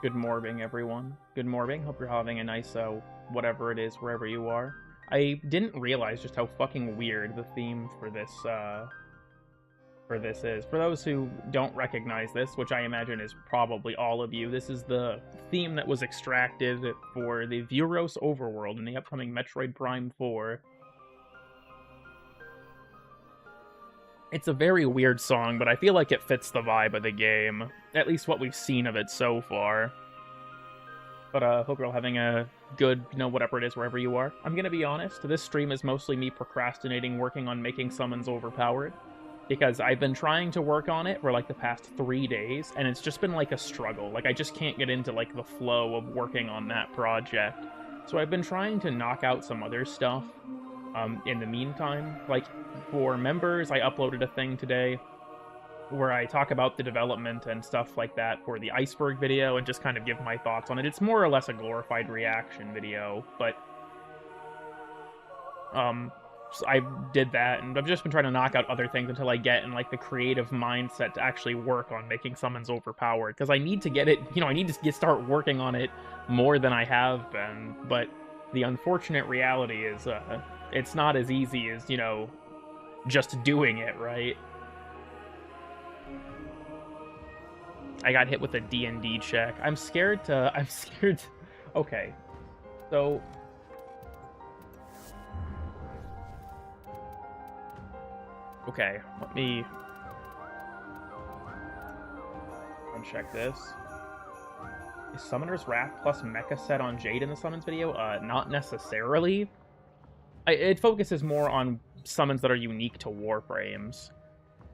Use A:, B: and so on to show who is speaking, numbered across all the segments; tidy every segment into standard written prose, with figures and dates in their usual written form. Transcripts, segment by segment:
A: Good morning, everyone. Good morning. Hope you're having a nice, whatever it is, wherever you are. I didn't realize just how fucking weird the theme for this is. For those who don't recognize this, which I imagine is probably all of you, this is the theme that was extracted for the Vuros overworld in the upcoming Metroid Prime 4. It's a very weird song, but I feel like it fits the vibe of the game. At least what we've seen of it so far. But hope you're all having a good, whatever it is, wherever you are. I'm gonna be honest, this stream is mostly me procrastinating working on making summons overpowered. Because I've been trying to work on it for, like, the past 3 days, and it's just been, like, a struggle. Like, I just can't get into, like, the flow of working on that project. So I've been trying to knock out some other stuff in the meantime. Like, for members, I uploaded a thing today where I talk about the development and stuff like that for the iceberg video and just kind of give my thoughts on it. It's more or less a glorified reaction video, but so I did that, and I've just been trying to knock out other things until I get in, like, the creative mindset to actually work on making summons overpowered, because I need to get it, I need to start working on it more than I have been, but the unfortunate reality is, it's not as easy as, just doing it, right? I got hit with a D&D check. I'm scared. Okay. So... Okay, let me uncheck this. Is Summoner's Wrath plus Mecha set on Jade in the summons video? Not necessarily. It focuses more on summons that are unique to Warframes.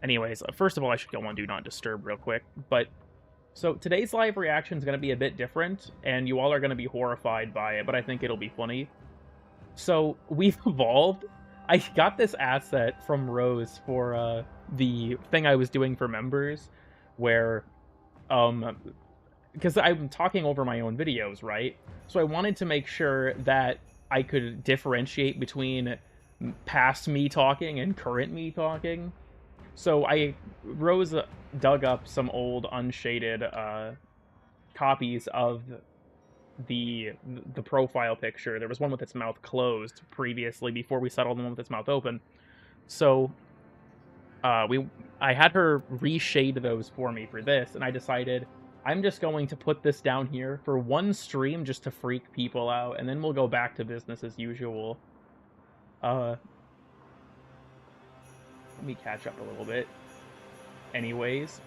A: Anyways, first of all, I should go on Do Not Disturb real quick. But, so today's live reaction is going to be a bit different, and you all are going to be horrified by it, but I think it'll be funny. So, we've evolved. I got this asset from Rose for the thing I was doing for members, where because I'm talking over my own videos, right? So I wanted to make sure that I could differentiate between past me talking and current me talking. So I dug up some old unshaded copies of the profile picture. There was one with its mouth closed previously before we settled the one with its mouth open. So I had her reshade those for me for this, and I decided I'm just going to put this down here for one stream just to freak people out, and then we'll go back to business as usual. Let me catch up a little bit. Anyways,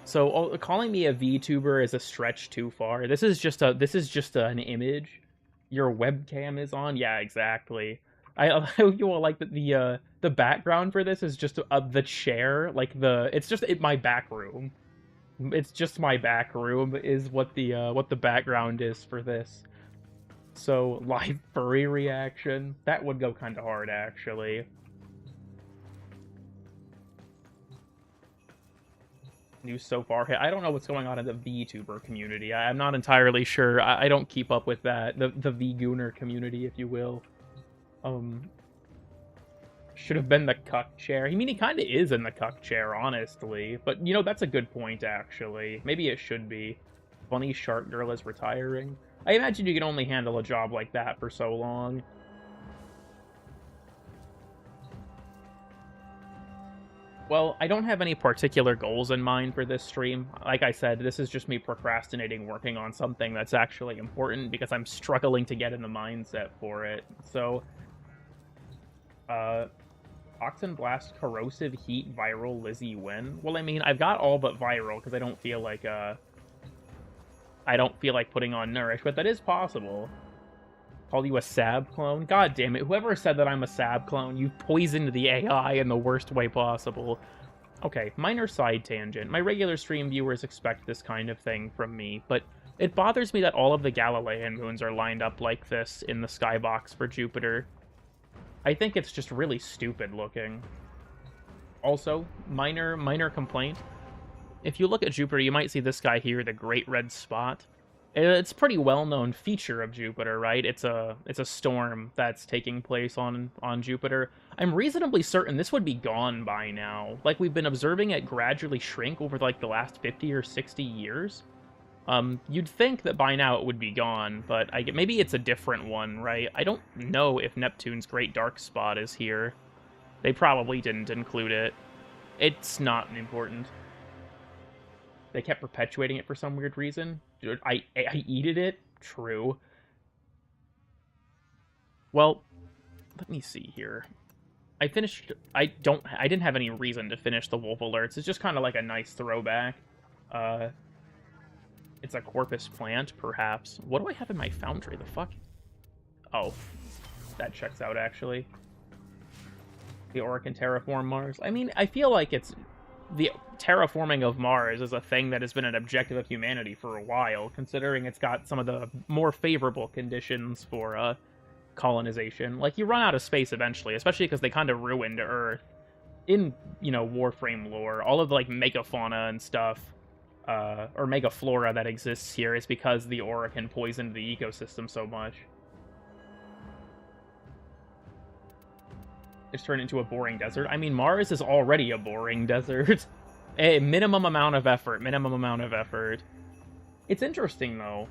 A: so calling me a VTuber is a stretch too far. This is just an image. Your webcam is on. Yeah, exactly. I you will like that the background for this is just the chair, like it's just my back room. It's just my back room is what the background is for this. So live furry reaction, that would go kind of hard actually. News so far. I don't know what's going on in the VTuber community. I'm not entirely sure. I don't keep up with that. The V-gooner community, if you will. Should have been the cuck chair. I mean, he kind of is in the cuck chair, honestly. But, you know, that's a good point, actually. Maybe it should be. Funny Shark Girl is retiring. I imagine you can only handle a job like that for so long. Well, I don't have any particular goals in mind for this stream. Like I said, this is just me procrastinating working on something that's actually important because I'm struggling to get in the mindset for it. So, Toxin Blast, Corrosive Heat, Viral, Lizzie win. Well, I mean, I've got all but Viral because I don't feel like putting on Nourish, but that is possible. Call you a Sab clone? God damn it, whoever said that I'm a Sab clone, you've poisoned the AI in the worst way possible. Okay, minor side tangent. My regular stream viewers expect this kind of thing from me, but it bothers me that all of the Galilean moons are lined up like this in the skybox for Jupiter. I think it's just really stupid looking. Also, minor complaint. If you look at Jupiter, you might see this guy here, the Great Red Spot. It's a pretty well-known feature of Jupiter, right? It's a storm that's taking place on Jupiter. I'm reasonably certain this would be gone by now. Like, we've been observing it gradually shrink over, like, the last 50 or 60 years. You'd think that by now it would be gone, but maybe it's a different one, right? I don't know if Neptune's Great Dark Spot is here. They probably didn't include it. It's not important. They kept perpetuating it for some weird reason. Dude, I eated it? True. Well, let me see here. I didn't have any reason to finish the Wolf Alerts. It's just kind of like a nice throwback. It's a Corpus plant, perhaps. What do I have in my foundry? The fuck? Oh, that checks out, actually. The Aura can terraform Mars. I mean, I feel like the terraforming of Mars is a thing that has been an objective of humanity for a while, considering it's got some of the more favorable conditions for colonization. Like, you run out of space eventually, especially because they kind of ruined Earth. In, you know, Warframe lore, all of the, like, megafauna and stuff, or megaflora that exists here is because the Aura can poison the ecosystem so much. It's turned into a boring desert. I mean, Mars is already a boring desert. A minimum amount of effort. It's interesting, though.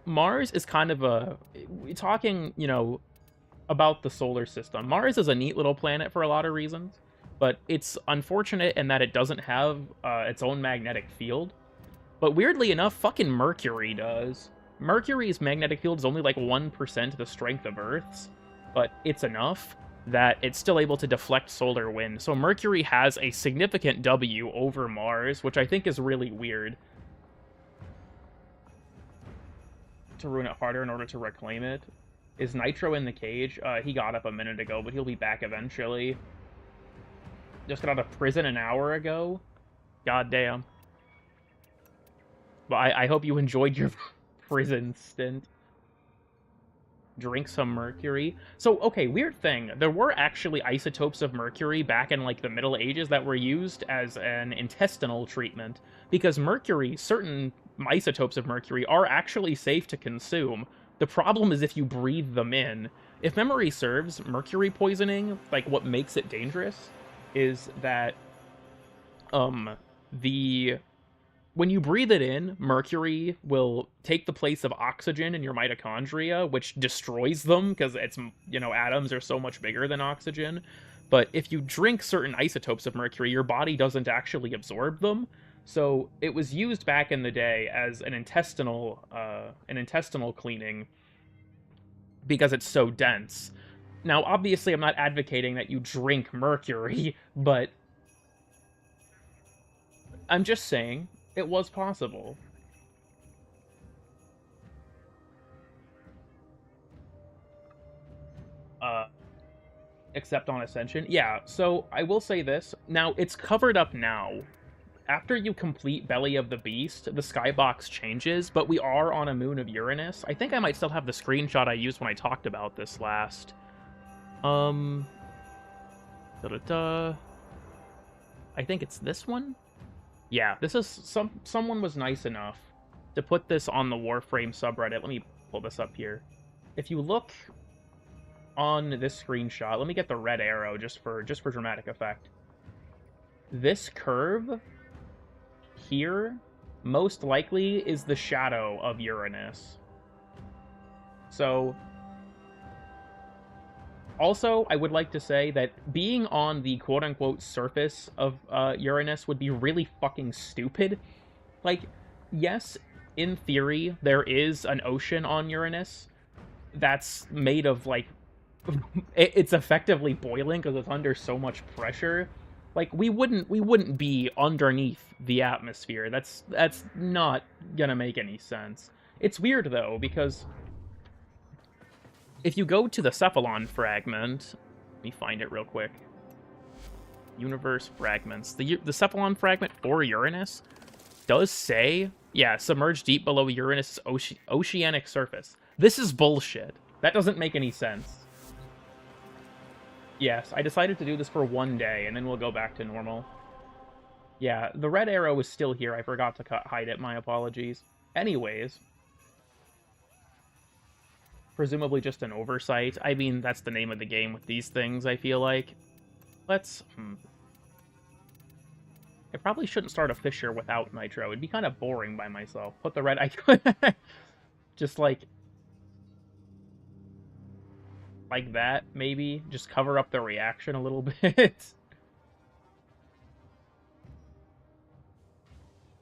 A: Mars is kind of talking, you know, about the solar system. Mars is a neat little planet for a lot of reasons, but it's unfortunate in that it doesn't have its own magnetic field. But weirdly enough, fucking Mercury does. Mercury's magnetic field is only like 1% the strength of Earth's, but it's enough that it's still able to deflect solar wind. So Mercury has a significant W over Mars, which I think is really weird. To ruin it harder in order to reclaim it. Is Nitro in the cage? He got up a minute ago, but he'll be back eventually. Just got out of prison an hour ago? God damn. But I hope you enjoyed your prison stint. drink some mercury. So, okay, weird thing. There were actually isotopes of mercury back in, like, the Middle Ages that were used as an intestinal treatment, because mercury, certain isotopes of mercury, are actually safe to consume. The problem is if you breathe them in. If memory serves, mercury poisoning, like, what makes it dangerous is that, when you breathe it in, mercury will take the place of oxygen in your mitochondria, which destroys them because it's, you know, atoms are so much bigger than oxygen. But if you drink certain isotopes of mercury, your body doesn't actually absorb them. So it was used back in the day as an intestinal cleaning because it's so dense. Now, obviously, I'm not advocating that you drink mercury, but I'm just saying it was possible. Except on Ascension. Yeah, so I will say this. Now, it's covered up now. After you complete Belly of the Beast, the skybox changes, but we are on a moon of Uranus. I think I might still have the screenshot I used when I talked about this last. I think it's this one? Yeah, this is someone was nice enough to put this on the Warframe subreddit. Let me pull this up here. If you look on this screenshot, let me get the red arrow just for dramatic effect. This curve here most likely is the shadow of Uranus. So also, I would like to say that being on the quote-unquote surface of Uranus would be really fucking stupid. Like, yes, in theory, there is an ocean on Uranus that's made of, like, it's effectively boiling because it's under so much pressure. Like, we wouldn't be underneath the atmosphere. That's not gonna make any sense. It's weird, though, because if you go to the Cephalon fragment, let me find it real quick. Universe fragments. The Cephalon fragment for Uranus does say, yeah, submerged deep below Uranus' oceanic surface. This is bullshit. That doesn't make any sense. Yes, I decided to do this for one day, and then we'll go back to normal. Yeah, the red arrow is still here. I forgot to hide it. My apologies. Anyways, presumably just an oversight. I mean, that's the name of the game with these things, I feel like. Let's... I probably shouldn't start a fissure without nitro. It'd be kind of boring by myself. Put the red icon... just like that, maybe. Just cover up the reaction a little bit.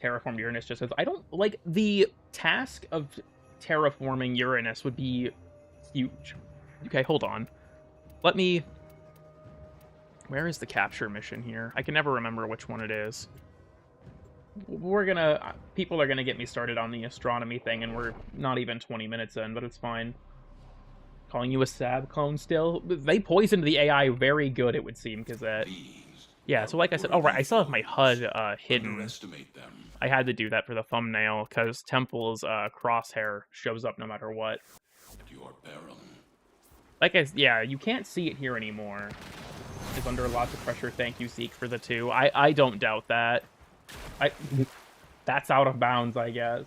A: Terraform Uranus just says, I don't... Like, the task of terraforming Uranus would be huge. Okay, hold on. Let me... Where is the capture mission here? I can never remember which one it is. We're gonna... People are gonna get me started on the astronomy thing, and we're not even 20 minutes in, but it's fine. Calling you a Sab clone still? They poisoned the AI very good, it would seem, because that... Yeah, so like I said... Oh, right, I still have my HUD hidden. I had to do that for the thumbnail, because Temple's crosshair shows up no matter what. Yeah, you can't see it here anymore. It's under lots of pressure. Thank you, Zeke, for the 2. I don't doubt that. That's out of bounds, I guess.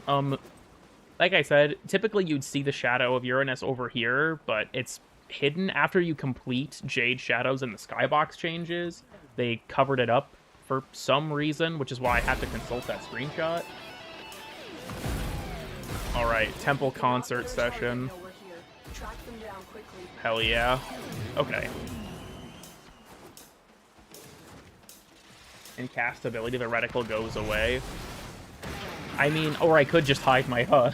A: Like I said, typically you'd see the shadow of Uranus over here, but it's hidden after you complete Jade Shadows and the skybox changes. They covered it up for some reason, which is why I had to consult that screenshot. Alright, Temple concert session. Hell yeah. Okay. Incastability, the reticle goes away. I mean, or I could just hide my HUD.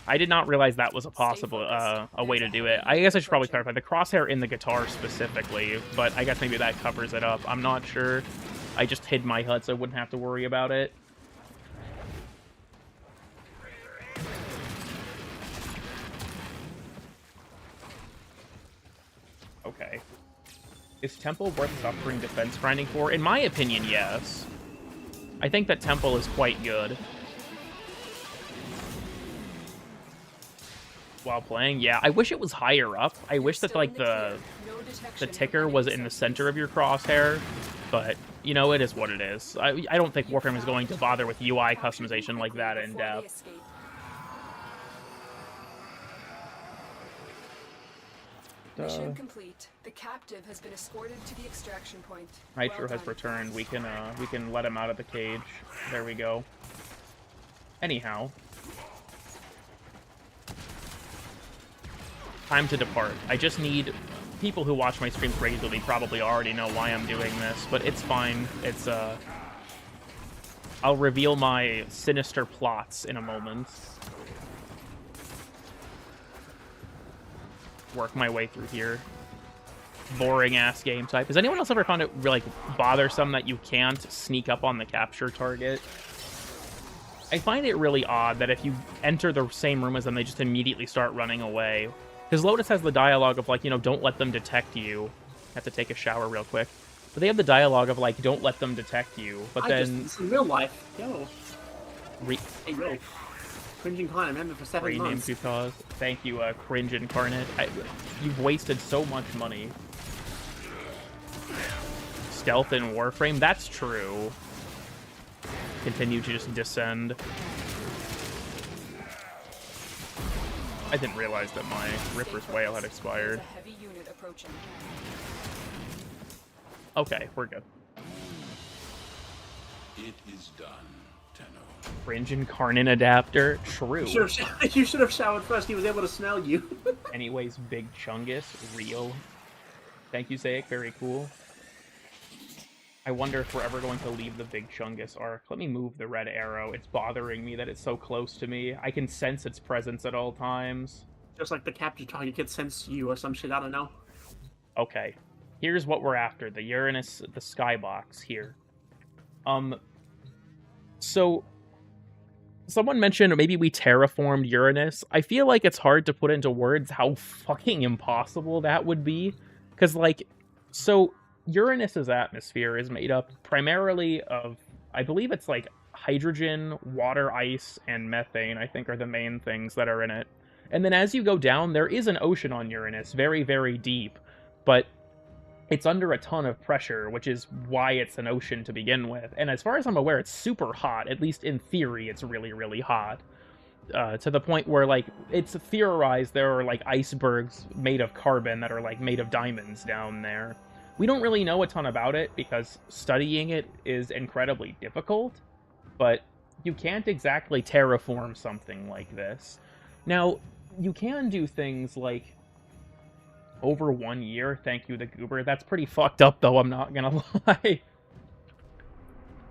A: I did not realize that was a possible a way to do it. I guess I should probably clarify. The crosshair in the guitar specifically, but I guess maybe that covers it up. I'm not sure. I just hid my HUD so I wouldn't have to worry about it. Okay. Is Temple worth suffering defense grinding for? In my opinion, yes. I think that Temple is quite good. while playing. Yeah, I wish it was higher up. I wish that, like, the ticker was in the center of your crosshair, but, you know, it is what it is. I don't think Warframe is going to bother with UI customization like that in depth.
B: Mission complete. The captive has been escorted to the extraction point.
A: Nitro has returned. We can let him out of the cage. There we go. Anyhow, time to depart. I just need people who watch my streams regularly probably already know why I'm doing this, but it's fine. It's I'll reveal my sinister plots in a moment. Work my way through here. Boring ass game type. Has anyone else ever found it like bothersome that you can't sneak up on the capture target? I find it really odd that if you enter the same room as them, they just immediately start running away. Because Lotus has the dialogue of, like, you know, don't let them detect you. I have to take a shower real quick. But they have the dialogue of, like, don't let them detect you. But then...
C: It's in real life. Yo.
A: Hey,
C: yo. Cringe Incarnate, remember, for 7 months.
A: Because thank you, Cringe Incarnate. You've wasted so much money. Stealth in Warframe? That's true. Continue to just descend. I didn't realize that my Ripper's Whale had expired. Okay, we're good.
D: It is done, Tenno.
A: Cringe Incarnate adapter? True.
C: You should have showered first. He was able to smell you.
A: Anyways, Big Chungus, real. Thank you, Zayek. Very cool. I wonder if we're ever going to leave the Big Chungus arc. Let me move the red arrow. It's bothering me that it's so close to me. I can sense its presence at all times.
C: Just like the capture target can sense you or some shit, I don't know.
A: Okay. Here's what we're after. The Uranus, the skybox here. So... someone mentioned maybe we terraformed Uranus. I feel like it's hard to put into words how fucking impossible that would be. Because, like, so... Uranus's atmosphere is made up primarily of, I believe it's like hydrogen, water, ice, and methane, I think are the main things that are in it. And then as you go down, there is an ocean on Uranus, very, very deep, but it's under a ton of pressure, which is why it's an ocean to begin with. And as far as I'm aware, it's super hot. At least in theory, it's really, really hot. To the point where, like, it's theorized there are, like, icebergs made of carbon that are, like, made of diamonds down there. We don't really know a ton about it because studying it is incredibly difficult, but you can't exactly terraform something like this. Now, you can do things like over 1 year, thank you, the Goober. That's pretty fucked up, though, I'm not gonna lie.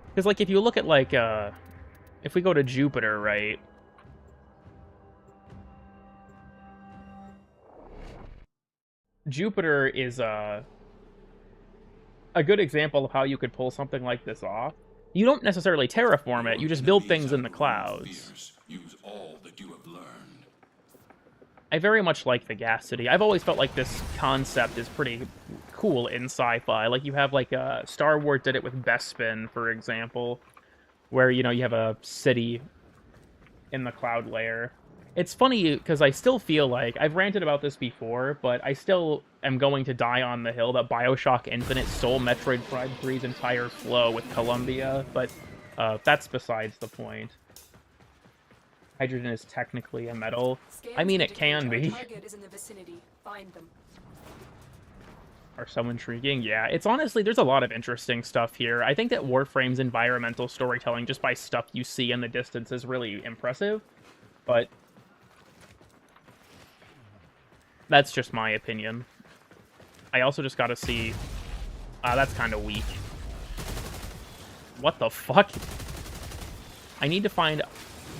A: Because, like, if you look at, like, if we go to Jupiter, right? Jupiter is, a good example of how you could pull something like this off. You don't necessarily terraform it, you just build things in the clouds.
D: Use all that you have learned.
A: I very much like the gas city. I've always felt like this concept is pretty cool in sci-fi. Like, you have, like, Star Wars did it with Bespin, for example, where, you know, you have a city in the cloud layer. It's funny, because I still feel like, I've ranted about this before, but I still am going to die on the hill that Bioshock Infinite stole Metroid Prime 3's entire flow with Columbia, but that's besides the point. Hydrogen is technically a metal. I mean, it can be. Are so intriguing? Yeah, it's honestly, there's a lot of interesting stuff here. I think that Warframe's environmental storytelling, just by stuff you see in the distance, is really impressive, but that's just my opinion. I also just gotta see... that's kind of weak. What the fuck? I need to find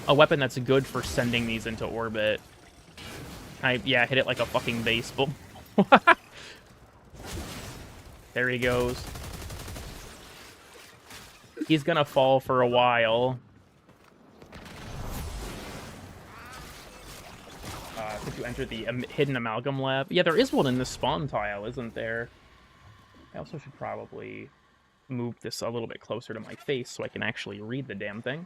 A: a weapon that's good for sending these into orbit. Yeah, hit it like a fucking baseball. There he goes. He's gonna fall for a while. Could you enter the hidden amalgam lab? Yeah, there is one in this spawn tile, isn't there? I also should probably move this a little bit closer to my face so I can actually read the damn thing.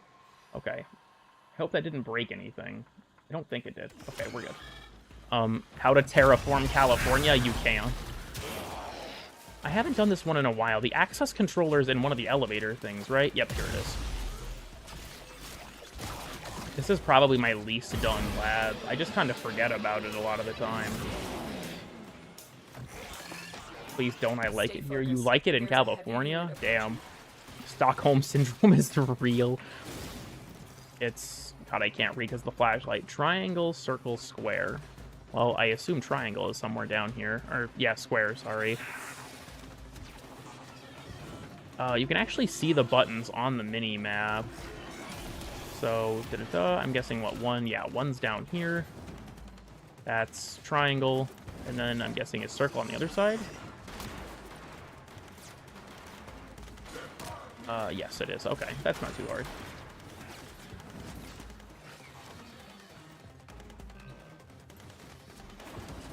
A: Okay. I hope that didn't break anything. I don't think it did. Okay, we're good. How to terraform California? You can't. I haven't done this one in a while. The access controller's in one of the elevator things, right? Yep, here it is. This is probably my least done lab. I just kind of forget about it a lot of the time. Please don't I like it here. You like it in California? Damn. Stockholm Syndrome is real. It's... God, I can't read because of the flashlight. Triangle, circle, square. Well, I assume triangle is somewhere down here. Or, yeah, square, sorry. You can actually see the buttons on the mini-map. So, I'm guessing, what, one? Yeah, one's down here. That's triangle. And then I'm guessing it's circle on the other side. Yes, it is. Okay, that's not too hard.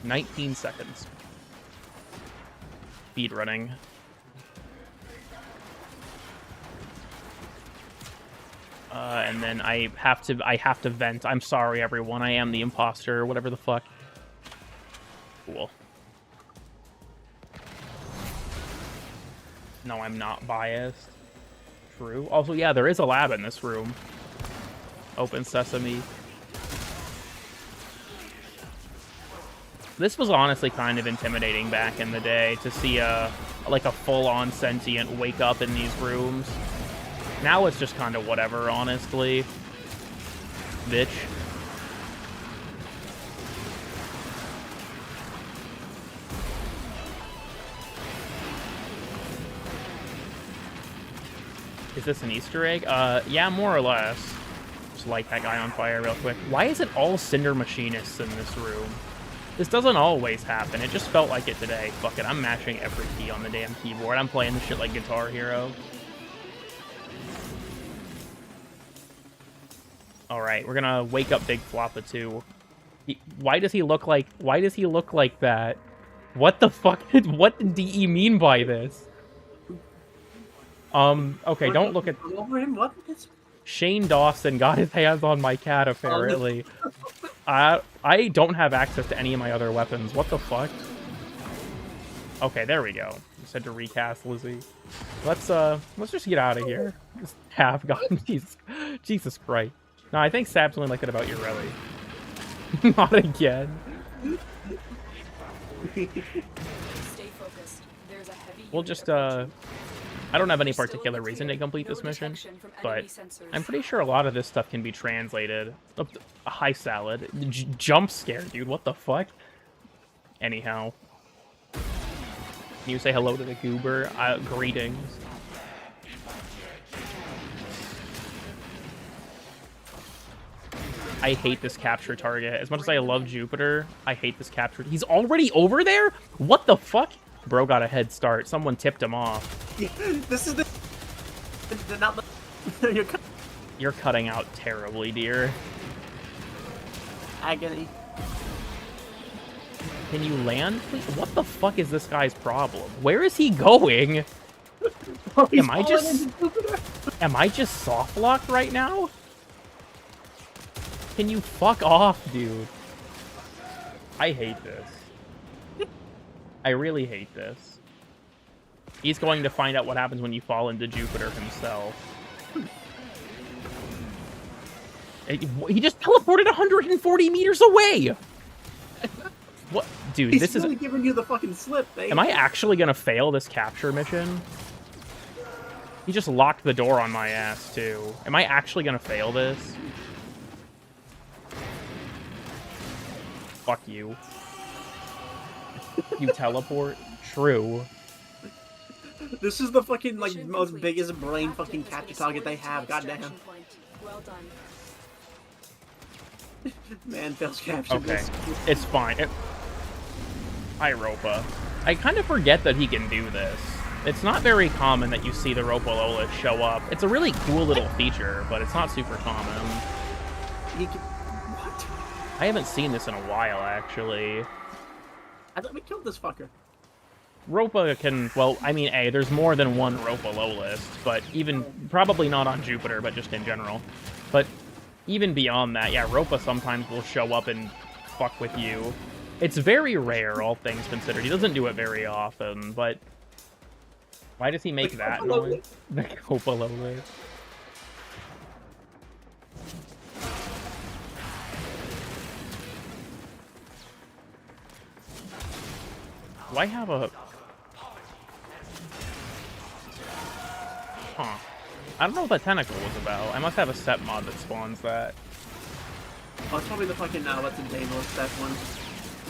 A: "19 seconds. Speed running. And then I have to vent. I'm sorry, everyone. I am the imposter, whatever the fuck. Cool. No, I'm not biased. True. Also, yeah, there is a lab in this room. Open sesame. This was honestly kind of intimidating back in the day to see like a full-on sentient wake up in these rooms. Now it's just kind of whatever, honestly. Bitch. Is this an Easter egg? Yeah, more or less. Just light that guy on fire real quick. Why is it all Cinder Machinists in this room? This doesn't always happen. It just felt like it today. Fuck it, I'm mashing every key on the damn keyboard. I'm playing this shit like Guitar Hero. Alright, we're gonna wake up Big Floppa too. Why does he look like that? What the fuck? What did DE mean by this? Okay, don't look at...
C: What?
A: Shane Dawson got his hands on my cat, apparently. I don't have access to any of my other weapons. What the fuck? Okay, there we go. You said to recast Lizzie. Let's just get out of here. Just have gotten Jesus Christ. No, I think Sab's only like it about Urelli. Not again.
B: Stay focused. There's a heavy
A: We'll just I don't have any particular reason to complete this mission, but I'm pretty sure a lot of this stuff can be translated. Oh, hi, Salad. Jump scare, dude. What the fuck? Anyhow. Can you say hello to the goober? Greetings. I hate this capture target. As much as I love Jupiter, I hate this capture. He's already over there? What the fuck? Bro got a head start. Someone tipped him off.
C: This is the...
A: You're cutting out terribly, dear.
C: Agony.
A: Can you land, please? What the fuck is this guy's problem? Where is he going?
C: Oh,
A: Am I just soft locked right now? Can you fuck off, dude? I hate this. I really hate this. He's going to find out what happens when you fall into Jupiter himself. He just teleported 140 meters away! What? Dude, this is...
C: He's really giving you the fucking slip, babe.
A: Am I actually gonna fail this capture mission? He just locked the door on my ass, too. Am I actually gonna fail this? Fuck you. You teleport? True.
C: This is the fucking, like, most biggest brain fucking capture target they have, goddamn.
B: Well done.
C: Man, fails capture.
A: Okay, it's fine. Hi, Ropa. I kind of forget that he can do this. It's not very common that you see the Ropa-Lola show up. It's a really cool little feature, but it's not super common.
C: He can... What?
A: I haven't seen this in a while, actually.
C: I thought we killed this fucker.
A: Ropa can, well, I mean, there's more than one Ropa-Lolist, but even, probably not on Jupiter, but just in general. But even beyond that, yeah, Ropa sometimes will show up and fuck with you. It's very rare, all things considered. He doesn't do it very often, but why does he make that noise? The Copa Loaded. Do I have a... Huh. I don't know what that tentacle was about. I must have a set mod that spawns that.
C: Oh, it's probably the fucking, what's the Deimos set one.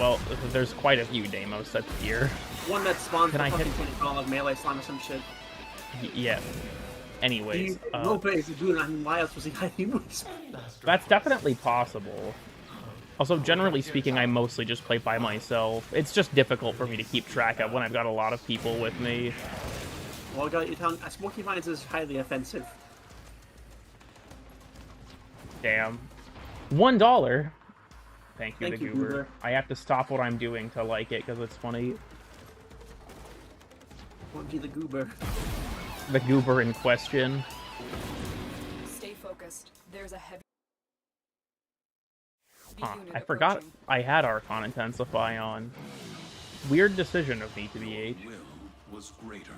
A: Well, there's quite a few Deimos sets here.
C: One that spawns
A: Can
C: the
A: I
C: fucking
A: hit...
C: thing called melee slime or some shit.
A: Yeah. Anyways,
C: No place to do it, I mean, why else was he hiding?
A: That's definitely possible. Also, generally speaking, I mostly just play by myself. It's just difficult for me to keep track of when I've got a lot of people with me.
C: Well, you're telling Smoky Vines is highly offensive.
A: Damn. $1. Thank you,
C: Thank
A: the
C: you,
A: goober.
C: Goober.
A: I have to stop what I'm doing to like it because it's funny.
C: Won't be the goober.
A: The goober in question.
B: Stay focused. There's a heavy
A: Huh,
B: unit
A: I forgot
B: approaching.
A: I had Archon Intensify on. Weird decision of me to be H.
D: Will was greater.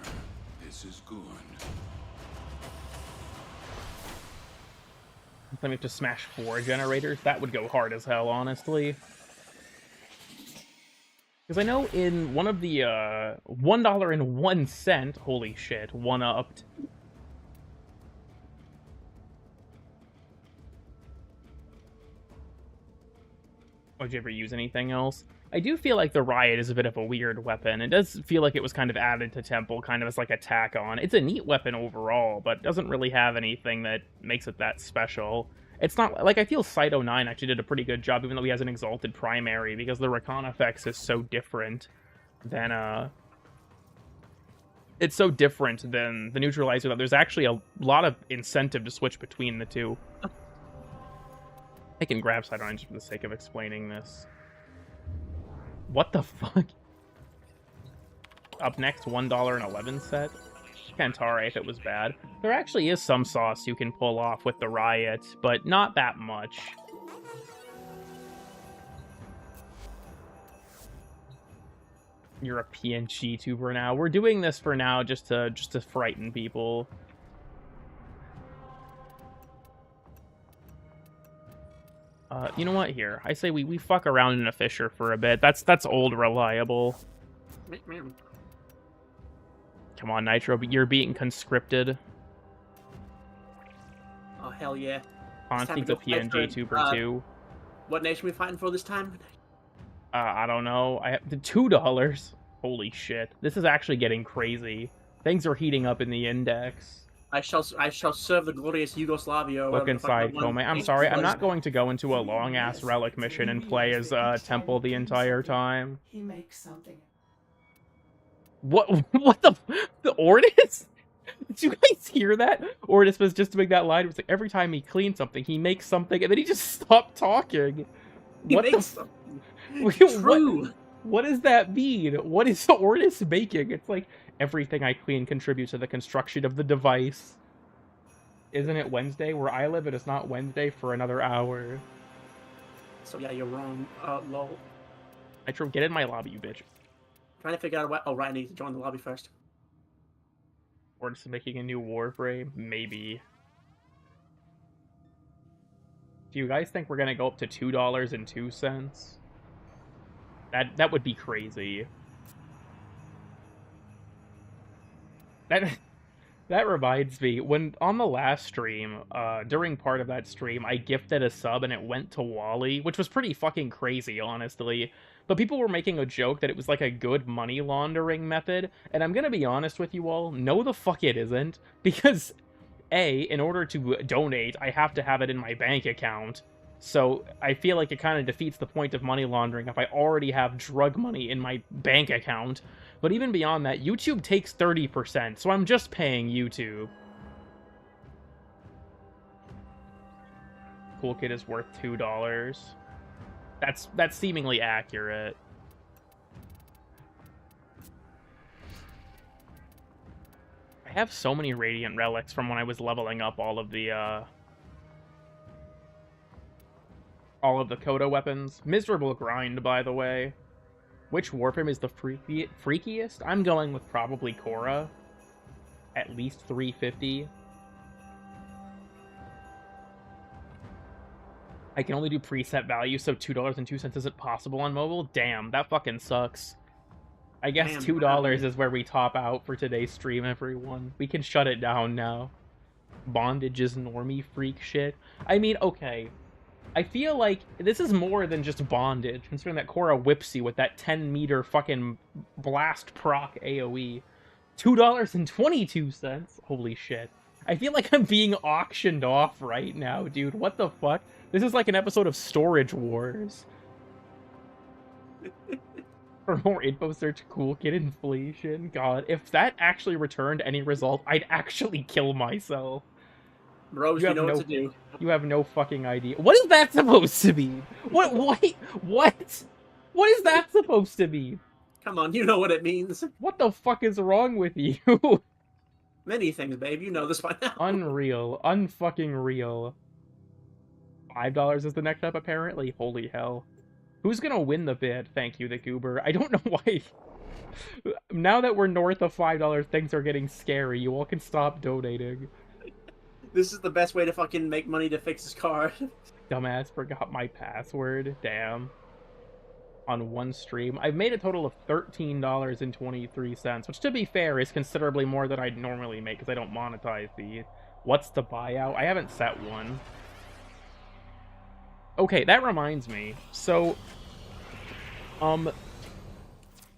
D: This is good.
A: Then we have to smash 4 generators. That would go hard as hell, honestly. Because I know in one of the $1.01, holy shit, one-upped. Would you ever use anything else? I do feel like the Riot is a bit of a weird weapon. It does feel like it was kind of added to Temple, kind of as like a tack on. It's a neat weapon overall, but doesn't really have anything that makes it that special. It's not, like, I feel Cyto 9 actually did a pretty good job, even though he has an Exalted Primary, because the Recon effects is so different than, it's so different than the Neutralizer that there's actually a lot of incentive to switch between the two. I can grab Cyto 9 just for the sake of explaining this. What the fuck? Up next, $1.11 set. Kantare if it was bad. There actually is some sauce you can pull off with the Riot, but not that much. You're a PNG tuber now. We're doing this for now just to frighten people. You know what? Here, I say we fuck around in a Fisher for a bit. That's old reliable. Come on, Nitro, but you're being conscripted.
C: Oh, hell yeah.
A: Consti's a PNG tuber too.
C: What nation we fighting for this time?
A: I don't know. I have the $2. Holy shit! This is actually getting crazy. Things are heating up in the index.
C: I shall serve the glorious Yugoslavia.
A: Look inside, Kome. I'm sorry, I'm not going to go into a long-ass relic mission and play as Temple the entire time.
E: He makes something.
A: What the Ordis? Did you guys hear that? Ordis was just doing that line. It was like every time he cleans something, he makes something, and then he just stopped talking.
C: He
A: What
C: makes
A: the?
C: something. True.
A: What does that mean? What is Ordis making? It's like everything I clean contributes to the construction of the device. Isn't it Wednesday? Where I live, it is not Wednesday for another hour.
C: So yeah, you're wrong. Lol.
A: Nitro, get in my lobby, you bitch.
C: Trying to figure out what. Oh, right, I need to join the lobby first.
A: Ordis is making a new Warframe? Maybe. Do you guys think we're gonna go up to $2.02? That would be crazy. That reminds me, when on the last stream, during part of that stream, I gifted a sub and it went to Wally, which was pretty fucking crazy, honestly. But people were making a joke that it was like a good money laundering method, and I'm gonna be honest with you all, no the fuck it isn't, because A, in order to donate, I have to have it in my bank account. So I feel like it kind of defeats the point of money laundering if I already have drug money in my bank account. But even beyond that, YouTube takes 30%, so I'm just paying YouTube. Cool Kid is worth $2. That's seemingly accurate. I have so many Radiant Relics from when I was leveling up all of the all of the Kodo weapons. Miserable grind, by the way. Which Warframe is the freakiest? I'm going with probably Korra. At least 350. I can only do preset value, so $2.02 isn't possible on mobile? Damn, that fucking sucks. I guess $2 is where we top out for today's stream, everyone. We can shut it down now. Bondage is normie freak shit. I mean, okay. I feel like this is more than just bondage, considering that Korra whips you with that 10-meter fucking blast proc AoE. $2.22? Holy shit. I feel like I'm being auctioned off right now, dude. What the fuck? This is like an episode of Storage Wars. For more info, search Cool Kid Inflation. God, if that actually returned any result, I'd actually kill myself.
C: Bros, you know what to do.
A: You have no fucking idea. What is that supposed to be? What? What is that supposed to be?
C: Come on, you know what it means.
A: What the fuck is wrong with you?
C: Many things, babe. You know this by now.
A: Unreal. Unfucking real. $5 is the next up, apparently? Holy hell. Who's gonna win the bid? Thank you, the goober. I don't know why. Now that we're north of $5, things are getting scary. You all can stop donating.
C: This is the best way to fucking make money to fix his car.
A: Dumbass forgot my password. Damn. On one stream. I've made a total of $13.23, which to be fair is considerably more than I'd normally make because I don't monetize these. What's the buyout? I haven't set one. Okay, that reminds me. So,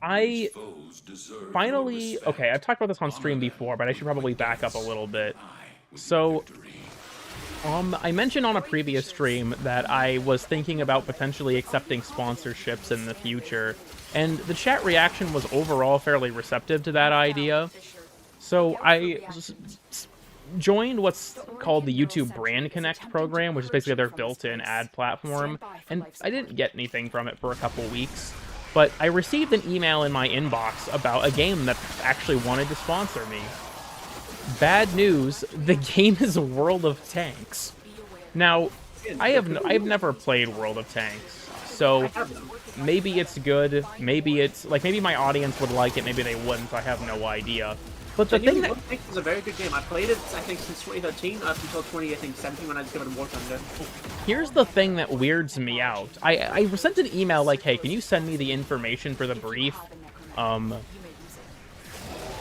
A: I finally... Okay, I've talked about this on stream before, but I should probably back up a little bit. So, I mentioned on a previous stream that I was thinking about potentially accepting sponsorships in the future, and the chat reaction was overall fairly receptive to that idea. So I joined what's called the YouTube Brand Connect program, which is basically their built-in ad platform, and I didn't get anything from it for a couple weeks, but I received an email in my inbox about a game that actually wanted to sponsor me. Bad news, the game is World of Tanks. Now, I've never played World of Tanks, so maybe it's good, maybe my audience would like it, maybe they wouldn't, I have no idea. But the thing that...
C: World of Tanks is a very good game. I played it, I think, since 2013, up until 2017 when I discovered War Thunder.
A: Here's the thing that weirds me out. I sent an email like, hey, can you send me the information for the brief?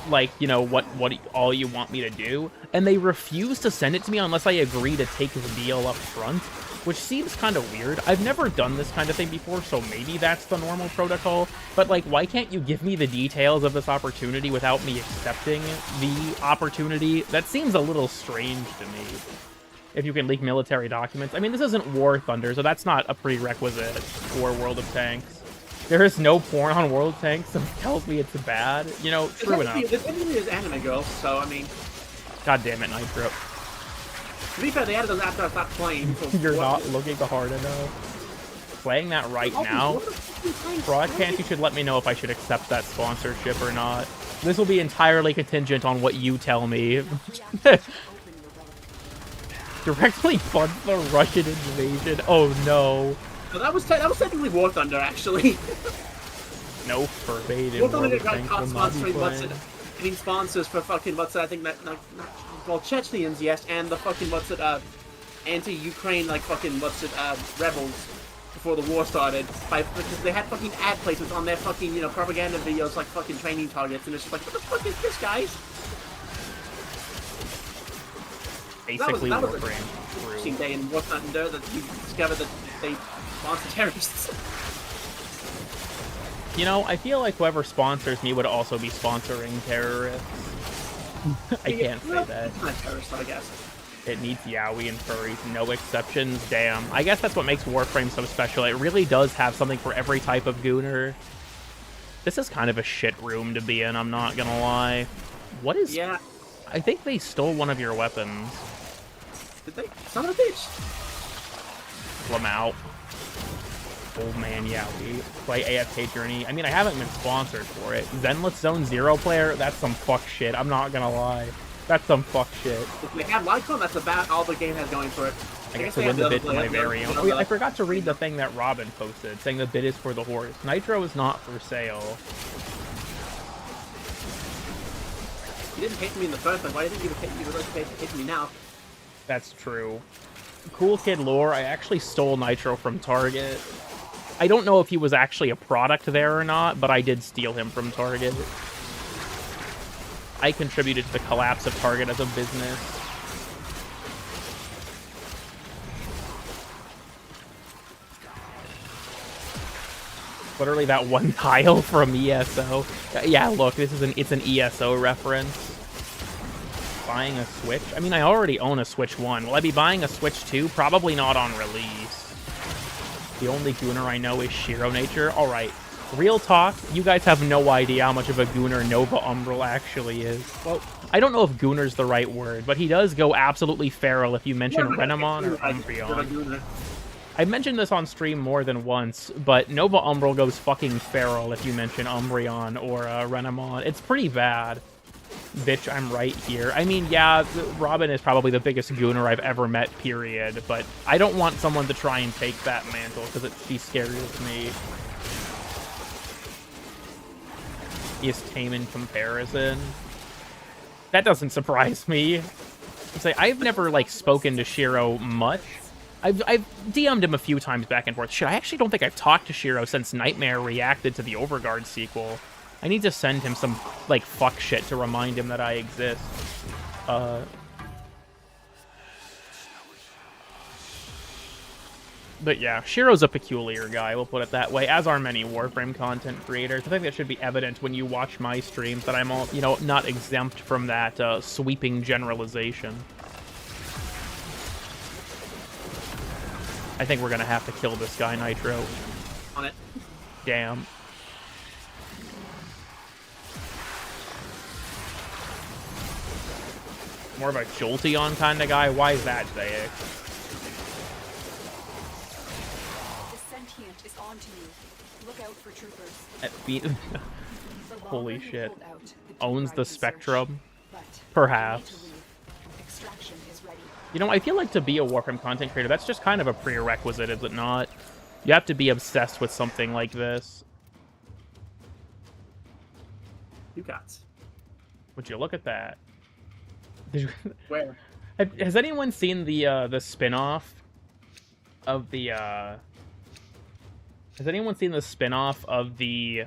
A: Like, you know, what all you want me to do, and they refuse to send it to me unless I agree to take the deal up front, which seems kind of weird. I've never done this kind of thing before, so maybe that's the normal protocol, but like, why can't you give me the details of this opportunity without me accepting the opportunity? That seems a little strange to me. If you can leak military documents. I mean, this isn't War Thunder, so that's not a prerequisite for World of Tanks. There is no porn on World of Tanks, so it tells me it's bad. You know, true enough.
C: This is anime girls, so I mean...
A: God damn it, Nitro.
C: To be fair, they added those after I stopped playing. So
A: You're not looking hard enough. Playing that right now? Broadcast, you should let me know if I should accept that sponsorship or not. This will be entirely contingent on what you tell me. Directly fund the Russian invasion? Oh no.
C: So that was technically War Thunder, actually.
A: No, forbade.
C: War Thunder got caught sponsoring getting sponsors for fucking I think well, Chechens, yes, and the fucking anti-Ukraine fucking rebels before the war started, because they had fucking ad placements on their fucking propaganda videos like fucking training targets, and it's just like, what the fuck is this, guys?
A: Basically,
C: that was
A: Warframe.
C: An interesting day in War Thunder that you discovered that they sponsor terrorists.
A: You know, I feel like whoever sponsors me would also be sponsoring terrorists. I can't say that.
C: It's not terrorist, I guess.
A: It needs yaoi and furries, no exceptions. Damn. I guess that's what makes Warframe so special. It really does have something for every type of gooner. This is kind of a shit room to be in, I'm not gonna lie. What is...
C: Yeah.
A: I think they stole one of your weapons.
C: Did they? Son of a bitch!
A: Lamau. Old man yaoi. Play AFK Journey. I mean, I haven't been sponsored for it. Zenless Zone Zero player? That's some fuck shit. I'm not gonna lie. That's some fuck shit.
C: If they have Lycon, that's about all the game has going for it.
A: I guess to win the bid for my very own. Oh, yeah, I forgot to read the thing that Robin posted, saying the bid is for the horse. Nitro is not for sale.
C: You didn't hate me in the first place. Why do you think you would hate me now?
A: That's true. Cool Kid Lore, I actually stole Nitro from Target. I don't know if he was actually a product there or not, but I did steal him from Target. I contributed to the collapse of Target as a business. Literally that one tile from ESO. Yeah, look, it's an ESO reference. Buying a Switch? I mean, I already own a Switch 1. Will I be buying a Switch 2? Probably not on release. The only Gooner I know is Shiro Nature. Alright, real talk, you guys have no idea how much of a Gooner Nova Umbral actually is. Well, I don't know if Gooner's the right word, but he does go absolutely feral if you mention Renamon or Umbreon. I mentioned this on stream more than once, but Nova Umbral goes fucking feral if you mention Umbreon or Renamon. It's pretty bad. Bitch, I'm right here. I mean, yeah, Robin is probably the biggest Gooner I've ever met, period, but I don't want someone to try and take that mantle, because she's scary with me. He is tame in comparison. That doesn't surprise me. I've never, like, spoken to Shiro much. I've DM'd him a few times back and forth. Shit, I actually don't think I've talked to Shiro since Nightmare reacted to the Overguard sequel. I need to send him some, like, fuck shit to remind him that I exist. But yeah, Shiro's a peculiar guy, we'll put it that way, as are many Warframe content creators. I think that should be evident when you watch my streams, that I'm all, you know, not exempt from that sweeping generalization. I think we're gonna have to kill this guy, Nitro.
C: On it.
A: Damn. More of a Jolteon kind of guy? Why is that, Zayek?
B: The sentient is on to you. Look out for
A: At
B: troopers.
A: Holy shit.
B: Out,
A: Owns the Spectrum?
B: but
A: Perhaps.
B: extraction is ready.
A: You know, I feel like to be a Warframe content creator, that's just kind of a prerequisite, is it not? You have to be obsessed with something like this.
C: You got.
A: Would you look at that?
C: Where?
A: Has anyone seen the spin-off of the Has anyone seen the spin-off of the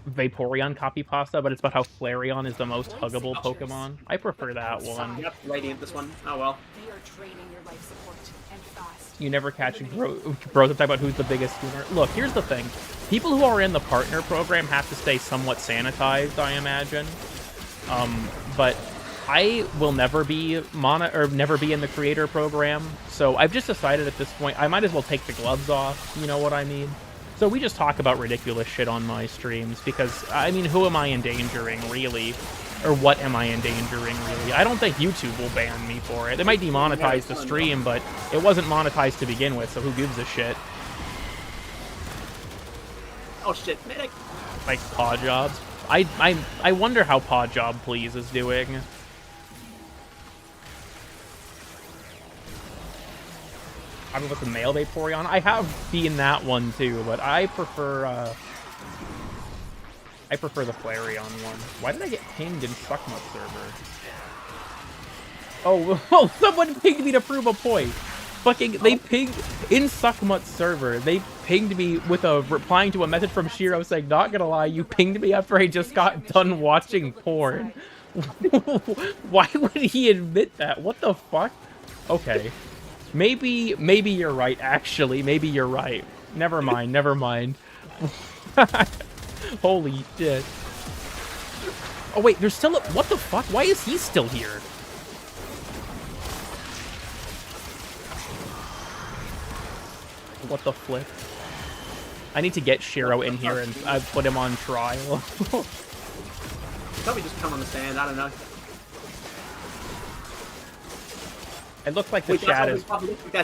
A: Vaporeon copy pasta, but it's about how Flareon is the most huggable Pokemon? I prefer that one.
C: Yep, Radiant this one. Oh well.
B: They are draining your life support and fast.
A: You never catch bros to talk about who's the biggest tuner. Look, here's the thing. People who are in the partner program have to stay somewhat sanitized, I imagine. But I will never be never be in the creator program, so I've just decided at this point I might as well take the gloves off, you know what I mean? So we just talk about ridiculous shit on my streams, because, I mean, who am I endangering, really? Or what am I endangering, really? I don't think YouTube will ban me for it. They might demonetize the stream, but it wasn't monetized to begin with, so who gives a shit?
C: Oh shit, medic!
A: Like, Paw Jobs? I wonder how Paw Job Please is doing. I mean, with the male Vaporeon, I have seen that one too, but I prefer the Flareon one. Why did I get pinged in Suckmut server? Oh, someone pinged me to prove a point. Fucking, they pinged in Suckmut server. They pinged me with replying to a message from Shiro saying, "Not gonna lie, you pinged me after I just got done watching porn." Why would he admit that? What the fuck? Okay. Maybe you're right, actually. Maybe you're right. Never mind, never mind. Holy shit. Oh, wait, there's still a... What the fuck? Why is he still here? What the flip? I need to get Shiro in here and put him on trial.
C: Probably just come on the stand, I don't know.
A: It looks like the chat is...
C: He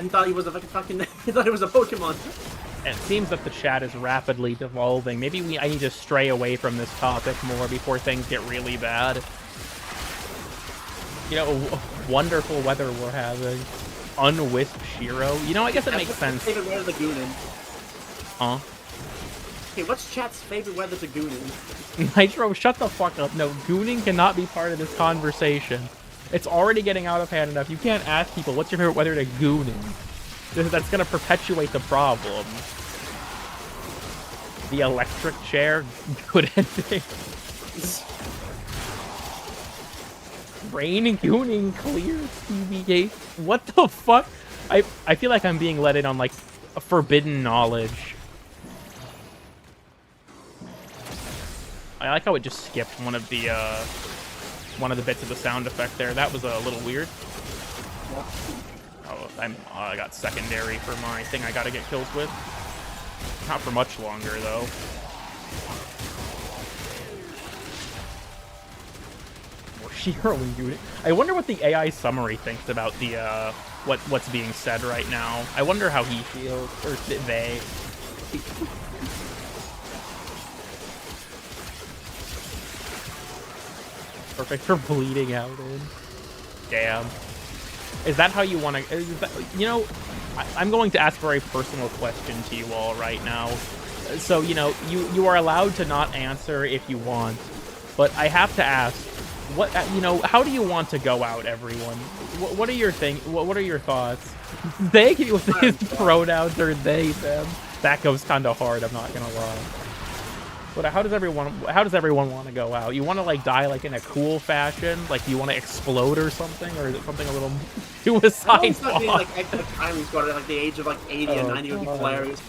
C: thought he was a fucking... he thought it was a Pokemon.
A: It seems that the chat is rapidly devolving. Maybe I need to stray away from this topic more before things get really bad. You know, wonderful weather we're having. Unwisp Shiro. You know, I guess it makes sense.
C: Favorite weather to goon in?
A: Huh?
C: Okay, what's chat's favorite weather to goon in?
A: Nitro, shut the fuck up. No, gooning cannot be part of this conversation. It's already getting out of hand enough. You can't ask people, what's your favorite weather to goon in? That's gonna perpetuate the problem. The electric chair, good ending. Rain and gooning clear TBH. What the fuck? I feel like I'm being let in on like a forbidden knowledge. I like how it just skipped one of the bits of the sound effect there. That was a little weird. Oh, I got secondary for my thing I gotta get kills with. Not for much longer though. Shiro and Gooning. I wonder what the AI summary thinks about the what's being said right now. I wonder how he feels, or they. Perfect for bleeding out in. Damn. Is that how you want to? You know, I'm going to ask a very personal question to you all right now. So you know, you are allowed to not answer if you want, but I have to ask. What you know? How do you want to go out, everyone? What are your What are your thoughts? They with his pronouns or they them. That goes kind of hard. I'm not gonna lie. But how does everyone want to go out? You want to like die like in a cool fashion? Like you want to explode or something, or is it something a little suicide?
C: Like time squad at like the age of like 80 and 90 would be hilarious.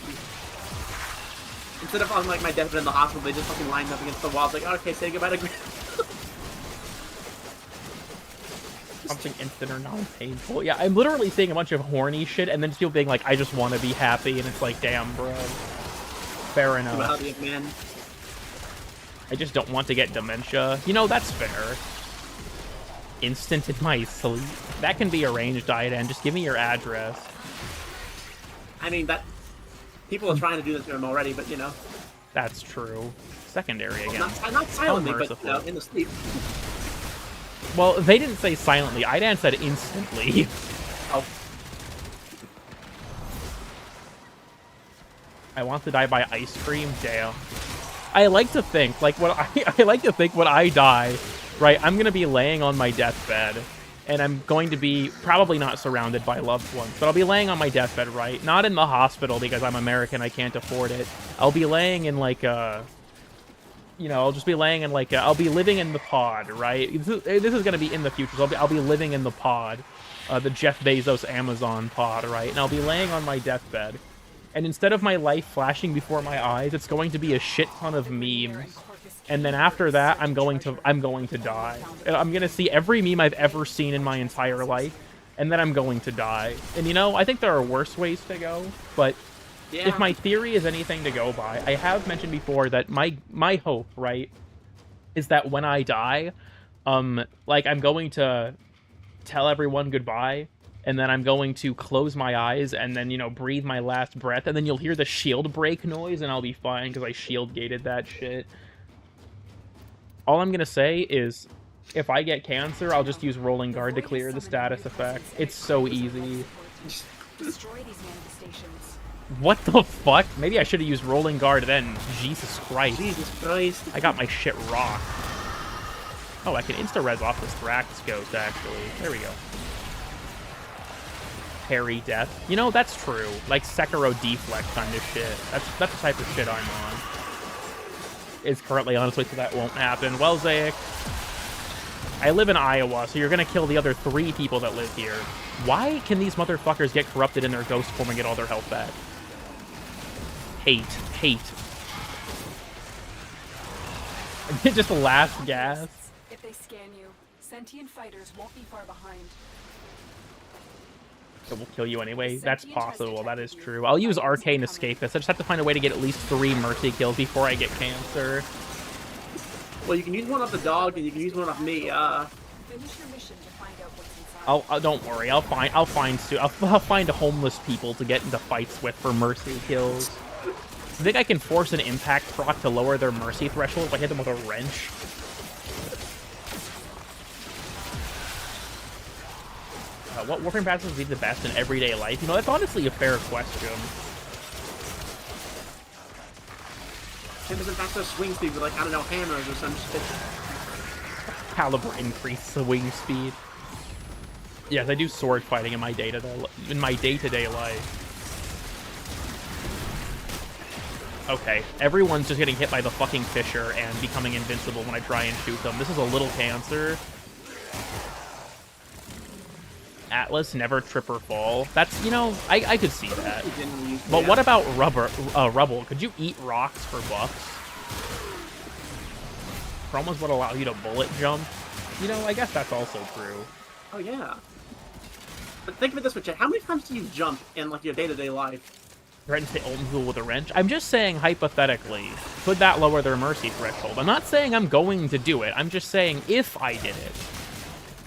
C: Instead of on like my deathbed in the hospital, they just fucking lined up against the wall. It's like, okay, say goodbye to.
A: Something instant or non-painful. Yeah, I'm literally seeing a bunch of horny shit and then still being like, I just want to be happy, and it's like, damn, bro. Fair enough.
C: Man.
A: I just don't want to get dementia. You know, that's fair. Instant in my sleep. That can be arranged, Diadan. Just give me your address.
C: I mean, that... People are trying to do this to him already, but, you know.
A: That's true. Secondary again.
C: Not silently, but, you know, in the sleep.
A: Well, they didn't say silently. Idan said instantly.
C: Oh.
A: I want to die by ice cream? Damn. I like to think, like, when I die, right, I'm gonna be laying on my deathbed, and I'm going to be probably not surrounded by loved ones, but I'll be laying on my deathbed, right? Not in the hospital because I'm American, I can't afford it. I'll be laying in, like, you know, I'll just be laying in, like, I'll be living in the pod, right? This is going to be in the future, so I'll be living in the pod, the Jeff Bezos Amazon pod, right? And I'll be laying on my deathbed. And instead of my life flashing before my eyes, it's going to be a shit ton of memes. And then after that, I'm going to die. And I'm going to see every meme I've ever seen in my entire life, and then I'm going to die. And, you know, I think there are worse ways to go, but... Yeah. If my theory is anything to go by, I have mentioned before that my hope, right, is that when I die, like, I'm going to tell everyone goodbye, and then I'm going to close my eyes and then, you know, breathe my last breath, and then you'll hear the shield break noise, and I'll be fine because I shield gated that shit. All I'm gonna say is, if I get cancer, I'll just use rolling guard to clear the status effect. It's so easy.
B: Destroy these manifestations.
A: What the fuck? Maybe I should have used rolling guard then. Jesus Christ.
C: Jesus Christ.
A: I got my shit rocked. Oh, I can insta-res off this Thrax ghost, actually. There we go. Parry death. You know, that's true. Like Sekiro deflect kind of shit. That's the type of shit I'm on. It's currently on its way, so that won't happen. Well, Zayek, I live in Iowa, so you're gonna kill the other 3 people that live here. Why can these motherfuckers get corrupted in their ghost form and get all their health back? Hate. Just the last gas.
B: If they scan you, sentient fighters won't be far behind.
A: So we'll kill you anyway. That's possible. That is true. I'll use Arcane Escapist. I just have to find a way to get at least 3 mercy kills before I get cancer.
C: Well, you can use one off the dog, and you can use one off me.
B: Finish your mission to find out what's inside.
A: Don't worry. I'll find homeless people to get into fights with for mercy kills. I think I can force an impact proc to lower their mercy threshold if I hit them with a wrench. What Warframe passive would be the best in everyday life? You know, that's honestly a fair question.
C: Doesn't faster swing speed with, like, I don't know, hammers or some shit.
A: Caliber increase swing speed. Yes, I do sword fighting in my day-to-day life. Okay, everyone's just getting hit by the fucking Fisher and becoming invincible when I try and shoot them. This is a little cancer. Atlas, never trip or fall. That's, you know, I could see that. But what about Rubble? Could you eat rocks for buffs? Promos would allow you to bullet jump. You know, I guess that's also true.
C: Oh, yeah. But think of it this way, Chet. How many times do you jump in, like, your day-to-day life?
A: Threaten to hit Oldsmobile with a wrench? I'm just saying, hypothetically, could that lower their mercy threshold? I'm not saying I'm going to do it. I'm just saying if I did it.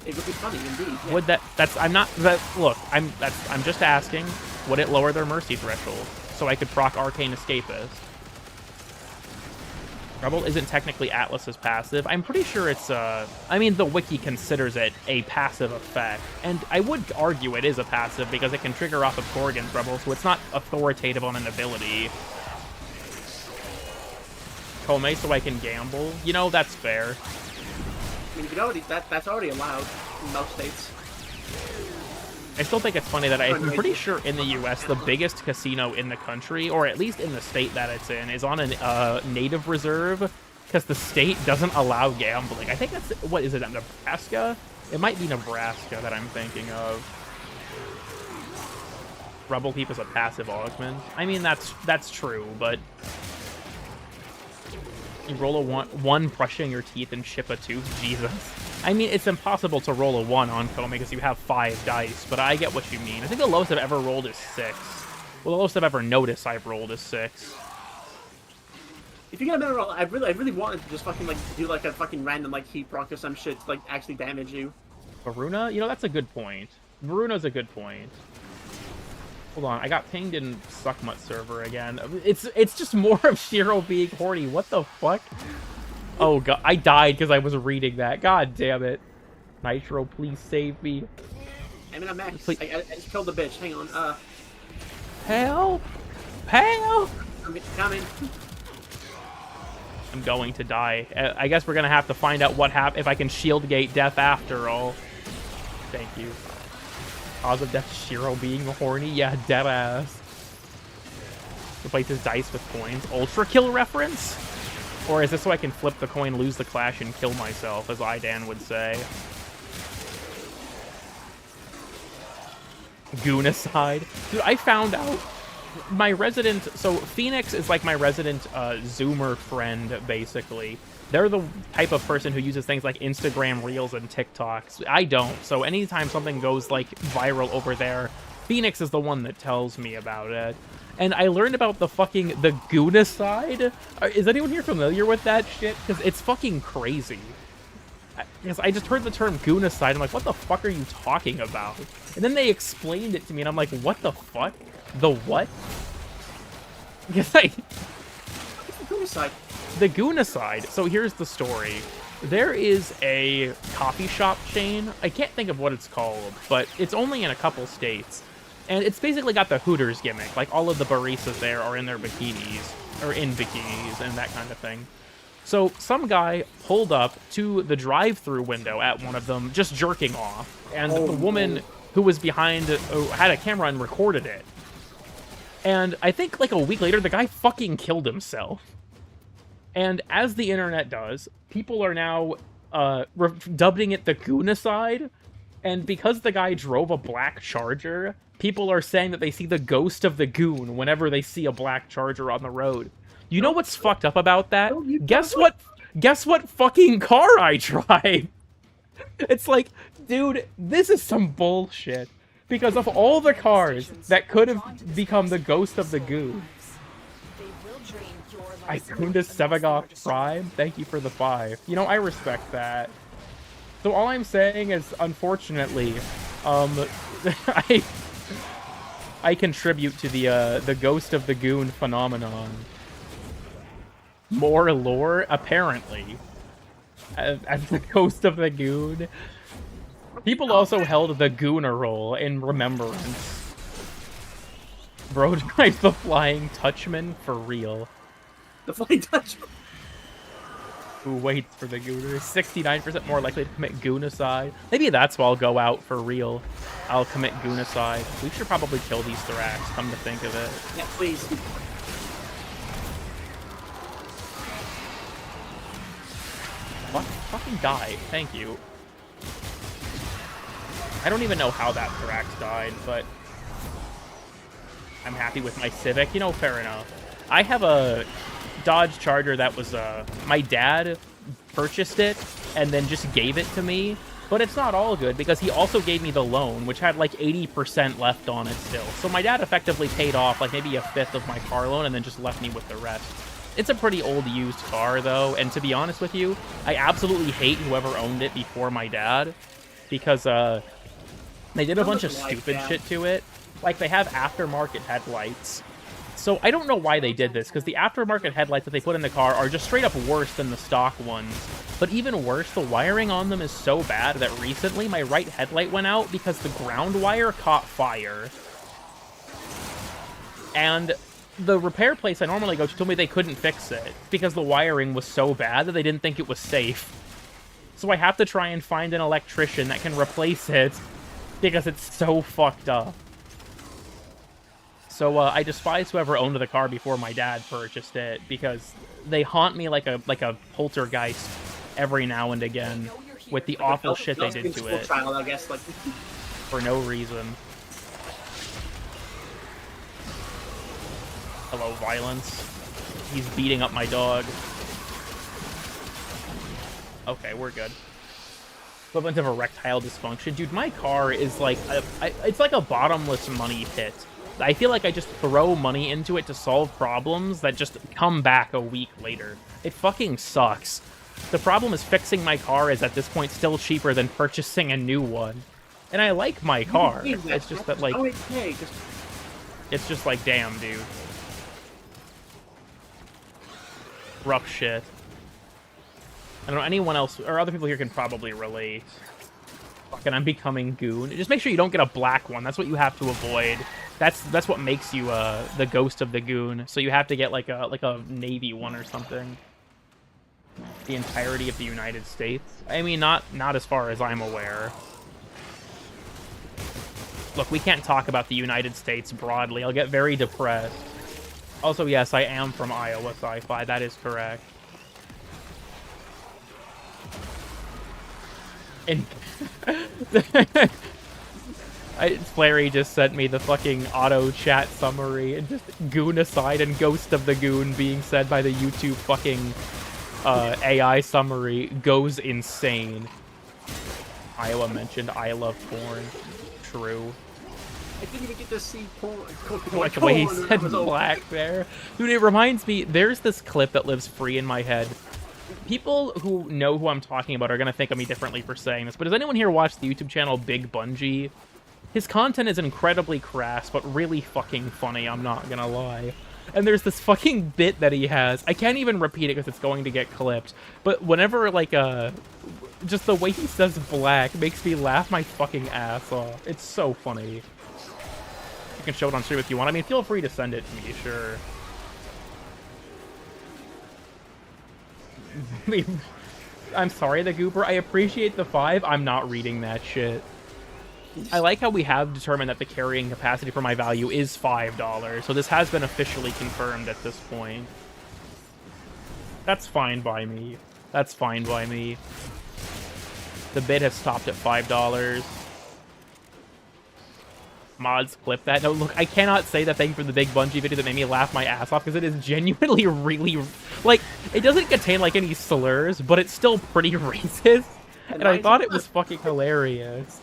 C: It would be funny, indeed. Yeah.
A: Would look, I'm just asking, would it lower their mercy threshold? So I could proc Arcane Escapist. Rebel isn't technically Atlas's passive. I'm pretty sure it's, I mean, the wiki considers it a passive effect. And I would argue it is a passive because it can trigger off of Corrigan's Rebel, so it's not authoritative on an ability. Kome, so I can gamble? You know, that's fair.
C: I mean, you can already, that's already allowed in most states.
A: I still think it's funny that I'm pretty sure in the U.S. the biggest casino in the country, or at least in the state that it's in, is on a native reserve, because the state doesn't allow gambling. I think that's, what is it, Nebraska? It might be Nebraska that I'm thinking of. Rebel Keep is a passive augment. I mean, that's true, but you roll a one brushing your teeth and chip a tooth? Jesus. I mean, it's impossible to roll a 1 on Kome because you have 5 dice, but I get what you mean. I think the lowest I've ever rolled is 6. Well, the lowest I've ever noticed I've rolled is 6.
C: If you get a better roll, I really wanted to just fucking, like, do, like, a fucking random, like, heat proc or some shit to, like, actually damage you.
A: Varuna? You know, that's a good point. Varuna's a good point. Hold on, I got pinged in Suckmutt server again. It's just more of Shiro being horny. What the fuck? Oh god, I died because I was reading that. God damn it. Nitro, please save me.
C: I'm in a mech. I just killed the bitch. Hang on.
A: Help! Help!
C: Coming.
A: I'm going to die. I guess we're gonna have to find out what happens if I can shield gate death after all. Thank you. Cause of death, Shiro being horny? Yeah, deadass. Replaces dice with coins. Ultra kill reference? Or is this so I can flip the coin, lose the clash, and kill myself, as Idan would say? Goonacide. Dude, I found out my resident... So, Phoenix is like my resident Zoomer friend, basically. They're the type of person who uses things like Instagram Reels and TikToks. I don't. So anytime something goes, like, viral over there, Phoenix is the one that tells me about it. And I learned about the Goonacide. Is anyone here familiar with that shit? Because it's fucking crazy. Because I just heard the term Goonacide. I'm like, what the fuck are you talking about? And then they explained it to me, and I'm like, what the fuck? The what? Because
C: Goonacide.
A: The Goonacide. So here's the story. There is a coffee shop chain. I can't think of what it's called, but it's only in a couple states. And it's basically got the Hooters gimmick. Like, all of the baristas there are in their bikinis. Or in bikinis and that kind of thing. So, some guy pulled up to the drive-thru window at one of them, just jerking off. And the woman who was behind had a camera and recorded it. And I think, like, a week later, the guy fucking killed himself. And as the internet does, people are now dubbing it the Goonacide. And because the guy drove a black Charger, people are saying that they see the ghost of the goon whenever they see a black Charger on the road. You know what's fucked up about that? Guess what? Guess what fucking car I drive? It's like, dude, this is some bullshit. Because of all the cars that could have become the ghost of the goon, I tuned a Sevagoth Prime. Thank you for the 5. You know, I respect that. So all I'm saying is, unfortunately, I contribute to the Ghost of the Goon phenomenon. More lore, apparently. As the Ghost of the Goon. People also held the Gooner roll in remembrance. Bro drives the Flying Touchman for real.
C: The Flying Touchman.
A: Who waits for the Gooner? 69% more likely to commit Goonacide. Maybe that's why I'll go out for real. I'll commit Goonacide. We should probably kill these Thrax, come to think of it.
C: Yeah, please.
A: What? Fucking die. Thank you. I don't even know how that Thrax died, but I'm happy with my Civic. You know, fair enough. I have a Dodge Charger that was, my dad purchased it and then just gave it to me, but it's not all good because he also gave me the loan, which had like 80% left on it still. So my dad effectively paid off like maybe a fifth of my car loan and then just left me with the rest. It's a pretty old used car though, and to be honest with you, I absolutely hate whoever owned it before my dad because, they did a bunch of stupid shit to it. Like, they have aftermarket headlights. So I don't know why they did this, because the aftermarket headlights that they put in the car are just straight up worse than the stock ones. But even worse, the wiring on them is so bad that recently my right headlight went out because the ground wire caught fire. And the repair place I normally go to told me they couldn't fix it because the wiring was so bad that they didn't think it was safe. So I have to try and find an electrician that can replace it because it's so fucked up. So I despise whoever owned the car before my dad purchased it because they haunt me like a poltergeist every now and again with the awful shit they did to it
C: child, I guess, like
A: for no reason. Hello, violence. He's beating up my dog. Okay, we're good. Equivalent of erectile dysfunction. Dude, my car is like, it's like a bottomless money pit. I feel like I just throw money into it to solve problems that just come back a week later. It fucking sucks. The problem is fixing my car is at this point still cheaper than purchasing a new one. And I like my car. It's just that, like, it's just like, damn, dude. Rough shit. I don't know, anyone else, or other people here can probably relate. Fucking, I'm becoming Goon. Just make sure you don't get a black one. That's what you have to avoid. That's what makes you the ghost of the Goon. So you have to get like a Navy one or something. The entirety of the United States. I mean, not as far as I'm aware. Look, we can't talk about the United States broadly. I'll get very depressed. Also, yes, I am from Iowa Sci-Fi. That is correct. And Flary just sent me the fucking auto chat summary and just Goonacide and Ghost of the Goon being said by the YouTube fucking AI summary goes insane. Iowa mentioned I love porn. True.
C: I didn't even get to see porn.
A: Like the way he said black there. Dude, it reminds me, there's this clip that lives free in my head. People who know who I'm talking about are going to think of me differently for saying this, but does anyone here watch the YouTube channel Big Bungie? His content is incredibly crass, but really fucking funny, I'm not gonna lie. And there's this fucking bit that he has. I can't even repeat it because it's going to get clipped. But whenever, like, just the way he says black makes me laugh my fucking ass off. It's so funny. You can show it on stream if you want. I mean, feel free to send it to me, sure. I'm sorry, the Goober. I appreciate the 5. I'm not reading that shit. I like how we have determined that the carrying capacity for my value is $5, so this has been officially confirmed at this point. That's fine by me. That's fine by me. The bid has stopped at $5. Mods, clip that. No, look, I cannot say that thing for the Big Bungie video that made me laugh my ass off, because it is genuinely really... Like, it doesn't contain, like, any slurs, but it's still pretty racist. And I thought it was fucking hilarious.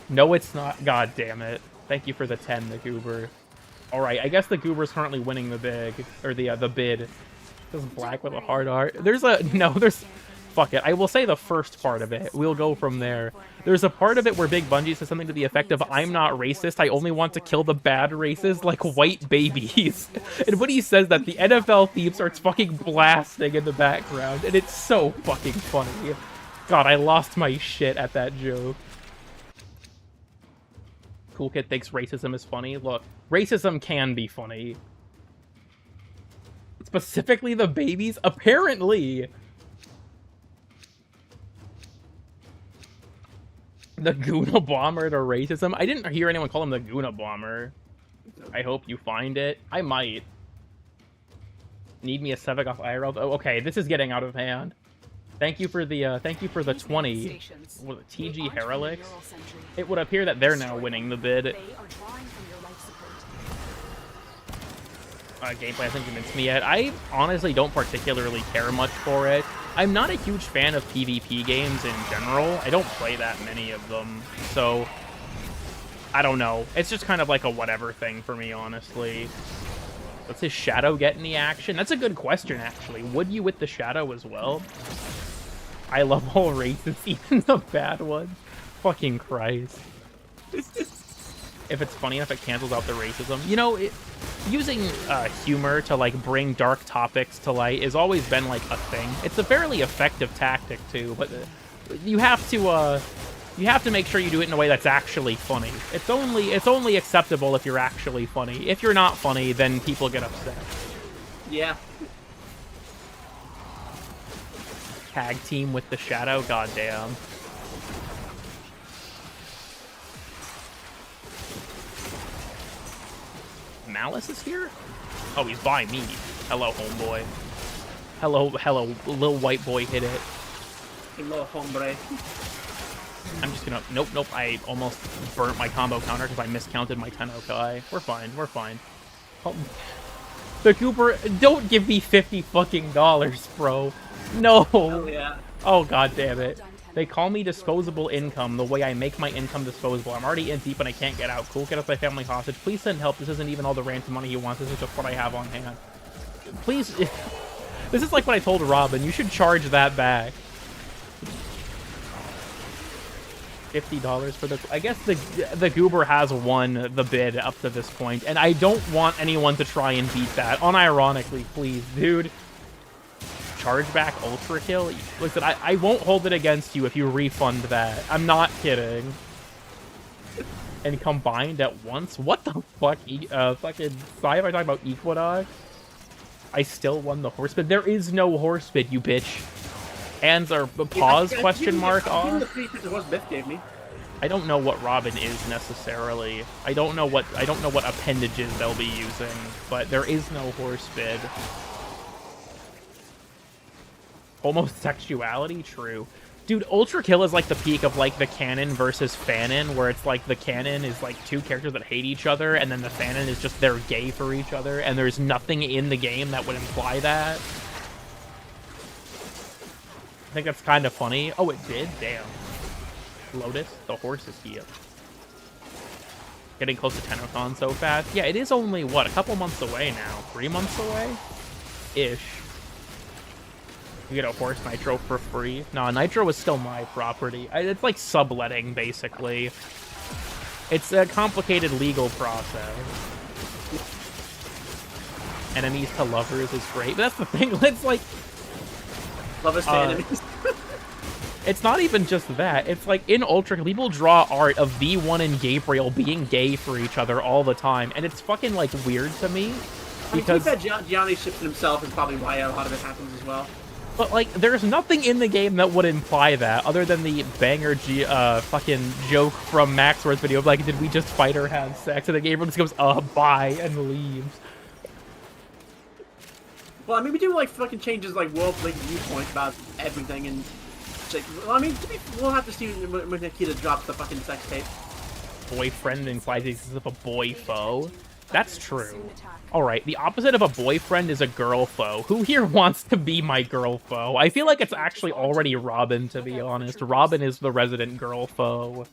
A: No, it's not. God damn it. Thank you for the 10, the Goober. Alright, I guess the Goober's currently winning the big, or the bid. This is black with a hard R. There's a... No, there's... Fuck it. I will say the first part of it. We'll go from there. There's a part of it where Big Bungie says something to the effect of, I'm not racist, I only want to kill the bad races like white babies. And when he says that, the NFL theme starts fucking blasting in the background, and it's so fucking funny. God, I lost my shit at that joke. Cool Kid thinks racism is funny. Look, racism can be funny. Specifically the babies? Apparently. The Guna Bomber to racism? I didn't hear anyone call him the Guna Bomber. I hope you find it. I might. Need me a Sevik off IRL? Oh, okay, this is getting out of hand. Thank you for the 20. Was it TG Heralix? It would appear that they're now winning the bid. Gameplay hasn't convinced me yet. I honestly don't particularly care much for it. I'm not a huge fan of PvP games in general. I don't play that many of them, so I don't know. It's just kind of like a whatever thing for me, honestly. Does his shadow get any action? That's a good question, actually. Would you with the shadow as well? I love all races, even the bad ones. Fucking Christ. If it's funny enough, it cancels out the racism. You know, using humor to, like, bring dark topics to light has always been, like, a thing. It's a fairly effective tactic, too, but you have to make sure you do it in a way that's actually funny. It's only acceptable if you're actually funny. If you're not funny, then people get upset.
C: Yeah.
A: Tag team with the shadow? Goddamn. Malice is here? Oh, he's by me. Hello, homeboy. Hello, little white boy hit it.
C: Hello, hombre.
A: I'm just gonna... Nope. I almost burnt my combo counter because I miscounted my Tennokai. We're fine. Oh, the Cooper... Don't give me $50 fucking dollars, bro. No.
C: Hell yeah.
A: Oh, god damn it. They call me disposable income the way I make my income disposable. I'm already in deep and I can't get out. Cool, get us my family hostage. Please send help. This isn't even all the ransom money he wants. This is just what I have on hand. Please... This is like what I told Robin. You should charge that back. $50 for the... I guess the Goober has won the bid up to this point, and I don't want anyone to try and beat that. Unironically, please, dude. Charge back Ultra Kill? Listen, I won't hold it against you if you refund that. I'm not kidding. And combined at once? What the fuck? Fucking Sci-Fi talking about Equinox? I still won the horse bid. There is no horse bid, you bitch. Ands are pause question mark off. I don't know what Robin is necessarily. I don't know what appendages they'll be using, but there is no horse bid. Homosexuality? True. Dude, Ultra Kill is like the peak of like the canon versus fanon, where it's like the canon is like two characters that hate each other, and then the fanon is just they're gay for each other, and there's nothing in the game that would imply that. I think that's kind of funny. Oh, it did? Damn. Lotus? The horse is here. Getting close to TennoCon so fast. Yeah, it is only, what, a couple months away now? 3 months away? Ish. You get a horse Nitro for free. No, Nitro is still my property. It's like subletting, basically. It's a complicated legal process. Enemies to lovers is great. But that's the thing. It's like...
C: Lovers to enemies.
A: It's not even just that. It's like in Ultra, people draw art of V1 and Gabriel being gay for each other all the time. And it's fucking, like, weird to me. Because... I mean,
C: Gianni ships himself is probably why a lot of it happens as well.
A: But, like, there's nothing in the game that would imply that, other than the banger fucking joke from Maxwell's video of, like, did we just fight or have sex? And the Gabriel just goes, bye, and leaves.
C: Well, I mean, we do, like, fucking changes, like, world-like viewpoints about everything, and... Like, well, I mean, we'll have to see when Nikita drops the fucking sex tape.
A: Boyfriend implies he's a boy foe. That's true. Alright, the opposite of a boyfriend is a girl foe. Who here wants to be my girl foe? I feel like it's actually already Robin, to be honest. Robin is the resident girl foe.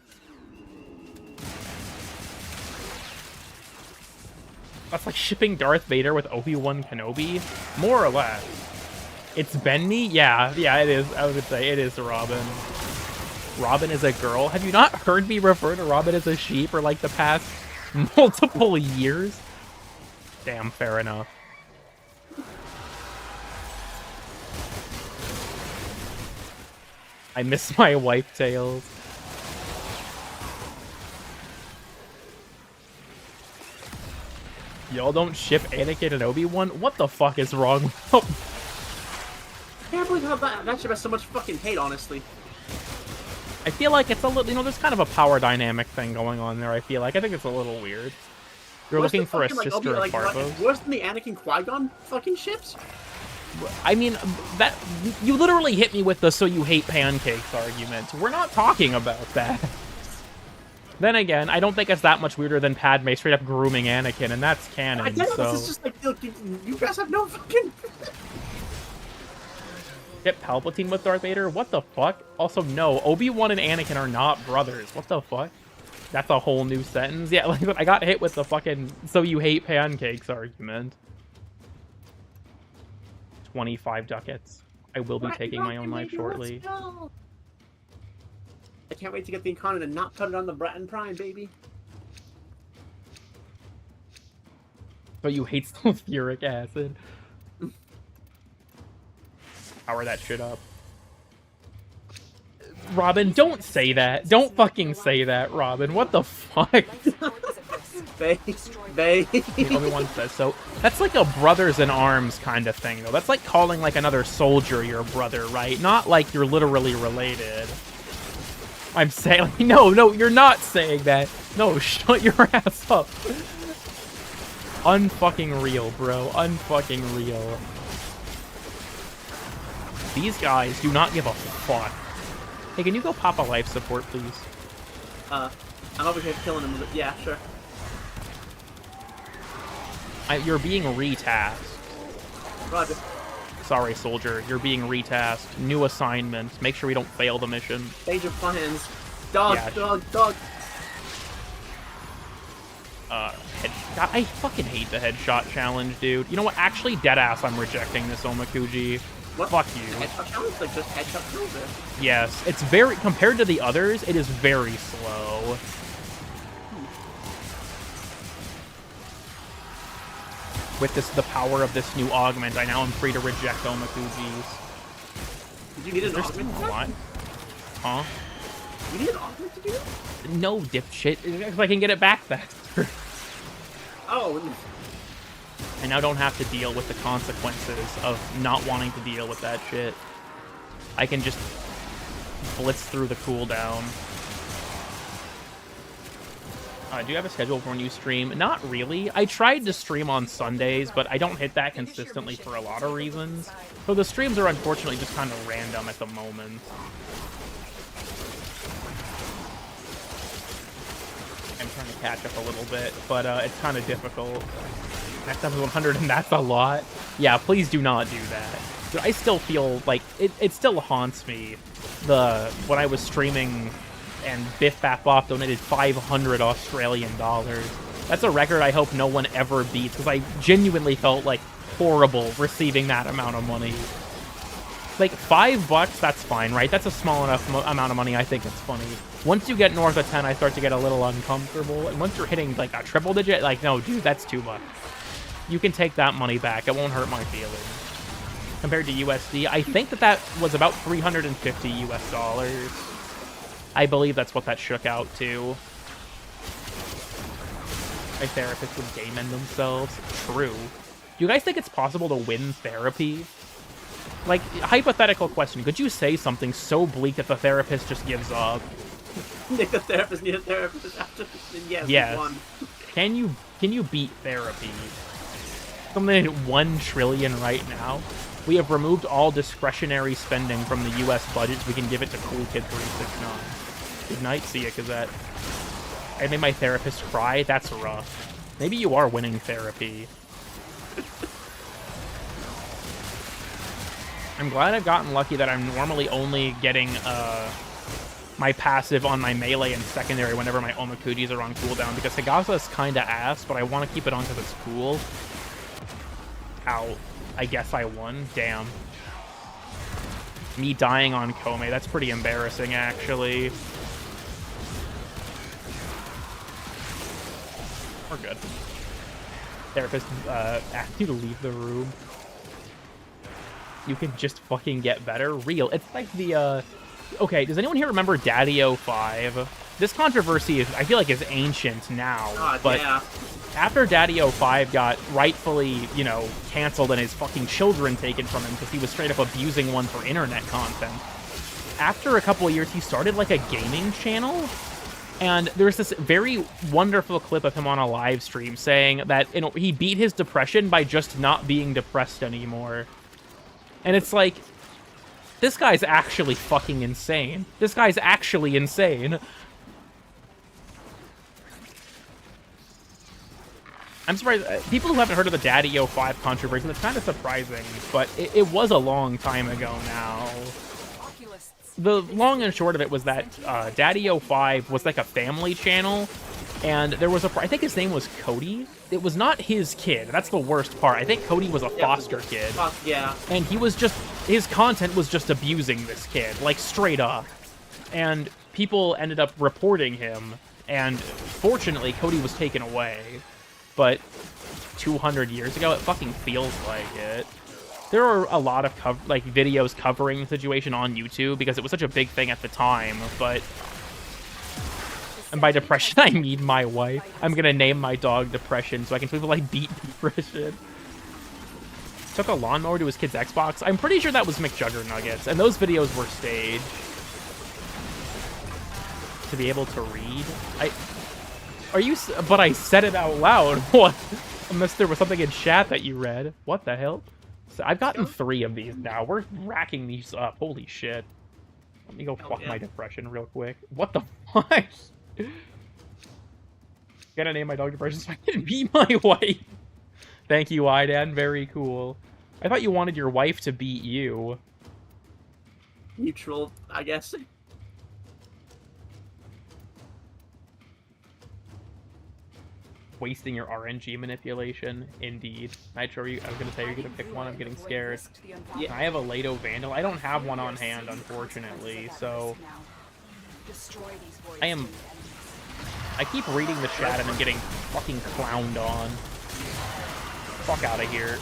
A: That's like shipping Darth Vader with Obi-Wan Kenobi? More or less. It's Benny? Yeah, it is. I would say it is Robin. Robin is a girl. Have you not heard me refer to Robin as a she for like the past multiple years? Damn, fair enough. I miss my wife tails. Y'all don't ship Anakin and Obi-Wan? What the fuck is wrong with them?
C: I can't believe how that ship has so much fucking hate, honestly.
A: I feel like it's a little, you know, there's kind of a power dynamic thing going on there, I feel like. I think it's a little weird. You're
C: Worse
A: looking for a
C: fucking,
A: sister of Farpo's?
C: Worse than the Anakin Qui-Gon fucking ships?
A: I mean, that you literally hit me with the "so you hate pancakes" argument. We're not talking about that. Then again, I don't think it's that much weirder than Padme straight up grooming Anakin, and that's canon.
C: I get it,
A: so
C: this is just like, look, you guys have no fucking...
A: Ship Palpatine with Darth Vader? What the fuck? Also, no, Obi-Wan and Anakin are not brothers. What the fuck? That's a whole new sentence. Yeah, like I got hit with the fucking "so you hate pancakes" argument. 25 ducats. I will be taking my own life shortly.
C: I can't wait to get the Incarnate and not put it on the Breton Prime, baby.
A: So you hate sulfuric acid. Power that shit up. Robin, don't say that. Don't fucking say that, Robin. What the fuck?
C: They.
A: Obi-Wan says so. That's like a brothers in arms kind of thing, though. That's like calling like another soldier your brother, right? Not like you're literally related. I'm saying, no, you're not saying that. No, shut your ass up. Unfucking real, bro. Unfucking real. These guys do not give a fuck. Hey, can you go pop a life support, please?
C: I'm over here killing him. Yeah, sure.
A: You're being retasked.
C: Roger.
A: Sorry, soldier. You're being retasked. New assignment. Make sure we don't fail the mission.
C: Change of plans. Dog,
A: Yeah.
C: dog.
A: Headshot. I fucking hate the headshot challenge, dude. You know what? Actually, deadass, I'm rejecting this Omakuji.
C: What?
A: Fuck you.
C: Headshot challenge? Like just headshot kills it.
A: Yes, it's very, compared to the others, it is very slow. With the power of this new augment, I now am free to reject Omakujis.
C: Did you need an
A: There's
C: augment?
A: what? Huh?
C: You need an augment to do that?
A: No, dipshit. If I can get it back faster.
C: Oh.
A: I now don't have to deal with the consequences of not wanting to deal with that shit. I can just blitz through the cooldown. Do you have a schedule for when you stream? Not really. I tried to stream on Sundays, but I don't hit that consistently for a lot of reasons. So the streams are unfortunately just kind of random at the moment. I'm trying to catch up a little bit, but it's kind of difficult. Next time is 100, and that's a lot. Yeah, please do not do that. Dude, I still feel like it still haunts me. When I was streaming and Biff Bap Bop donated 500 Australian dollars. That's a record I hope no one ever beats, because I genuinely felt like horrible receiving that amount of money. Like $5, that's fine, right? That's a small enough amount of money. I think it's funny. Once you get north of 10, I start to get a little uncomfortable. And once you're hitting like a triple digit, like, no, dude, that's too much. You can take that money back. It won't hurt my feelings. Compared to USD, I think that was about 350 US dollars. I believe that's what that shook out to. My therapist would game end themselves. True. Do you guys think it's possible to win therapy? Like, hypothetical question. Could you say something so bleak that the therapist just gives up?
C: Nick, the therapist need a therapist after yes.
A: Yes.
C: One.
A: Can you beat therapy? Something at 1 trillion right now. We have removed all discretionary spending from the U.S. budget so we can give it to Cool Kid 369. Good night, see ya, Gazette. I made my therapist cry? That's rough. Maybe you are winning therapy. I'm glad I've gotten lucky that I'm normally only getting my passive on my melee and secondary whenever my Omakujis are on cooldown, because Higasa is kinda ass, but I want to keep it on because it's cool. Ow. I guess I won. Damn. Me dying on Kome, that's pretty embarrassing, actually. We're good. Therapist asked you to leave the room. You can just fucking get better. Real. It's like the Okay, does anyone here remember Daddy-O5? This controversy, I feel like, is ancient now, but
C: yeah.
A: after Daddy-O5 got rightfully, you know, canceled and his fucking children taken from him because he was straight up abusing one for internet content, after a couple of years, he started, like, a gaming channel, and there's this very wonderful clip of him on a live stream saying that, you know, he beat his depression by just not being depressed anymore. And it's like, this guy's actually fucking insane. This guy's actually insane. I'm surprised, people who haven't heard of the Daddy-O5 controversy, that's kind of surprising, but it was a long time ago now. The long and short of it was that Daddy-O5 was like a family channel, and there was I think his name was Cody. It was not his kid. That's the worst part. I think Cody was a foster kid.
C: Yeah.
A: And he was just, his content was just abusing this kid, like straight up. And people ended up reporting him, and fortunately Cody was taken away. But 200 years ago, it fucking feels like it. There are a lot of videos covering the situation on YouTube because it was such a big thing at the time, but... And by depression, I mean my wife. I'm gonna name my dog Depression so I can people like beat Depression. Took a lawnmower to his kid's Xbox. I'm pretty sure that was McJuggernuggets, and those videos were staged. To be able to read? But I said it out loud. What? Unless there was something in chat that you read. What the hell? So I've gotten 3 of these now. We're racking these up. Holy shit. Let me go fuck my depression real quick. What the fuck? Gotta name my dog Depression so I can beat my wife. Thank you, Idan. Very cool. I thought you wanted your wife to beat you.
C: Neutral, I guess.
A: Wasting your RNG manipulation, indeed. Nitro, I was gonna say you're gonna pick one. I'm getting scared. Yeah. I have a Lado Vandal. I don't have one on hand, unfortunately, so I keep reading the chat and I'm getting fucking clowned on. Fuck out of here.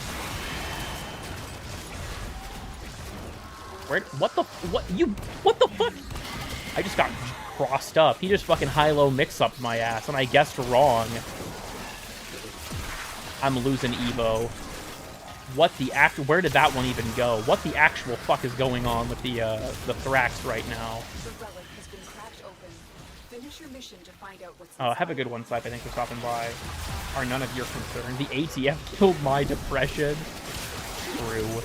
A: What the fuck? I just got crossed up. He just fucking high-low mix-up my ass, and I guessed wrong. I'm losing Evo. Where did that one even go? What the actual fuck is going on with the Thrax right now? Oh, have a good one, Snipe. Thanks for stopping by. Are none of your concern? The ATF killed my depression. True.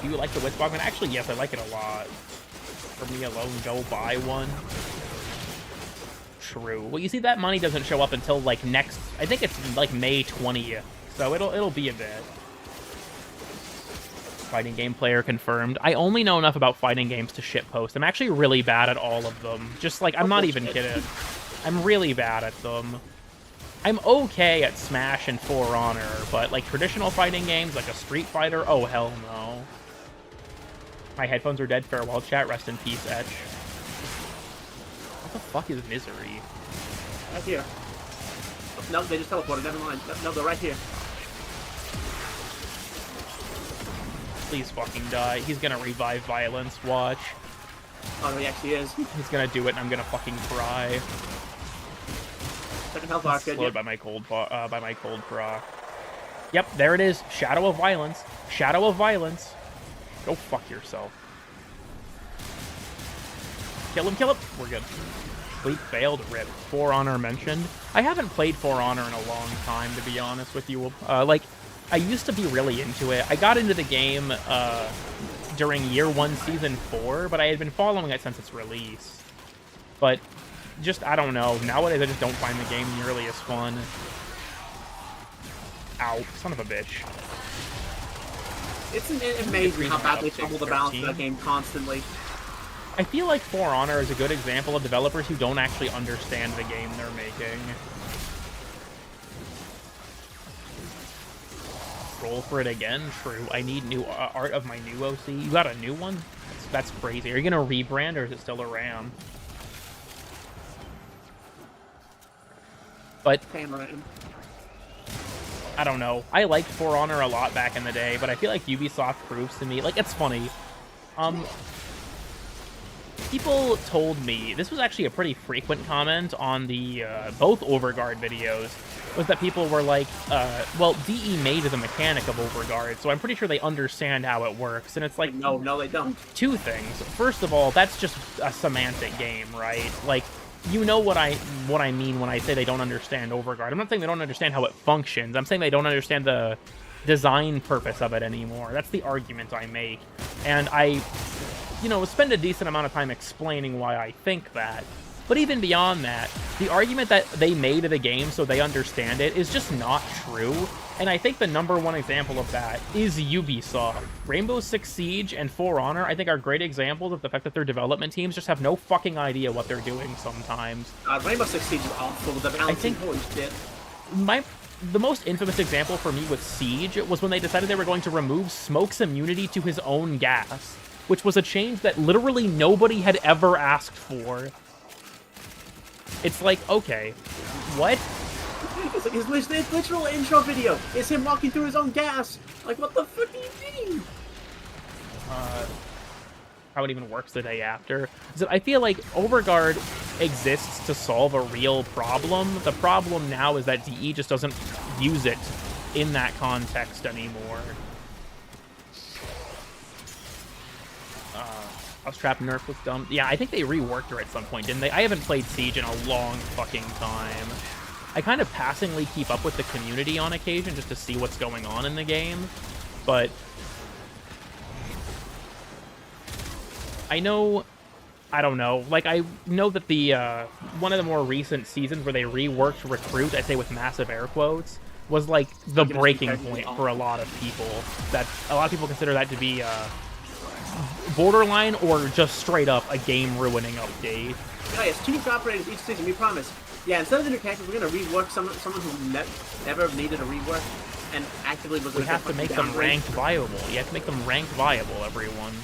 A: Do you like the Witzbogman? Actually, yes, I like it a lot. For me alone, go buy one. True. Well, you see, that money doesn't show up until, like, next... I think it's, like, May 20th. So it'll be a bit. Fighting game player confirmed. I only know enough about fighting games to shitpost. I'm actually really bad at all of them. Just, like, I'm not even kidding. I'm really bad at them. I'm okay at Smash and For Honor, but, like, traditional fighting games, like a Street Fighter, oh, hell no. My headphones are dead. Farewell, chat. Rest in peace, Etch. What the fuck is Misery?
C: Right here. No, they just teleported. Never mind. No, they're right here.
A: Please fucking die. He's gonna revive Violence. Watch.
C: Oh, no, he actually is.
A: He's gonna do it, and I'm gonna fucking cry.
C: Second health bar, good.
A: Slowed by my cold proc. Yep, there it is. Shadow of Violence. Shadow of Violence. Go fuck yourself. Kill him, kill him. We're good. Sleep failed, rip. For Honor mentioned. I haven't played For Honor in a long time, to be honest with you. Like, I used to be really into it. I got into the game during Year 1, Season 4, but I had been following it since its release. But, just, I don't know. Nowadays, I just don't find the game nearly as fun. Ow, son of a bitch.
C: It's amazing how bad they fumble the balance of that game constantly.
A: I feel like For Honor is a good example of developers who don't actually understand the game they're making. Roll for it again? True. I need new art of my new OC. You got a new one? That's crazy. Are you gonna rebrand, or is it still a RAM? But I don't know. I liked For Honor a lot back in the day, but I feel like Ubisoft proves to me, like, it's funny. People told me, this was actually a pretty frequent comment on the both Overguard videos, was that people were like, well, DE made the mechanic of Overguard, so I'm pretty sure they understand how it works. And it's like,
C: no, they don't.
A: Two things. First of all, that's just a semantic game, right? Like, you know what I mean when I say they don't understand Overguard. I'm not saying they don't understand how it functions. I'm saying they don't understand the design purpose of it anymore. That's the argument I make. And I, spend a decent amount of time explaining why I think that. But even beyond that, the argument that they made the game so they understand it is just not true. And I think the #1 example of that is Ubisoft. Rainbow Six Siege and For Honor, I think, are great examples of the fact that their development teams just have no fucking idea what they're doing sometimes.
C: Rainbow Six Siege is awful. The balancing, holy shit.
A: The most infamous example for me with Siege was when they decided they were going to remove Smoke's immunity to his own gas, which was a change that literally nobody had ever asked for. It's like, okay, what?
C: It's like his literal intro video is him walking through his own gas. Like, what the fuck do you mean?
A: How it even works the day after. So I feel like Overguard exists to solve a real problem. The problem now is that DE just doesn't use it in that context anymore. Trap nerf was dumb. Yeah, I think they reworked her at some point, didn't they? I haven't played Siege in a long fucking time. I kind of passingly keep up with the community on occasion just to see what's going on in the game, but I don't know. Like, I know that the one of the more recent seasons where they reworked Recruit, I say with massive air quotes, was like the breaking point for a lot of people. That a lot of people consider that to be borderline or just straight up a game-ruining update.
C: Oh yes, 2 new operators each season, we promise. Yeah, instead of the new characters, we're gonna rework someone who never needed a rework and actively was.
A: We have to make them ranked viable. You have to make them ranked viable, everyone.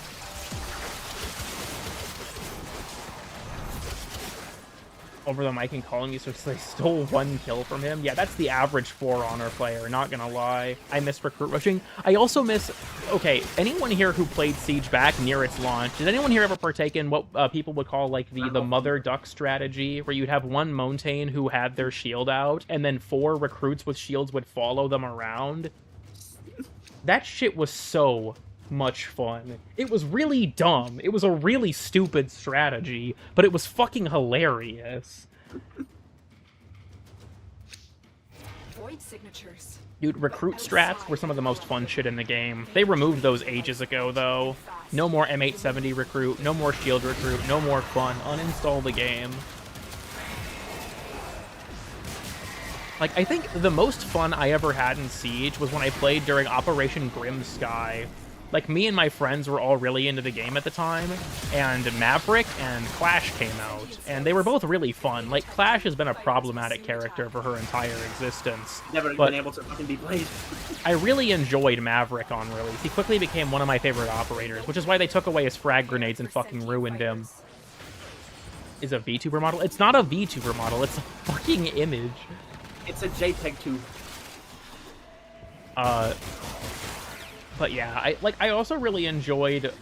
A: Over the mic and calling you so they stole 1 kill from him. Yeah, that's the average For Honor player, not gonna lie. I miss recruit rushing. I also miss... Okay, anyone here who played Siege back near its launch, did anyone here ever partake in what people would call, like, the mother duck strategy, where you'd have 1 Montaigne who had their shield out, and then 4 recruits with shields would follow them around? That shit was so much fun. It was really dumb. It was a really stupid strategy, but it was fucking hilarious.
B: Void signatures.
A: Dude, recruit strats were some of the most fun shit in the game. They removed those ages ago, though. No more M870 recruit, no more shield recruit, no more fun. Uninstall the game. Like, I think the most fun I ever had in Siege was when I played during Operation Grim Sky. Like, me and my friends were all really into the game at the time, and Maverick and Clash came out, and they were both really fun. Like, Clash has been a problematic character for her entire existence.
C: Never been able to fucking be played.
A: I really enjoyed Maverick on release. He quickly became one of my favorite operators, which is why they took away his frag grenades and fucking ruined him. Is a VTuber model? It's not a VTuber model, it's a fucking image.
C: It's a JPEG 2.
A: But yeah, I also really enjoyed,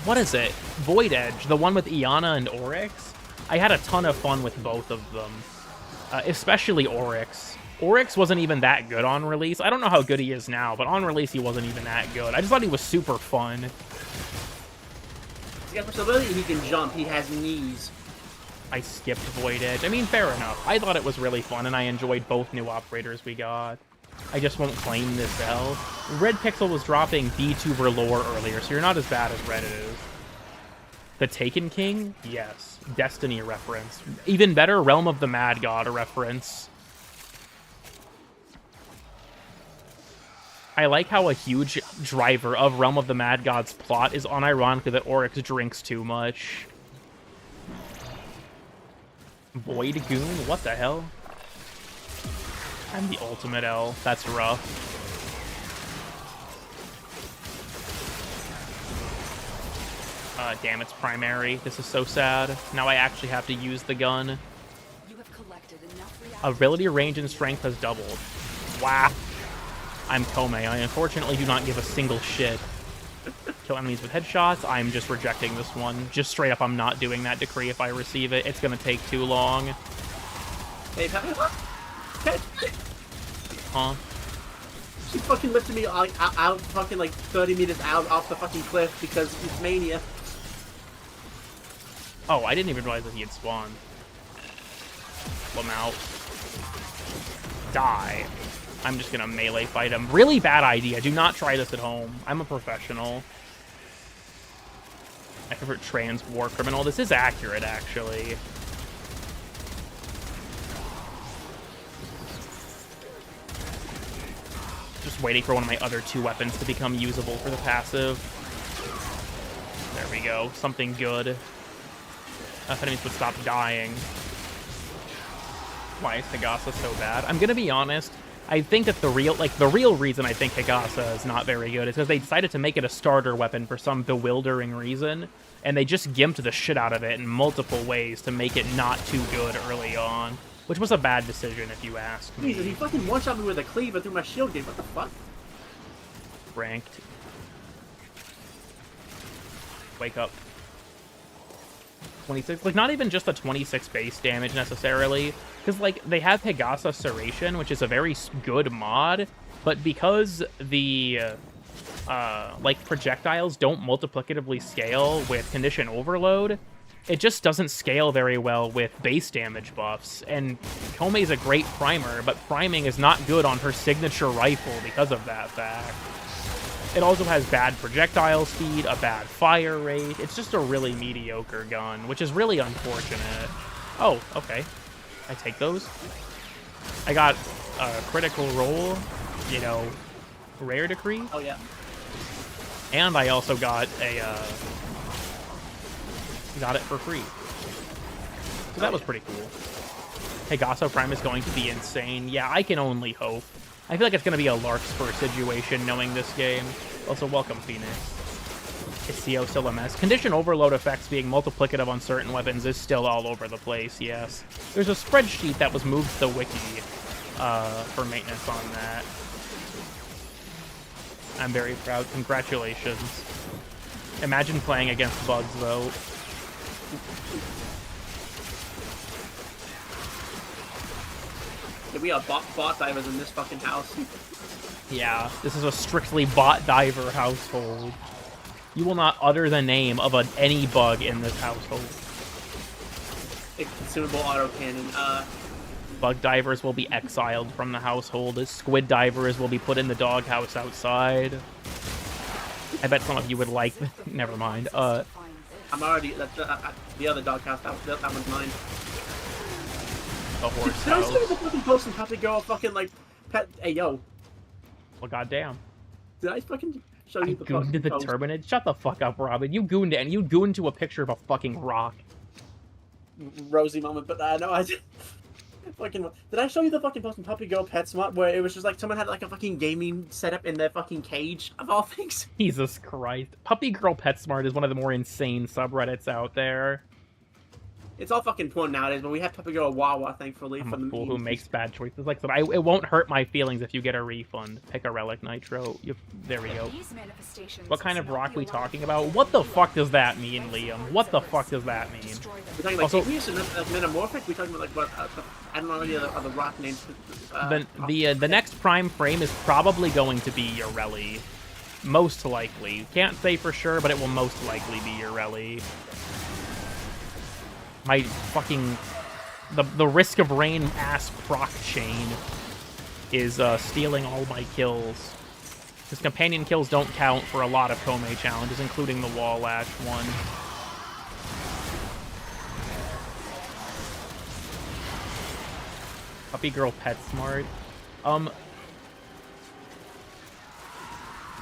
A: what is it? Void Edge, the one with Iana and Oryx. I had a ton of fun with both of them, especially Oryx. Oryx wasn't even that good on release. I don't know how good he is now, but on release he wasn't even that good. I just thought he was super fun.
C: He's got versatility, he can jump, he has knees.
A: I skipped Void Edge. I mean, fair enough. I thought it was really fun, and I enjoyed both new operators we got. I just won't claim this L. Red Pixel was dropping VTuber lore earlier, so you're not as bad as Red is. The Taken King? Yes. Destiny reference. Even better, Realm of the Mad God reference. I like how a huge driver of Realm of the Mad God's plot is unironically that Oryx drinks too much. Void Goon? What the hell? I'm the ultimate L. That's rough. Damn, it's primary. This is so sad. Now I actually have to use the gun.
B: You have collected enough
A: Ability, range, and strength has doubled. Wow. I'm Komei. I unfortunately do not give a single shit. Kill enemies with headshots. I'm just rejecting this one. Just straight up, I'm not doing that decree if I receive it. It's gonna take too long.
C: Hey,
A: Huh?
C: She fucking lifted me out fucking like 30 meters out off the fucking cliff because it's mania.
A: Oh, I didn't even realize that he had spawned. Pull him out. Die. I'm just gonna melee fight him. Really bad idea. Do not try this at home. I'm a professional. I convert trans war criminal. This is accurate, actually. Just waiting for one of my other 2 weapons to become usable for the passive. There we go. Something good. If enemies would stop dying. Why is Higasa so bad? I'm gonna be honest. I think that the real reason I think Higasa is not very good is because they decided to make it a starter weapon for some bewildering reason, and they just gimped the shit out of it in multiple ways to make it not too good early on, which was a bad decision if you ask me.
C: Jesus, he fucking one-shot me with a cleaver through my shield gate. What the fuck?
A: Ranked. Wake up. 26, like, not even just the 26 base damage necessarily, because, like, they have Higasa Serration, which is a very good mod, but because the, like, projectiles don't multiplicatively scale with Condition Overload, it just doesn't scale very well with base damage buffs, and Komei's a great primer, but priming is not good on her signature rifle because of that fact. It also has bad projectile speed, a bad fire rate. It's just a really mediocre gun, which is really unfortunate. Oh, okay. I take those. I got a critical roll, you know, rare decree.
C: Oh, yeah.
A: And I also got a, got it for free. So that was pretty cool. Higasa Prime is going to be insane. Yeah, I can only hope. I feel like it's going to be a Larkspur situation knowing this game. Also, welcome, Phoenix. Isio still a mess. Condition overload effects being multiplicative on certain weapons is still all over the place, yes. There's a spreadsheet that was moved to the wiki for maintenance on that. I'm very proud. Congratulations. Imagine playing against bugs, though.
C: We are bot divers in this fucking house.
A: Yeah, this is a strictly bot diver household. You will not utter the name of any bug in this household.
C: A consumable autocannon.
A: Bug divers will be exiled from the household. Squid divers will be put in the doghouse outside. I bet some of you would like... Never mind.
C: I'm already... the other doghouse, that one's mine.
A: The horse
C: Did I
A: house.
C: see the fucking post and Happy Girl fucking, like, pet... Hey, yo.
A: Well, goddamn.
C: Did I fucking show you the
A: Gooned
C: fucking
A: the
C: post?
A: Terminid? Shut the fuck up, Robin. You gooned it, and you gooned to a picture of a fucking rock.
C: Rosy moment, but no, I did. Fucking. Did I show you the fucking post in Puppy Girl PetSmart where it was just like someone had like a fucking gaming setup in their fucking cage of all things?
A: Jesus Christ. Puppy Girl PetSmart is one of the more insane subreddits out there.
C: It's all fucking porn nowadays, but we have Puppy Girl Wawa, thankfully.
A: I'm
C: for the
A: a fool who
C: memes.
A: makes bad choices like that. It won't hurt my feelings if you get a refund. Pick a relic nitro. There we go. What kind of rock we talking about? What the fuck does that mean, Liam? What the fuck does that mean?
C: We're talking like
A: Also-
C: igneous and like metamorphic. We're talking about like what? I don't know any other rock names.
A: The next prime frame is probably going to be Ureli. Most likely. Can't say for sure, but it will most likely be Ureli. My fucking... The Risk of Rain ass proc chain is stealing all my kills. His companion kills don't count for a lot of Komei challenges, including the Wall Lash one. Puppy Girl PetSmart.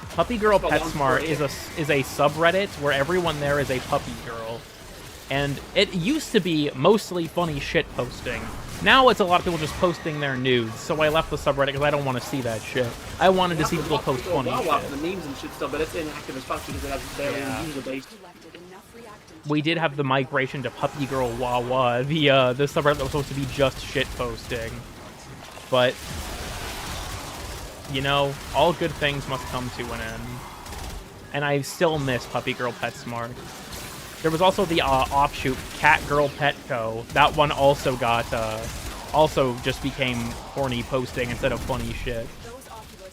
A: Puppy Girl PetSmart is a subreddit where everyone there is a puppy girl. And it used to be mostly funny shit posting. Now it's a lot of people just posting their nudes, so I left the subreddit because I don't want to see that shit. I wanted to see people post funny shit.
C: The memes and shit still, but it's inactive as fuck because it has barely user base.
A: We did have the migration to Puppy Girl Wawa, the subreddit that was supposed to be just shit posting. But, you know, all good things must come to an end. And I still miss Puppy Girl PetSmart. There was also the offshoot Cat Girl Petco. That one also got, also just became horny posting instead of funny shit.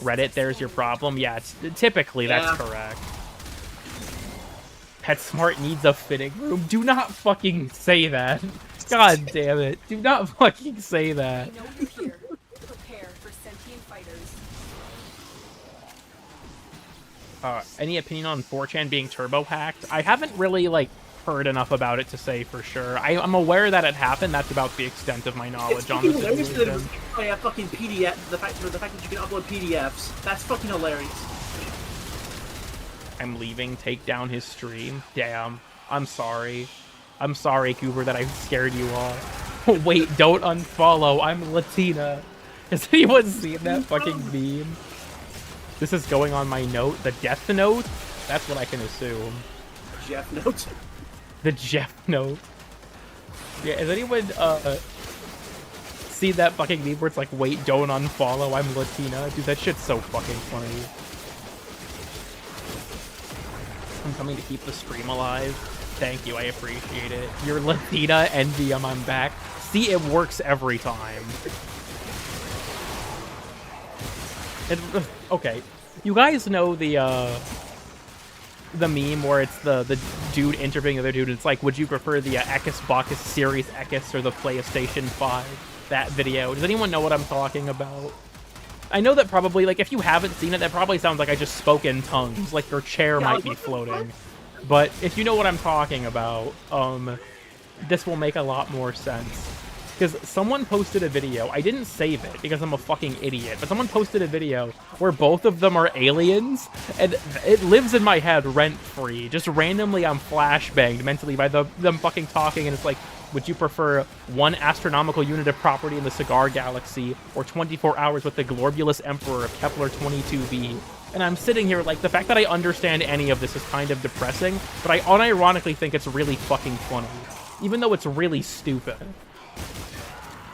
A: Reddit, there's your problem? Yeah, typically that's correct. PetSmart needs a fitting room. Do not fucking say that. God damn it. Do not fucking say that.
B: We know you're here. Prepare for sentient fighters.
A: Any opinion on 4chan being turbo hacked? I haven't really, like, heard enough about it to say for sure. I'm aware that it happened. That's about the extent of my knowledge on the situation.
C: Yeah, fucking PDF. The fact that you can upload PDFs. That's fucking hilarious.
A: I'm leaving. Take down his stream. Damn. I'm sorry. I'm sorry, Cooper, that I scared you all. Wait, don't unfollow. I'm Latina. Has anyone seen that fucking meme? This is going on my note. The Death Note? That's what I can assume.
C: Jeff Note?
A: The Jeff Note. Yeah, has anyone, seen that fucking meme where it's like, wait, don't unfollow, I'm Latina? Dude, that shit's so fucking funny. I'm coming to keep the stream alive. Thank you, I appreciate it. You're Latina, NVM, I'm back. See, it works every time. Okay, you guys know the meme where it's the dude interviewing the other dude, and it's like, would you prefer the Ekis Bacchus Series Ekis or the PlayStation 5? That video. Does anyone know what I'm talking about? I know that probably, like, if you haven't seen it, that probably sounds like I just spoke in tongues, like your chair might be floating. But if you know what I'm talking about, this will make a lot more sense. Because someone posted a video, I didn't save it because I'm a fucking idiot, but someone posted a video where both of them are aliens, and it lives in my head rent-free. Just randomly I'm flashbanged mentally by them fucking talking, and it's like, would you prefer 1 astronomical unit of property in the Cigar Galaxy, or 24 hours with the Globulus Emperor of Kepler 22b? And I'm sitting here like, the fact that I understand any of this is kind of depressing, but I unironically think it's really fucking funny, even though it's really stupid.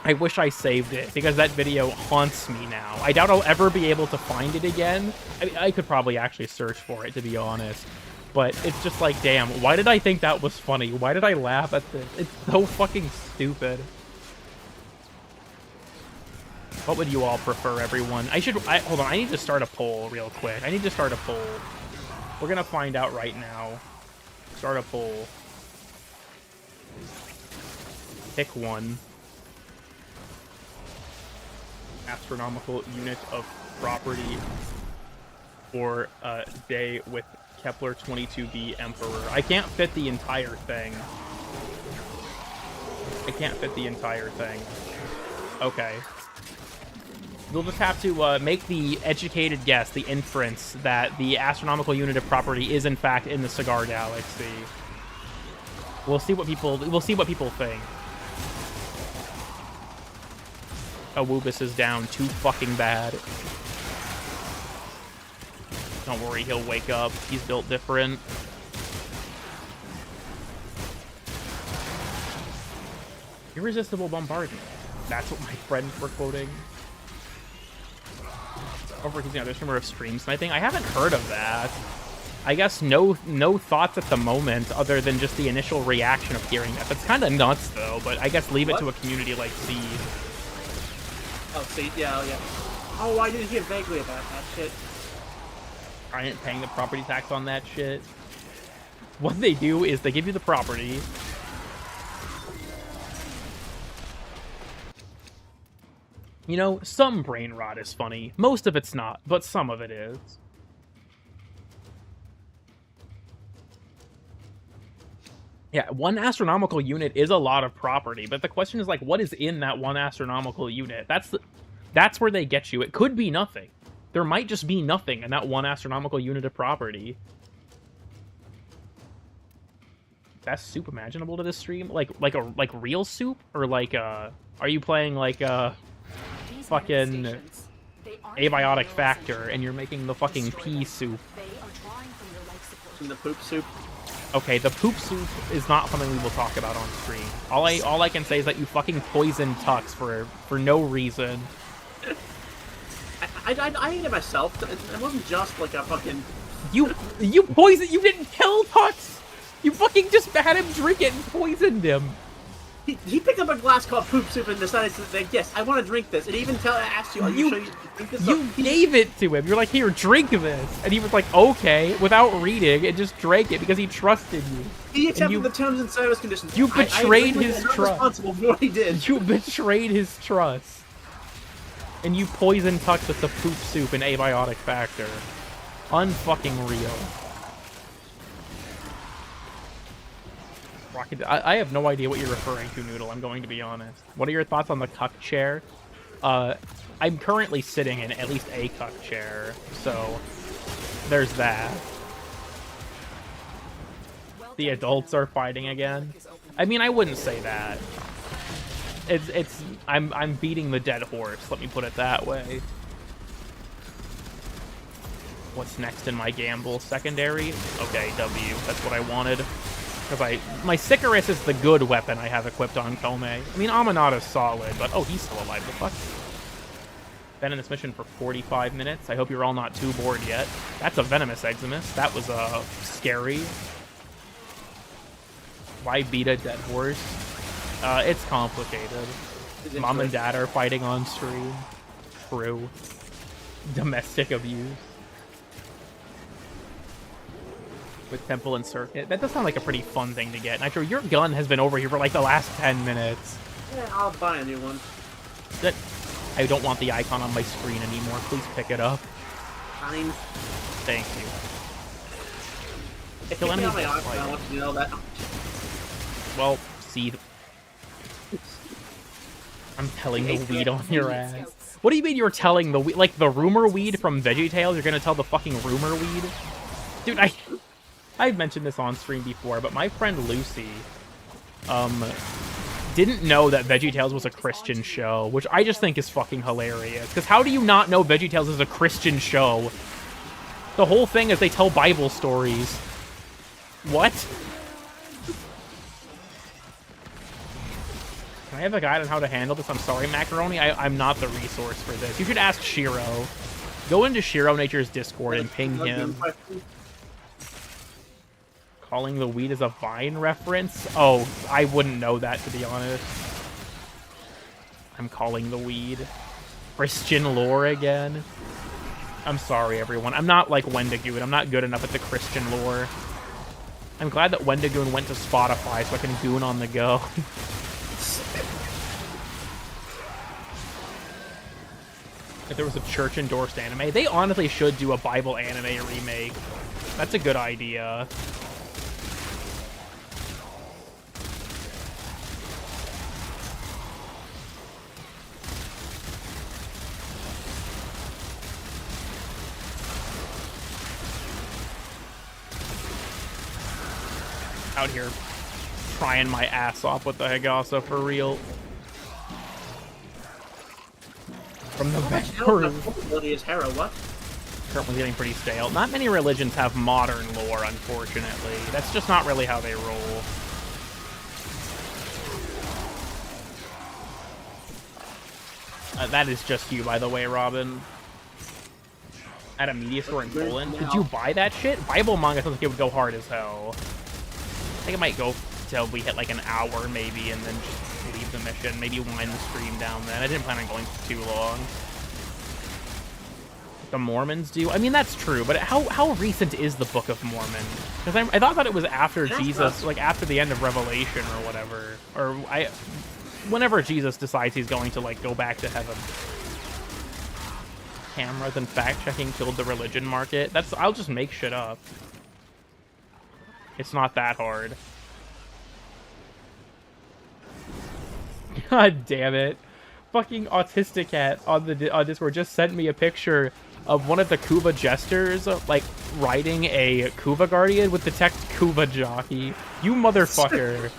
A: I wish I saved it, because that video haunts me now. I doubt I'll ever be able to find it again. I could probably actually search for it, to be honest. But it's just like, damn, why did I think that was funny? Why did I laugh at this? It's so fucking stupid. What would you all prefer, everyone? Hold on, I need to start a poll real quick. I need to start a poll. We're gonna find out right now. Start a poll. Pick one. Astronomical unit of property for a day with Kepler 22b Emperor. I can't fit the entire thing. I can't fit the entire thing. Okay. You'll just have to make the educated guess, the inference, that the astronomical unit of property is in fact in the Cigar Galaxy. We'll see what people think. Awubis is down too fucking bad. Don't worry, he'll wake up. He's built different. Irresistible bombardment. That's what my friends were quoting. Overheating another streamer of stream sniping. I haven't heard of that. I guess no thoughts at the moment, other than just the initial reaction of hearing that. That's kind of nuts, though. But I guess leave it to a community like Seed.
C: Oh, Seed, yeah. Oh, I didn't hear vaguely about that shit.
A: I ain't paying the property tax on that shit. What they do is they give you the property. You know, some brain rot is funny. Most of it's not, but some of it is. Yeah, 1 astronomical unit is a lot of property, but the question is, like, what is in that 1 astronomical unit? That's where they get you. It could be nothing. There might just be nothing in that 1 astronomical unit of property. Best soup imaginable to this stream? Like real soup? Or like, are you playing like, fucking abiotic factor and you're making the fucking pea soup?
C: The poop soup?
A: Okay, the poop soup is not something we will talk about on stream. All I can say is that you fucking poisoned Tux for no reason.
C: I ate it myself. It wasn't just like a fucking...
A: You poisoned... You didn't kill Tux! You fucking just had him drink it and poisoned him.
C: He picked up a glass called poop soup and decided to say, yes, I want to drink this. It even asked you, are you sure you drink this?
A: You gave it to him. You're like, here, drink this. And he was like, okay, without reading, and just drank it because he trusted you.
C: He accepted the terms and service conditions.
A: You betrayed his trust.
C: Responsible for what he did.
A: You betrayed his trust. And you poisoned Tux with the poop soup and abiotic factor. Unfucking real. Rocket, I have no idea what you're referring to, Noodle, I'm going to be honest. What are your thoughts on the cuck chair? I'm currently sitting in at least a cuck chair, so there's that. The adults are fighting again. I mean, I wouldn't say that. I'm beating the dead horse, let me put it that way. What's next in my gamble? Secondary? Okay, W. That's what I wanted. Because my Sicarus is the good weapon I have equipped on Kome. I mean, Amanada's solid, but... Oh, he's still alive. The fuck? Been in this mission for 45 minutes. I hope you're all not too bored yet. That's a Venomous Eximus. That was, scary. Why beat a dead horse? It's complicated. Mom and Dad are fighting on stream. True. Domestic abuse. With Temple and Circuit. That does sound like a pretty fun thing to get. Nitro, your gun has been over here for like the last 10 minutes.
C: Yeah, I'll buy a new one.
A: I don't want the icon on my screen anymore. Please pick it up.
C: Fine.
A: Thank you.
C: If you on my icon, I want you to know that.
A: Well, see. I'm telling the weed on your ass. What do you mean you're telling the weed? Like the rumor weed from VeggieTales? You're gonna tell the fucking rumor weed? Dude, I've mentioned this on stream before, but my friend Lucy, didn't know that VeggieTales was a Christian show, which I just think is fucking hilarious. Because how do you not know VeggieTales is a Christian show? The whole thing is they tell Bible stories. What? Can I have a guide on how to handle this? I'm sorry, Macaroni, I'm not the resource for this. You should ask Shiro. Go into Shiro Nature's Discord and ping him. Calling the weed as a Vine reference? Oh, I wouldn't know that, to be honest. I'm calling the weed Christian lore again. I'm sorry, everyone. I'm not like Wendigoon. I'm not good enough at the Christian lore. I'm glad that Wendigoon went to Spotify so I can goon on the go. If there was a church-endorsed anime, they honestly should do a Bible anime remake. That's a good idea. Out here trying my ass off with the Hagasa for real. From the
C: ability is Hera, what?
A: Currently getting pretty stale. Not many religions have modern lore, unfortunately. That's just not really how they roll. That is just you, by the way, Robin. At a media store in Poland. Did you buy that shit? Bible manga sounds like it would go hard as hell. I think it might go till we hit like an hour, maybe, and then just leave the mission. Maybe wind the stream down then. I didn't plan on going for too long. The Mormons do? I mean, that's true, but how recent is the Book of Mormon? Because I thought that it was after Jesus, like after the end of Revelation or whatever. Or whenever Jesus decides he's going to like go back to heaven. Cameras and fact-checking killed the religion market. I'll just make shit up. It's not that hard. God damn it. Fucking Autistic Cat on Discord just sent me a picture of one of the Kuva jesters, like, riding a Kuva Guardian with the text Kuva Jockey. You motherfucker.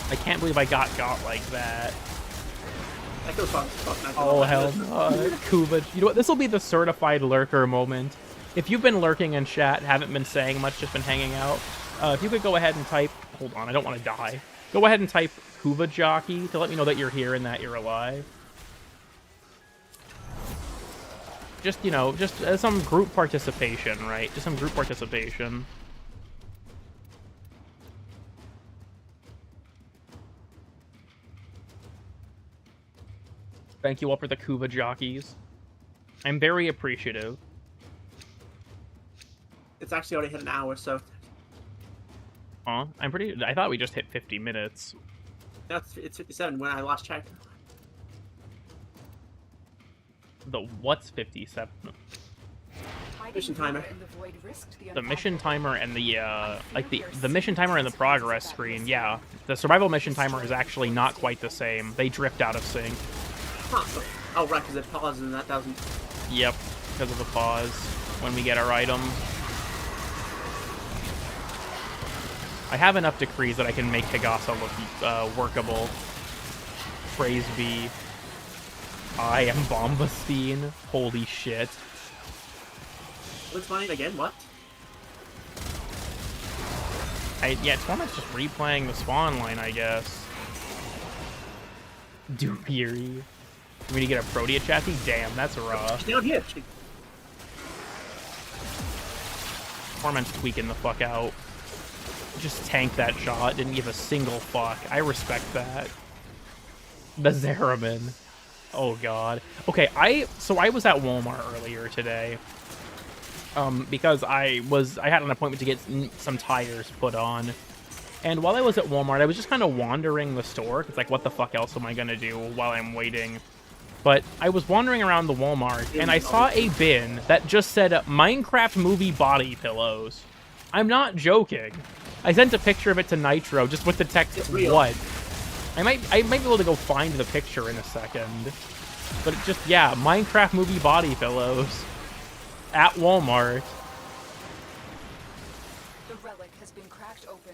A: I can't believe I got like that. Oh, hell no. Kuva. You know what? This will be the certified lurker moment. If you've been lurking in chat, haven't been saying much, just been hanging out, if you could go ahead and type... Hold on, I don't want to die. Go ahead and type Kuva Jockey to let me know that you're here and that you're alive. Just, you know, just some group participation, right? Just some group participation. Thank you all for the Kuva Jockeys. I'm very appreciative.
C: It's actually already hit an hour, so...
A: Huh? I thought we just hit 50 minutes.
C: No, it's 57 when I lost track.
A: What's 57?
C: Mission timer.
A: The mission timer and the, like, the mission timer and the progress screen, yeah. The survival mission timer is actually not quite the same. They drift out of sync.
C: Huh. Oh, right, because it pauses and that doesn't...
A: Yep, because of the pause when we get our item. I have enough decrees that I can make Higasa look workable. Praise be. I am Bombastine. Holy shit.
C: What's mine again? What?
A: Yeah, Torment's just replaying the spawn line, I guess. Dupiri. I'm gonna get a Protea chassis? Damn, that's raw.
C: She's down here.
A: Torment's tweaking the fuck out. Just tank that shot, didn't give a single fuck. I respect that. The Zeraman. Oh god. Okay, so I was at Walmart earlier today. Because I had an appointment to get some tires put on. And while I was at Walmart, I was just kind of wandering the store. It's like, what the fuck else am I gonna do while I'm waiting? But I was wandering around the Walmart, and I saw a bin that just said Minecraft movie body pillows. I'm not joking. I sent a picture of it to Nitro, just with the text, what? I might be able to go find the picture in a second. But it just, yeah, Minecraft movie body pillows. At Walmart.
B: The relic has been cracked open.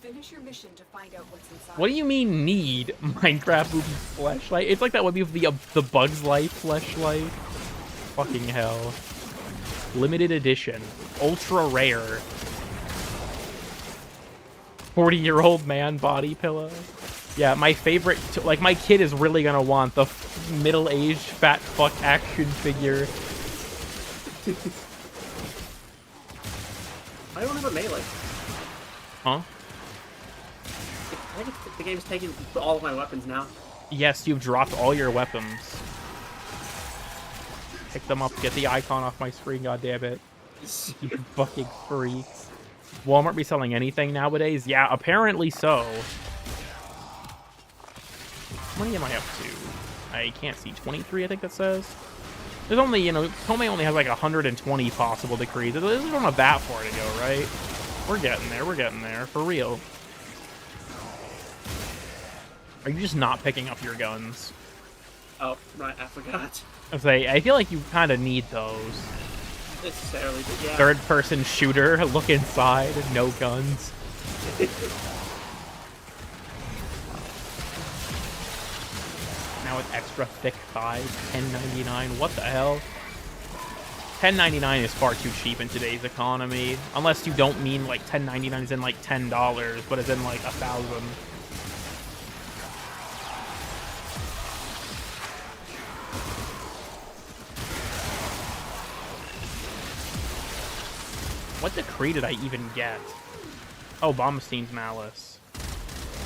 B: Finish your mission to find out what's inside.
A: What do you mean need Minecraft movie fleshlight? It's like that would be the Bugs Life fleshlight. Fucking hell. Limited edition. Ultra rare. 40-year-old man body pillow. Yeah, my favorite, like, my kid is really gonna want the middle-aged fat fuck action figure.
C: I don't have a melee.
A: Huh?
C: I think the game's taking all of my weapons now.
A: Yes, you've dropped all your weapons. Pick them up, get the icon off my screen, goddammit. You fucking freak. Walmart be selling anything nowadays? Yeah, apparently so. How many am I up to? I can't see. 23, I think that says. There's only, you know, Tomei only has like 120 possible decrees. There's not that far to go, right? We're getting there, for real. Are you just not picking up your guns?
C: Oh, right, I forgot.
A: I feel like you kind of need those.
C: Necessarily, but yeah.
A: Third-person shooter, look inside, no guns. Now with extra thick thighs, $10.99. What the hell? $10.99 is far too cheap in today's economy. Unless you don't mean like $10.99 is in like $10, but it's in like 1,000. What decree did I even get? Oh, Bombastein's Malice.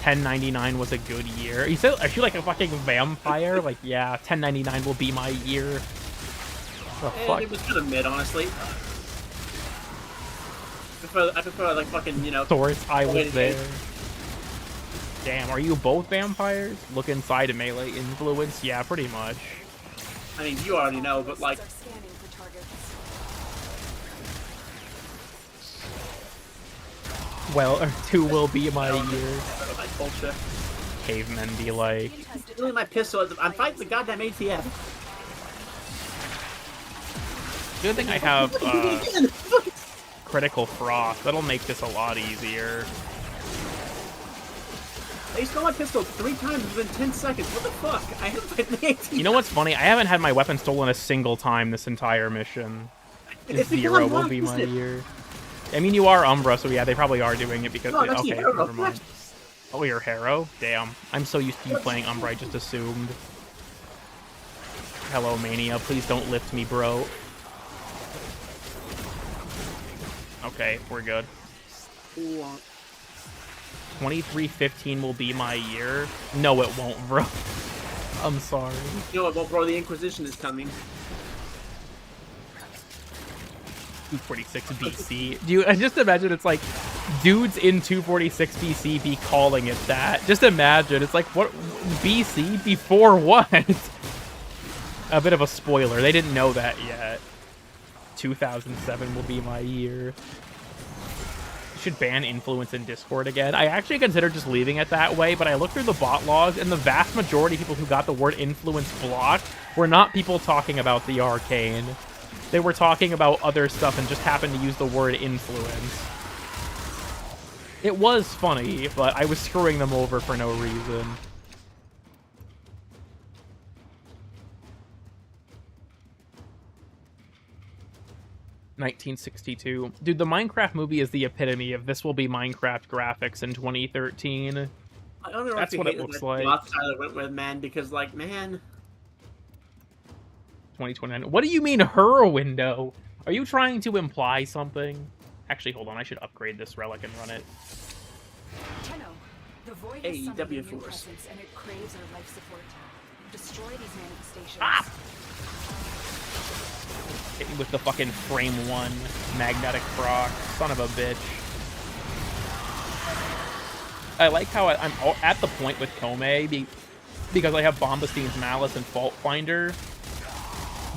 A: $10.99 was a good year. Are you like a fucking vampire? Like, yeah, $10.99 will be my year. The fuck?
C: It was kind of mid, honestly. I prefer like fucking, you know...
A: Source, I was there. Damn, are you both vampires? Look inside a melee influence? Yeah, pretty much.
C: I mean, you already know, but like...
A: Well, or 2 will be my year.
C: My culture.
A: Cavemen be like...
C: Really, my pistol. I'm fighting the goddamn ATF.
A: Good thing I have Critical Frost. That'll make this a lot easier.
C: They stole my pistol 3 times within 10 seconds. What the fuck? I haven't fighting the ATF.
A: You know what's funny? I haven't had my weapon stolen a single time this entire mission. 0 will be my year. I mean, you are Umbra, so yeah, they probably are doing it because...
C: No, that's
A: okay,
C: Hero.
A: never mind. Oh, you're Harrow? Damn. I'm so used to you playing Umbra, I just assumed. Hello, Mania. Please don't lift me, bro. Okay, we're good. 2315 will be my year. No, it won't, bro. I'm sorry.
C: You know what, well, bro, the Inquisition is coming.
A: 246 BC. Do you just imagine it's like dudes in 246 BC be calling it that? Just imagine. It's like, what? BC? Before what? A bit of a spoiler. They didn't know that yet. 2007 will be my year. Should ban influence in Discord again. I actually considered just leaving it that way, but I looked through the bot logs, and the vast majority of people who got the word influence blocked were not people talking about the arcane. They were talking about other stuff and just happened to use the word influence. It was funny, but I was screwing them over for no reason. $1962. Dude, the Minecraft movie is the epitome of this will be Minecraft graphics in 2013.
C: I don't know.
A: That's what it looks like.
C: Tyler went with, man, because like, man.
A: 2029. What do you mean her window? Are you trying to imply something? Actually, hold on. I should upgrade this relic and run it.
B: Tenno, the void
C: Hey,
B: is summoned
C: W
B: a new
C: Force.
B: presence and it craves our life support. Destroy these manifestations.
A: Ah! Hit me with the fucking frame 1 magnetic proc. Son of a bitch. I like how I'm at the point with Kome because I have Bombastein's Malice and Fault Finder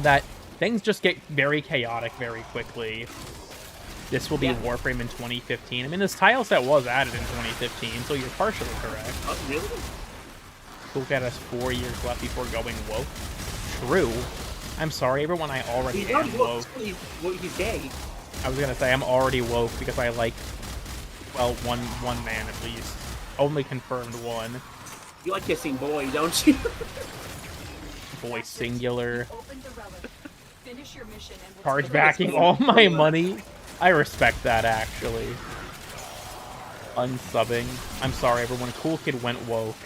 A: that things just get very chaotic very quickly. This will be Warframe in 2015. I mean, this tile set was added in 2015, so you're partially correct.
C: Oh, really?
A: Look at us 4 years left before going woke. True. I'm sorry, everyone. I already am woke.
C: He's gay.
A: I was gonna say I'm already woke because I like, well, one man at least. Only confirmed one.
C: You like kissing boy, don't you?
A: Boy singular.
B: Open the relic. Finish your mission and we'll
A: Charge backing all my money. I respect that actually. Unsubbing. I'm sorry, everyone. Cool Kid went woke.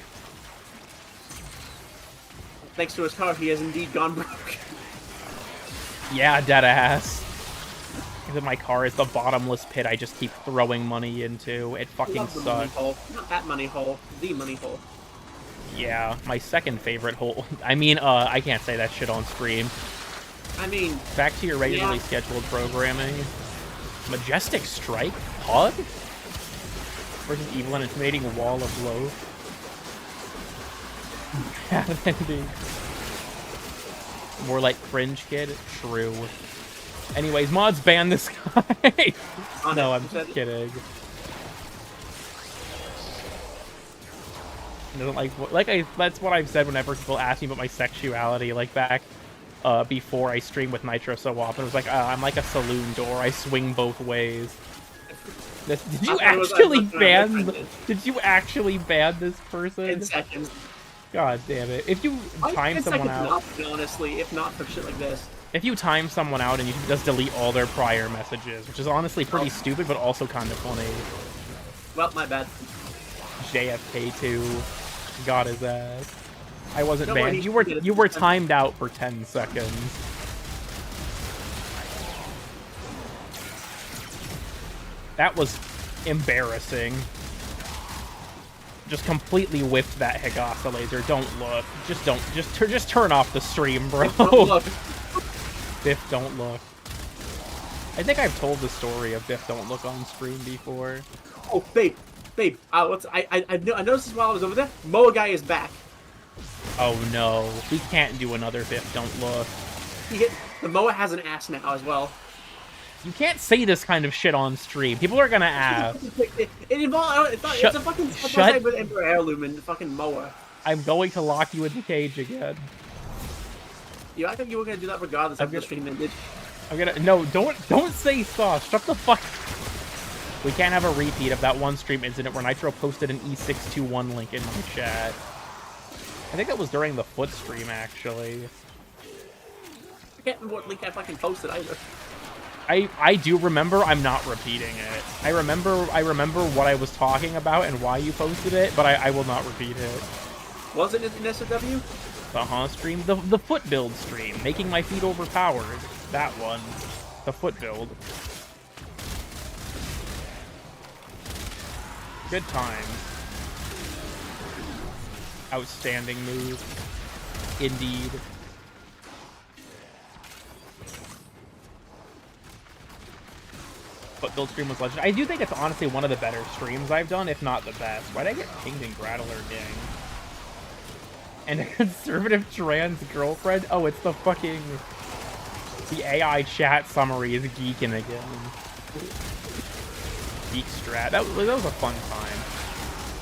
C: Thanks to his car, he has indeed gone broke.
A: Yeah, dead ass. My car is the bottomless pit I just keep throwing money into. It fucking sucks.
C: Money hole. Not that money hole. The money hole.
A: Yeah, my second favorite hole. I mean, I can't say that shit on stream.
C: I mean...
A: Back to your regularly scheduled programming. Majestic Strike? Pug? Versus evil and intimidating wall of low. Bad ending. More like Cringe Kid? True. Anyways, mods ban this guy! No, I'm just kidding. That's what I've said whenever people ask me about my sexuality, like back before I stream with Nitro so often. It was like, I'm like a saloon door, I swing both ways. Did you actually ban this person?
C: 10 seconds.
A: God damn it. If you time someone out...
C: Honestly, if not for shit like this.
A: If you time someone out and you can just delete all their prior messages, which is honestly pretty stupid, but also kind of funny.
C: Well, my bad.
A: JFK2 got his ass. I wasn't banned. You were timed out for 10 seconds. That was embarrassing. Just completely whiffed that Higasa laser. Don't look. Just turn off the stream, bro.
C: Don't look.
A: Biff don't look. I think I've told the story of Biff don't look on stream before.
C: Oh, babe. I noticed this while I was over there. Moa guy is back.
A: Oh no, we can't do another Biff don't look.
C: The Moa has an ass now as well.
A: You can't say this kind of shit on stream. People are gonna ask.
C: It's a fucking side with Emperor Heirloom and fucking Moa.
A: I'm going to lock you in the cage again.
C: I think you were gonna do that regardless of the stream ended.
A: No, don't say sauce. Shut the fuck. We can't have a repeat of that one stream incident where Nitro posted an E621 link in my chat. I think that was during the foot stream, actually.
C: I can't remember what link I fucking posted either.
A: I do remember. I'm not repeating it. I remember what I was talking about and why you posted it, but I will not repeat it.
C: Was it in SOW?
A: The stream? The foot build stream. Making my feet overpowered. That one. The foot build. Good times. Outstanding move. Indeed. Foot build stream was legendary. I do think it's honestly one of the better streams I've done, if not the best. Why'd I get pinged in Grattler Gang? And a conservative trans girlfriend? Oh, it's the fucking... The AI chat summary is geeking again. Geek strat. That was a fun time.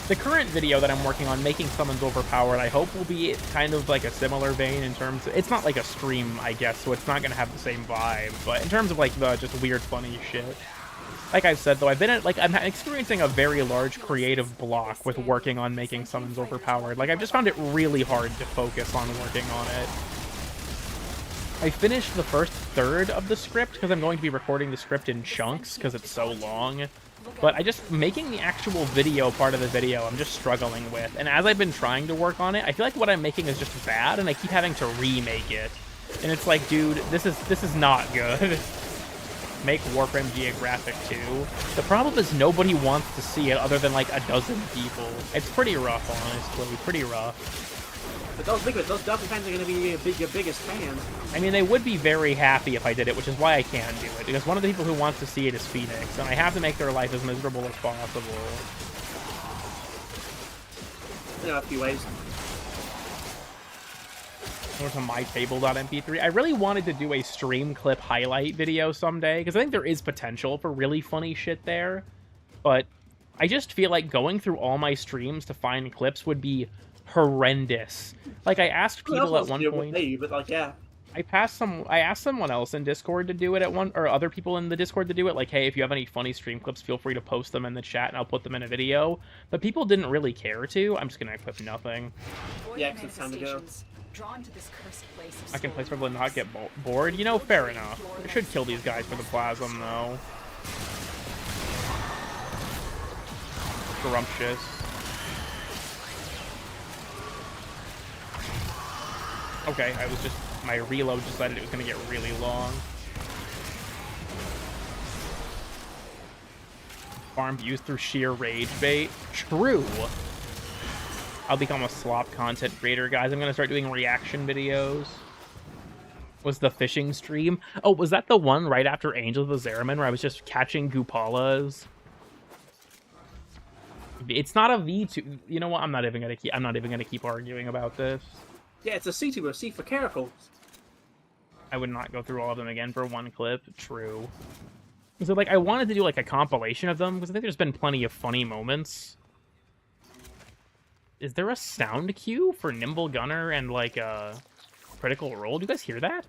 A: The current video that I'm working on, making summons overpowered, I hope will be kind of like a similar vein in terms of... It's not like a stream, I guess, so it's not going to have the same vibe. But in terms of like the just weird, funny shit. Like I've said, though, I'm experiencing a very large creative block with working on making summons overpowered. Like, I've just found it really hard to focus on working on it. I finished the first third of the script because I'm going to be recording the script in chunks because it's so long. But making the actual video part of the video, I'm just struggling with. And as I've been trying to work on it, I feel like what I'm making is just bad, and I keep having to remake it. And it's like, dude, this is not good. Make Warframe Geographic 2. The problem is nobody wants to see it other than like a dozen people. It's pretty rough, honestly. Pretty rough.
C: But those Delta fans are going to be your biggest fans.
A: I mean, they would be very happy if I did it, which is why I can't do it. Because one of the people who wants to see it is Phoenix, and I have to make their life as miserable as possible.
C: There are a few ways.
A: Over to mytable.mp3. I really wanted to do a stream clip highlight video someday, because I think there is potential for really funny shit there. But I just feel like going through all my streams to find clips would be horrendous. Like, I asked people at one point...
C: But like, yeah.
A: I asked someone else in Discord to do it or other people in the Discord to do it, like, hey, if you have any funny stream clips, feel free to post them in the chat and I'll put them in a video. But people didn't really care to. I'm just gonna equip nothing.
C: Yeah, 'cause it's time to go.
A: I can place probably not get bored. You know, fair enough. I should kill these guys for the plasm, though. Scrumptious. Okay, my reload decided it was gonna get really long. Farm views through sheer rage bait. True. I'll become a slop content creator, guys. I'm gonna start doing reaction videos. Was the fishing stream? Oh, was that the one right after Angel of the Zeraman where I was just catching Goopalas? It's not a V2. You know what? I'm not even gonna keep arguing about this.
C: Yeah, it's a C2 or C for careful.
A: I would not go through all of them again for one clip. True. So, like, I wanted to do, like, a compilation of them, because I think there's been plenty of funny moments. Is there a sound cue for Nimble Gunner and, like, a Critical Role? Do you guys hear that?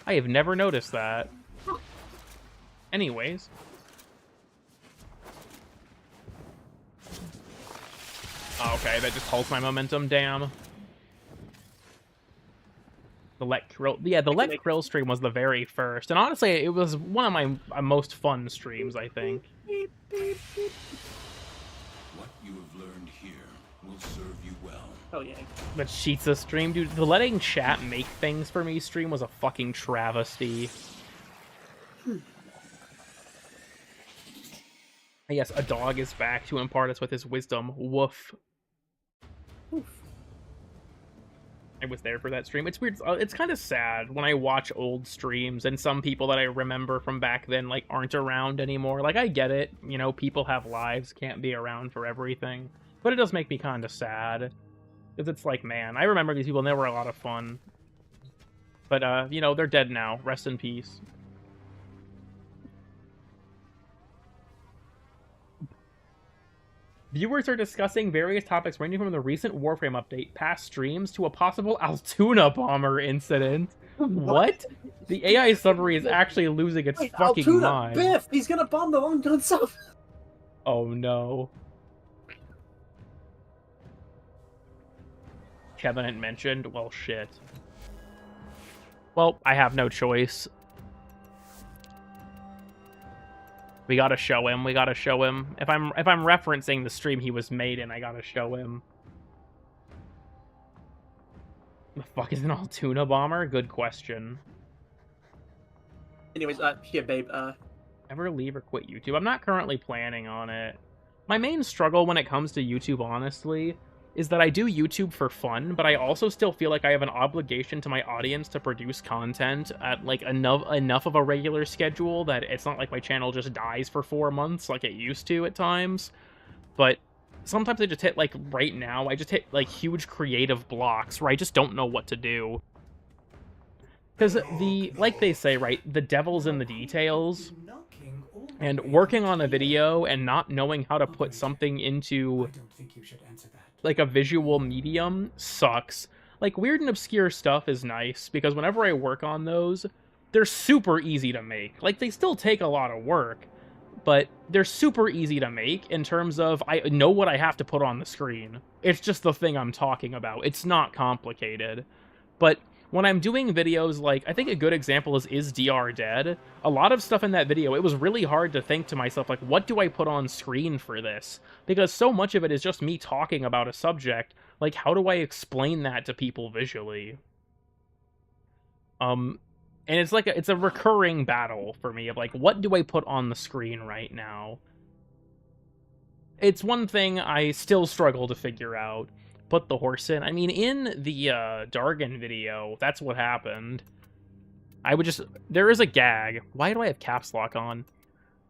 A: I have never noticed that. Anyways. Oh, okay, that just halts my momentum, damn. The Let Krill stream was the very first, and honestly, it was one of my most fun streams, I think.
D: What you have learned here will serve you well.
C: Oh yeah.
A: But Sheetza stream, dude, the letting chat make things for me stream was a fucking travesty. Yes, a dog is back to impart us with his wisdom. Woof. I was there for that stream. It's weird. It's kind of sad when I watch old streams and some people that I remember from back then, like, aren't around anymore. Like, I get it. You know, people have lives, can't be around for everything. But it does make me kind of sad. Because it's like, man, I remember these people and they were a lot of fun. But, you know, they're dead now. Rest in peace. Viewers are discussing various topics ranging from the recent Warframe update, past streams, to a possible Altoona bomber incident. What? The AI summary is actually losing its fucking
C: Altoona,
A: mind.
C: Biff! He's gonna bomb the Long John South!
A: Oh no. Covenant mentioned? Well, shit. Well, I have no choice. We gotta show him. We gotta show him. If I'm referencing the stream he was made in, I gotta show him. The fuck is an Altoona bomber? Good question.
C: Anyways, here, babe.
A: Ever leave or quit YouTube? I'm not currently planning on it. My main struggle when it comes to YouTube, honestly, is that I do YouTube for fun, but I also still feel like I have an obligation to my audience to produce content at like enough of a regular schedule that it's not like my channel just dies for 4 months like it used to at times. But sometimes I just hit, like right now, I just hit like huge creative blocks where I just don't know what to do. Because like they say, right, the devil's in the details. And working on a video and not knowing how to put something into like a visual medium sucks. Like, weird and obscure stuff is nice, because whenever I work on those, they're super easy to make. Like, they still take a lot of work, but they're super easy to make in terms of I know what I have to put on the screen. It's just the thing I'm talking about. It's not complicated. But when I'm doing videos like, I think a good example is DR Dead? A lot of stuff in that video, it was really hard to think to myself, like, what do I put on screen for this? Because so much of it is just me talking about a subject. Like, how do I explain that to people visually? And it's like, it's a recurring battle for me of, like, what do I put on the screen right now? It's one thing I still struggle to figure out. Put the horse in. I mean, in the Dargan video, that's what happened. I would just... There is a gag. Why do I have caps lock on?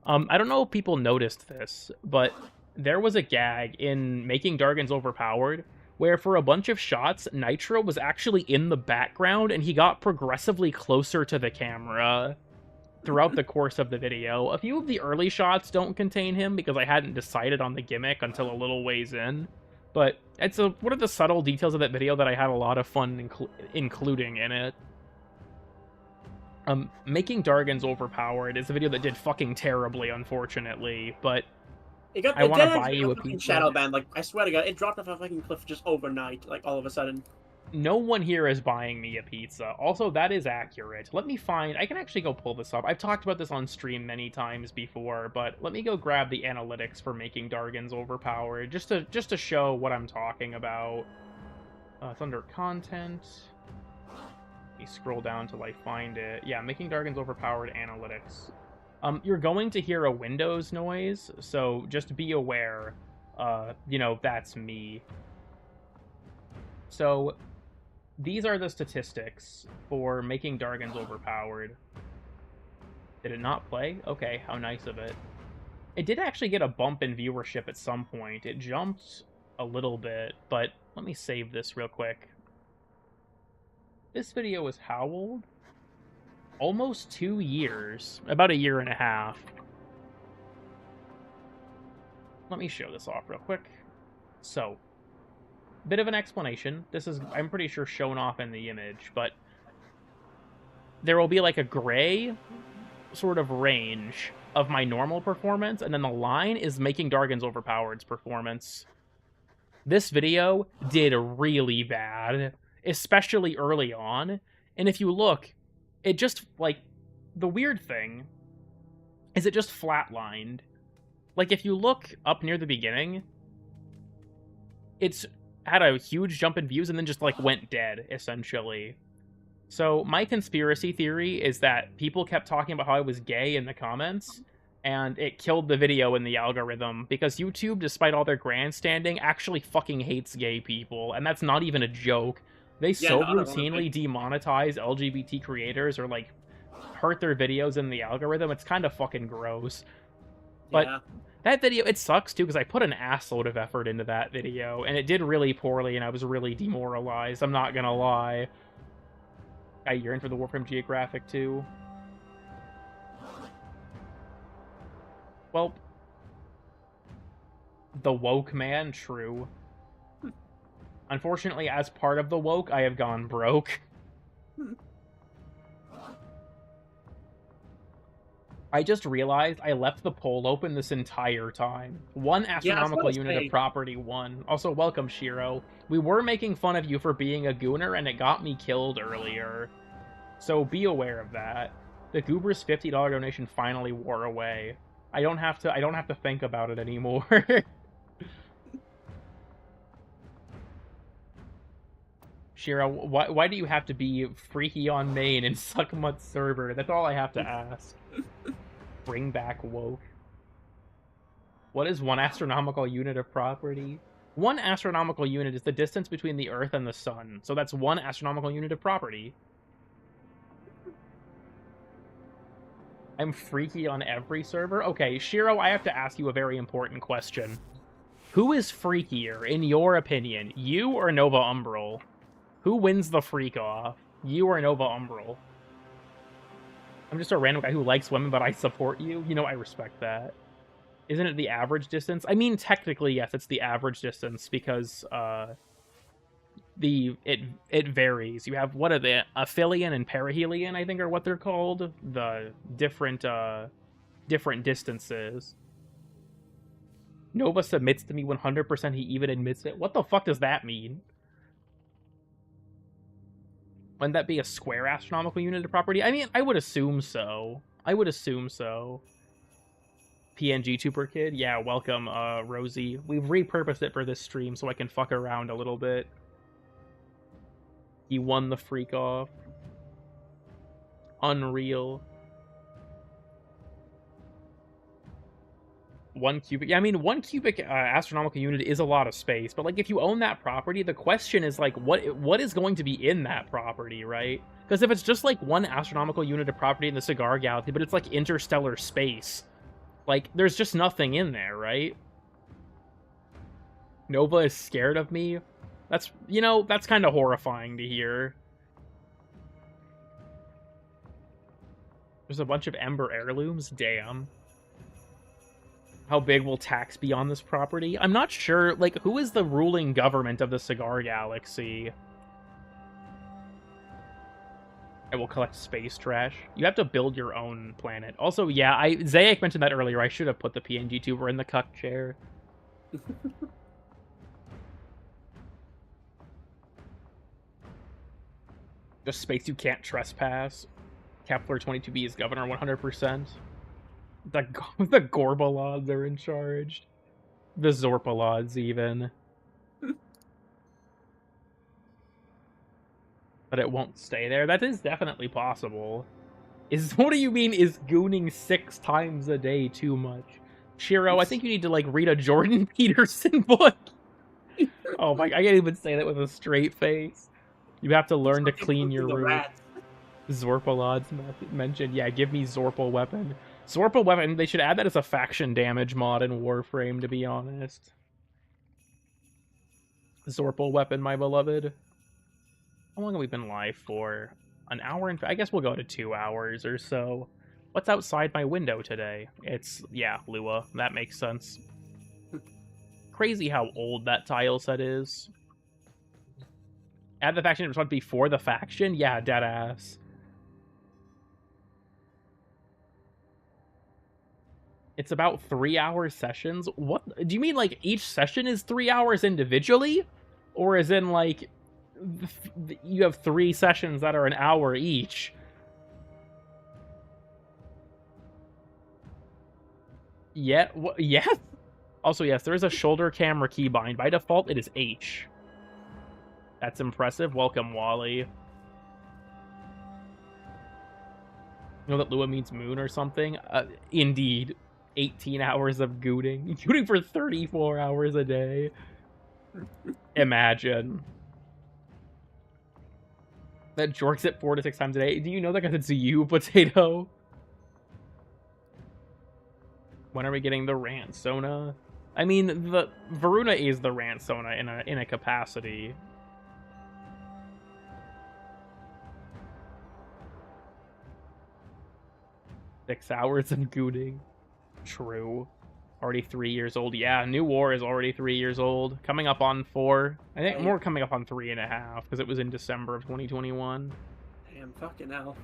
A: I don't know if people noticed this, but there was a gag in Making Dargans Overpowered where for a bunch of shots, Nitro was actually in the background and he got progressively closer to the camera throughout the course of the video. A few of the early shots don't contain him because I hadn't decided on the gimmick until a little ways in. But it's one of the subtle details of that video that I had a lot of fun including in it. Making Dargans Overpowered is a video that did fucking terribly, unfortunately, but I want to buy you a pizza.
C: Shadow ban, like, I swear to God, it dropped off a fucking cliff just overnight, like, all of a sudden.
A: No one here is buying me a pizza. Also, that is accurate. Let me find... I can actually go pull this up. I've talked about this on stream many times before, but let me go grab the analytics for Making Dargans Overpowered, just to show what I'm talking about. It's under Content. Let me scroll down till I find it. Yeah, Making Dargans Overpowered Analytics. You're going to hear a Windows noise, so just be aware. You know, that's me. So... These are the statistics for Making Dargans Overpowered. Did it not play? Okay, how nice of it. It did actually get a bump in viewership at some point. It jumped a little bit, but let me save this real quick. This video was how old? Almost 2 years. About a year and a half. Let me show this off real quick. So... Bit of an explanation. This is, I'm pretty sure, shown off in the image, but there will be like a gray sort of range of my normal performance, and then the line is Making Dargans Overpowered's performance. This video did really bad, especially early on, and if you look, it just, like, the weird thing is it just flatlined. Like, if you look up near the beginning, it's had a huge jump in views and then just, like, went dead, essentially. So my conspiracy theory is that people kept talking about how I was gay in the comments, and it killed the video in the algorithm, because YouTube, despite all their grandstanding, actually fucking hates gay people, and that's not even a joke. They routinely demonetize LGBT creators or, like, hurt their videos in the algorithm. It's kind of fucking gross. But... Yeah. That video, it sucks, too, because I put an assload of effort into that video, and it did really poorly, and I was really demoralized. I'm not gonna lie. You're in for the Warframe Geographic, too? Well, the woke man, true. Unfortunately, as part of the woke, I have gone broke. I just realized I left the poll open this entire time. One astronomical unit of property won. Also, welcome, Shiro. We were making fun of you for being a gooner, and it got me killed earlier. So be aware of that. The Goober's $50 donation finally wore away. I don't have to think about it anymore. Shiro, why do you have to be freaky on main and suck mud server? That's all I have to ask. Bring back woke. What is 1 astronomical unit of property? 1 astronomical unit is the distance between the Earth and the Sun. So that's 1 astronomical unit of property. I'm freaky on every server? Okay, Shiro, I have to ask you a very important question. Who is freakier, in your opinion? You or Nova Umbral? Who wins the freak-off? You or Nova Umbral? I'm just a random guy who likes women, but I support you. You know, I respect that. Isn't it the average distance? I mean, technically, yes, it's the average distance, because it varies. You have, what are they? Aphelion and perihelion, I think, are what they're called. The different distances. Nova submits to me 100%. He even admits it. What the fuck does that mean? Wouldn't that be a square astronomical unit of property? I mean, I would assume so. PNG Tuber Kid? Yeah, welcome, Rosie. We've repurposed it for this stream so I can fuck around a little bit. He won the freak off. Unreal. 1 cubic. Yeah, I mean, 1 cubic astronomical unit is a lot of space, but like if you own that property, the question is like, what is going to be in that property, right? Because if it's just like 1 astronomical unit of property in the Cigar Galaxy, but it's like interstellar space, like there's just nothing in there, right? Nova is scared of me. That's, you know, that's kind of horrifying to hear. There's a bunch of Ember heirlooms. Damn. How big will tax be on this property? I'm not sure. Like, who is the ruling government of the Cigar Galaxy? I will collect space trash. You have to build your own planet. Also, yeah, Zayak mentioned that earlier. I should have put the PNG tuber in the cuck chair. Just space you can't trespass. Kepler 22b is governor 100%. The Gorbalods are in charge. The Zorpalods, even. But it won't stay there. That is definitely possible. What do you mean, is gooning 6 times a day too much? Shiro, I think you need to, like, read a Jordan Peterson book. Oh my, I can't even say that with a straight face. You have to learn to clean your room. Zorpalods mentioned. Yeah, give me Zorpal weapon. Zorpal weapon, they should add that as a faction damage mod in Warframe, to be honest. Zorpal weapon, my beloved. How long have we been live for? An hour and... I guess we'll go to 2 hours or so. What's outside my window today? It's... yeah, Lua. That makes sense. Crazy how old that tile set is. Add the faction response before the faction? Yeah, deadass. It's about 3-hour sessions? What? Do you mean, like, each session is 3 hours individually? Or as in, like, you have 3 sessions that are an hour each? Yeah, yes? Also, yes, there is a shoulder camera keybind. By default, it is H. That's impressive. Welcome, Wally. You know that Lua means moon or something? Indeed. 18 hours of gooting. Gooting for 34 hours a day. Imagine. That jorks it 4 to 6 times a day. Do you know that because it's you, Potato? When are we getting the Ransona? I mean, the Varuna is the Ransona in a capacity. Six hours of gooting. True. Already 3 years old. Yeah, New War is already 3 years old. Coming up on 4. I think more coming up on 3.5 because it was in December of 2021.
C: Damn, fucking hell.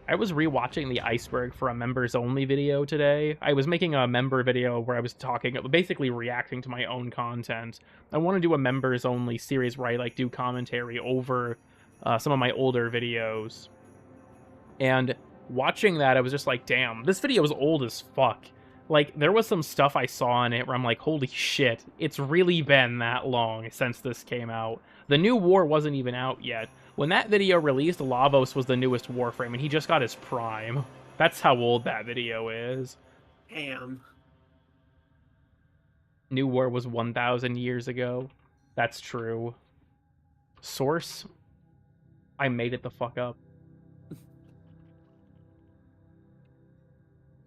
A: I was rewatching the Iceberg for a members only video today. I was making a member video where I was talking, basically reacting to my own content. I want to do a members only series where I like do commentary over some of my older videos. And watching that, I was just like, damn, this video is old as fuck. Like, there was some stuff I saw in it where I'm like, holy shit, it's really been that long since this came out. The new war wasn't even out yet. When that video released, Lavos was the newest Warframe, and he just got his prime. That's how old that video is.
C: Damn.
A: New War was 1,000 years ago. That's true. Source? I made it the fuck up. Do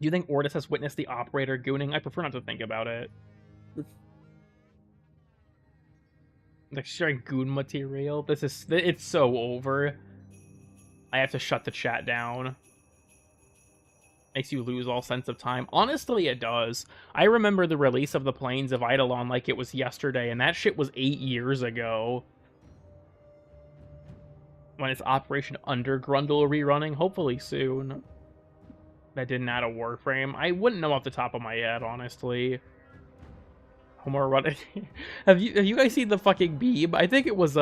A: you think Ordis has witnessed the operator gooning? I prefer not to think about it. Like, sharing goon material? It's so over. I have to shut the chat down. Makes you lose all sense of time. Honestly, it does. I remember the release of the Plains of Eidolon like it was yesterday, and that shit was 8 years ago. When it's Operation Undergrundle rerunning, hopefully soon. That didn't add a Warframe. I wouldn't know off the top of my head, honestly. Homer running. Have you guys seen the fucking meme? I think it was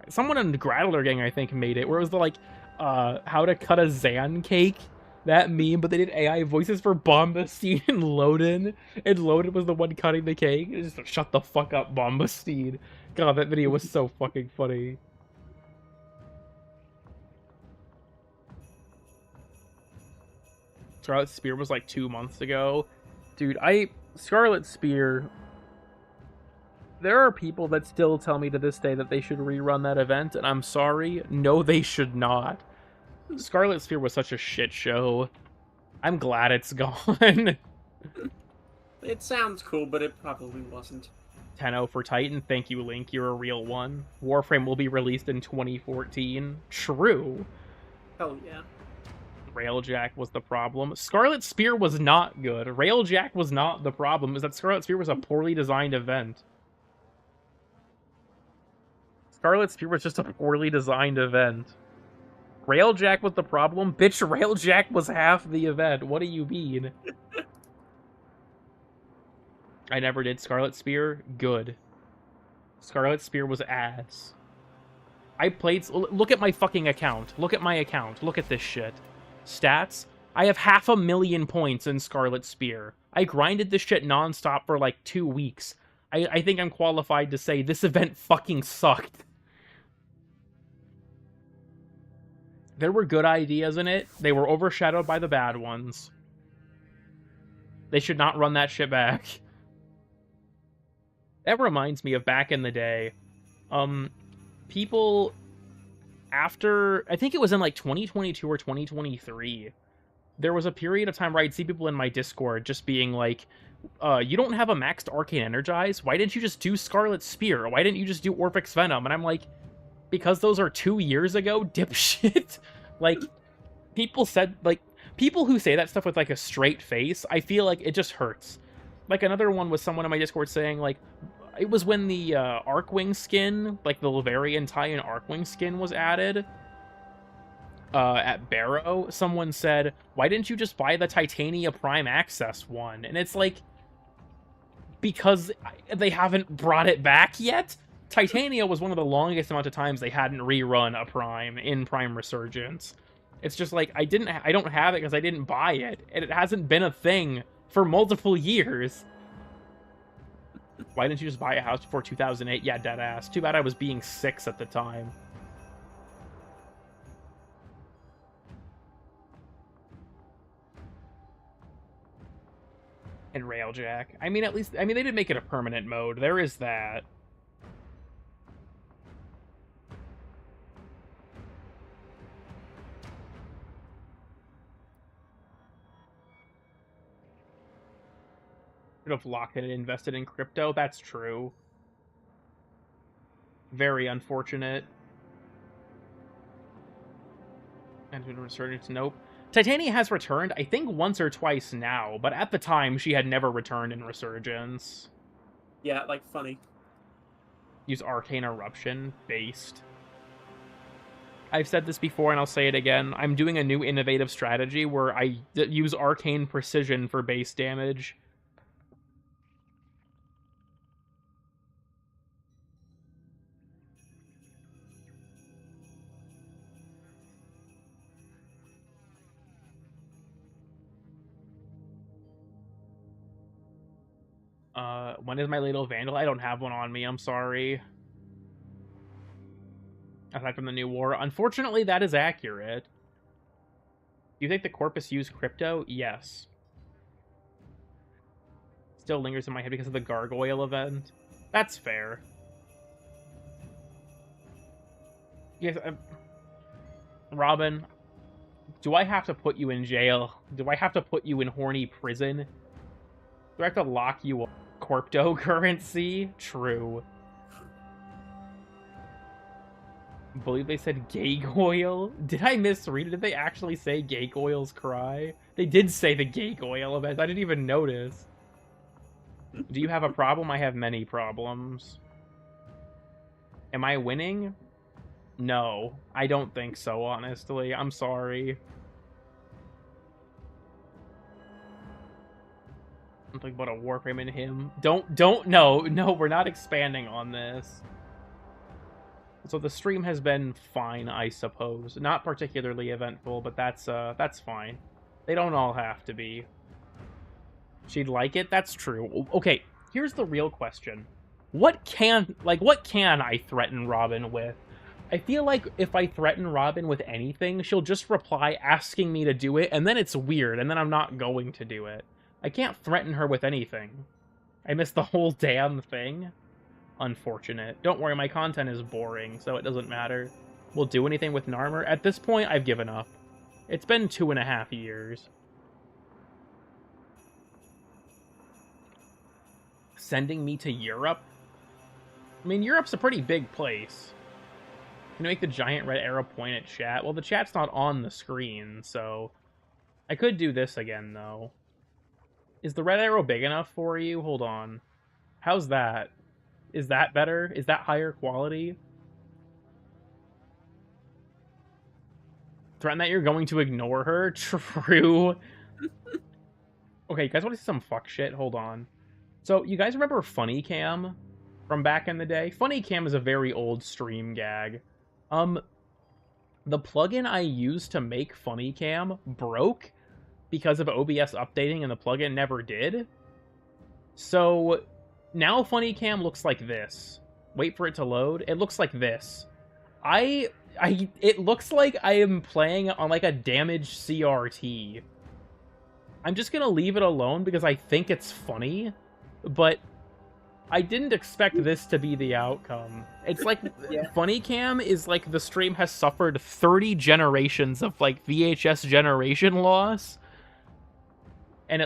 A: someone in the Grattler gang, I think, made it, where it was the like how to cut a Zan cake. That meme, but they did AI voices for Bombastine and Loden. And Loden was the one cutting the cake. Just shut the fuck up, Bombastine. God, that video was so fucking funny. Scarlet Spear was like 2 months ago. Dude, Scarlet Spear... There are people that still tell me to this day that they should rerun that event, and I'm sorry. No, they should not. Scarlet Spear was such a shit show. I'm glad it's gone.
C: It sounds cool, but it probably wasn't.
A: 10-0 for Titan. Thank you, Link. You're a real one. Warframe will be released in 2014. True.
C: Hell yeah.
A: Railjack was the problem. Scarlet Spear was not good. Railjack was not the problem. Is that Scarlet Spear was a poorly designed event. Scarlet Spear was just a poorly designed event. Railjack was the problem? Bitch, Railjack was half the event. What do you mean? I never did Scarlet Spear. Good. Scarlet Spear was ass. I played... Look at my fucking account. Look at my account. Look at this shit. Stats. I have 500,000 points in Scarlet Spear. I grinded this shit nonstop for like 2 weeks. I think I'm qualified to say this event fucking sucked. There were good ideas in it. They were overshadowed by the bad ones. They should not run that shit back. That reminds me of back in the day. People... After... I think it was in like 2022 or 2023. There was a period of time where I'd see people in my Discord just being like, you don't have a maxed Arcane Energize? Why didn't you just do Scarlet Spear? Why didn't you just do Orphix Venom? And I'm like... Because those are 2 years ago, dipshit. Like, people said, like, people who say that stuff with, like, a straight face, I feel like it just hurts. Like, another one was someone in my Discord saying, like, it was when the Arcwing skin, like, the Laverian tie-in Arcwing skin was added at Barrow. Someone said, why didn't you just buy the Titania Prime Access one? And it's like, because they haven't brought it back yet? Titania was one of the longest amount of times they hadn't rerun a Prime in Prime Resurgence. It's just like, I don't have it because I didn't buy it, and it hasn't been a thing for multiple years. Why didn't you just buy a house before 2008? Yeah, deadass. Too bad I was being 6 at the time. And Railjack. I mean, they did make it a permanent mode. There is that. Have locked it and invested in crypto. That's true. Very unfortunate. And Resurgence, nope. Titania has returned, I think, once or twice now, but at the time, she had never returned in Resurgence.
C: Yeah, like, funny.
A: Use Arcane Eruption, based. I've said this before, and I'll say it again. I'm doing a new innovative strategy where I use Arcane Precision for base damage. When is my Ladle Vandal? I don't have one on me, I'm sorry. Aside from the new war. Unfortunately, that is accurate. Do you think the Corpus used crypto? Yes. Still lingers in my head because of the Gargoyle event. That's fair. Yes, Robin, do I have to put you in jail? Do I have to put you in horny prison? Do I have to lock you up? Cryptocurrency? True. I believe they said Gargoyle. Did I misread it? Did they actually say Gargoyle's cry? They did say the Gargoyle event. I didn't even notice. Do you have a problem? I have many problems. Am I winning? No, I don't think so, honestly. I'm sorry. I'm talking about a Warframe in him. No, we're not expanding on this. So the stream has been fine, I suppose. Not particularly eventful, but that's fine. They don't all have to be. She'd like it? That's true. Okay, here's the real question. What can I threaten Robin with? I feel like if I threaten Robin with anything, she'll just reply asking me to do it, and then it's weird, and then I'm not going to do it. I can't threaten her with anything. I missed the whole damn thing. Unfortunate. Don't worry, my content is boring, so it doesn't matter. We'll do anything with Narmer. At this point, I've given up. It's been 2.5 years. Sending me to Europe? I mean, Europe's a pretty big place. Can you make the giant red arrow point at chat? Well, the chat's not on the screen, so... I could do this again, though. Is the red arrow big enough for you? Hold on. How's that? Is that better? Is that higher quality? Threaten that you're going to ignore her? True. Okay, you guys want to see some fuck shit? Hold on. So, you guys remember Funny Cam from back in the day? Funny Cam is a very old stream gag. The plugin I used to make Funny Cam broke because of OBS updating, and the plugin never did. So now Funny Cam looks like this. Wait for it to load. It looks like this. It looks like I am playing on like a damaged CRT. I'm just gonna leave it alone because I think it's funny, but I didn't expect this to be the outcome. It's like, yeah. Funny Cam is like the stream has suffered 30 generations of like VHS generation loss. And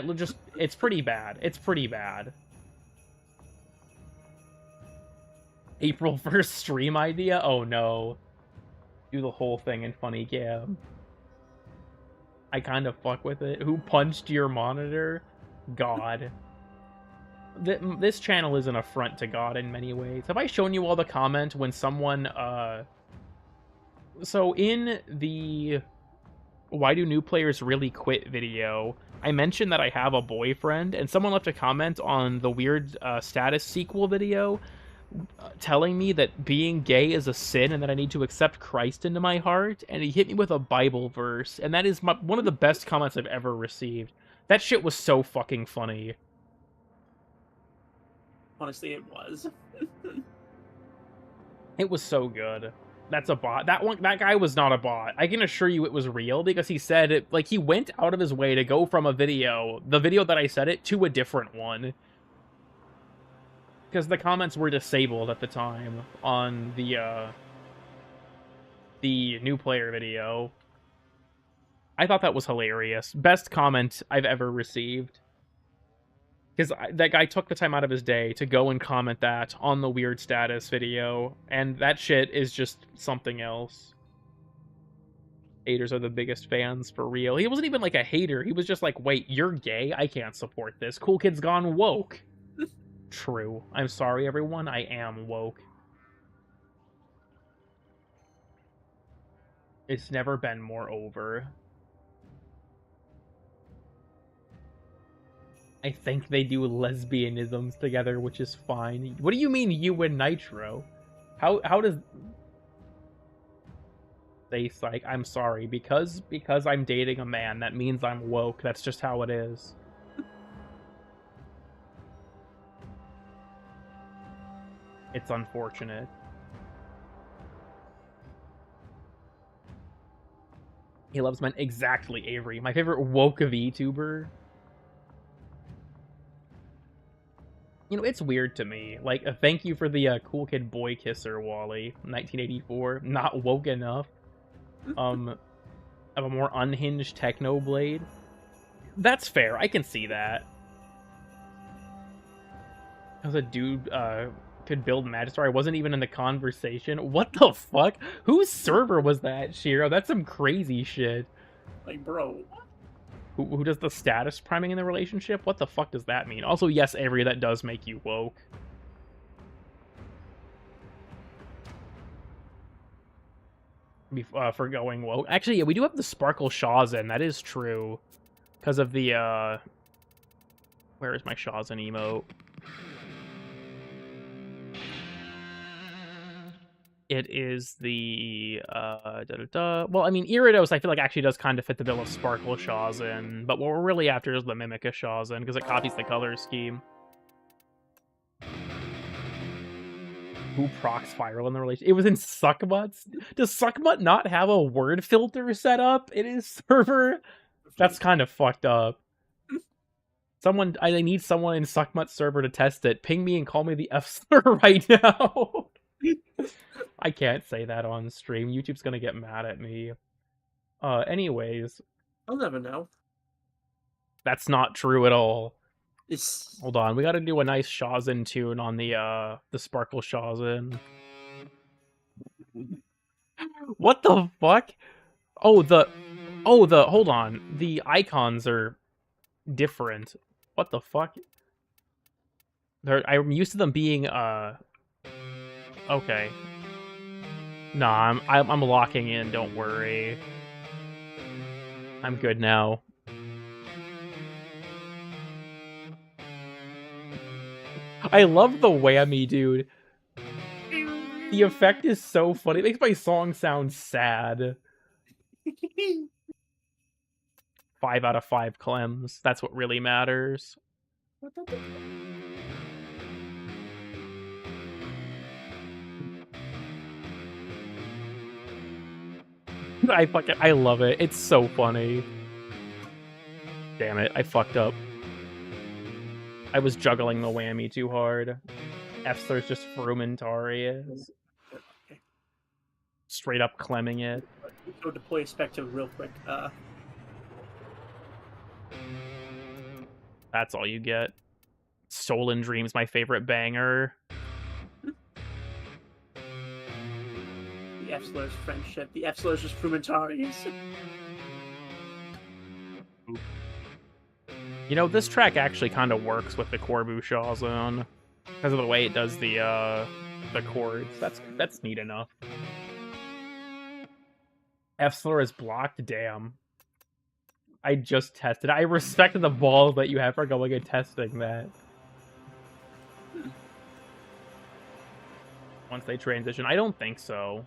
A: it's pretty bad. It's pretty bad. April 1st stream idea? Oh no. Do the whole thing in Funny Cam. I kind of fuck with it. Who punched your monitor? God. This channel is an affront to God in many ways. Have I shown you all the comment when someone, So in the Why Do New Players Really Quit video, I mentioned that I have a boyfriend, and someone left a comment on the weird status sequel video telling me that being gay is a sin and that I need to accept Christ into my heart, and he hit me with a Bible verse, and that is one of the best comments I've ever received. That shit was so fucking funny.
C: Honestly, it was.
A: It was so good. That's a bot. That guy was not a bot. I can assure you it was real because he said it, like, he went out of his way to go from the video that I said it, to a different one. Because the comments were disabled at the time on the new player video. I thought that was hilarious. Best comment I've ever received. Because that guy took the time out of his day to go and comment that on the weird status video, and that shit is just something else. Haters are the biggest fans, for real. He wasn't even like a hater, he was just like, wait, you're gay? I can't support this. Cool Kid's gone woke. True. I'm sorry, everyone, I am woke. It's never been more over. I think they do lesbianisms together, which is fine. What do you mean, you and Nitro? How does... They psych, I'm sorry, because I'm dating a man, that means I'm woke. That's just how it is. It's unfortunate. He loves men. Exactly, Avery. My favorite woke VTuber. You know, it's weird to me. Like, thank you for the cool kid boy kisser, Wally. 1984. Not woke enough. Of a more unhinged Technoblade. That's fair. I can see that. Because a dude could build Magistar. I wasn't even in the conversation. What the fuck? Whose server was that, Shiro? That's some crazy shit.
C: Like, bro.
A: Who does the status priming in the relationship? What the fuck does that mean? Also, yes, Avery, that does make you woke. For going woke. Actually, yeah, we do have the Sparkle Shazen. That is true. Because of the, where is my Shazen emote? It is the, Well, I mean, Iridos, I feel like, actually does kind of fit the bill of Sparkle Shazen, but what we're really after is the Mimica Shazen, because it copies the color scheme. Who procs Spiral in the relation? It was in Suckmuts? Does Suckmut not have a word filter set up in his server? That's kind of fucked up. I need someone in Suckmut's server to test it. Ping me and call me the F-slur right now. I can't say that on stream. YouTube's gonna get mad at me. Anyways.
C: I'll never know.
A: That's not true at all.
C: It's...
A: Hold on, we gotta do a nice Shazen tune on the Sparkle Shazen. What the fuck? Hold on. The icons are different. What the fuck? I'm used to them being, okay. Nah, I'm locking in, don't worry. I'm good now. I love the whammy, dude. The effect is so funny. It makes my song sound sad. 5 out of 5 Clems. That's what really matters. I love it. It's so funny. Damn it, I fucked up. I was juggling the whammy too hard. F-Slur's just Frumentarius. Straight up clemming it.
C: Go deploy a Spectre real quick.
A: That's all you get. Stolen Dream's my favorite banger.
C: The F-Slur's friendship. The F-Slur's just Frumentarius.
A: You know, this track actually kind of works with the Corbu Shazen because of the way it does the chords. That's neat enough. F-Slur is blocked. Damn. I just tested. I respect the balls that you have for going and testing that. Once they transition, I don't think so.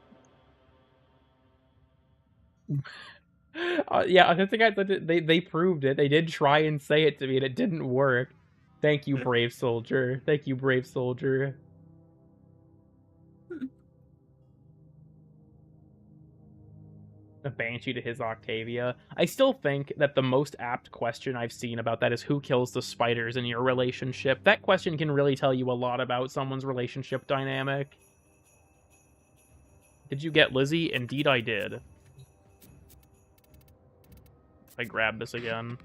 A: Yeah, I think they proved it. They did try and say it to me, and it didn't work. Thank you, brave soldier. Thank you, brave soldier. The Banshee to his Octavia. I still think that the most apt question I've seen about that is who kills the spiders in your relationship. That question can really tell you a lot about someone's relationship dynamic. Did you get Lizzie? Indeed I did. I grab this again.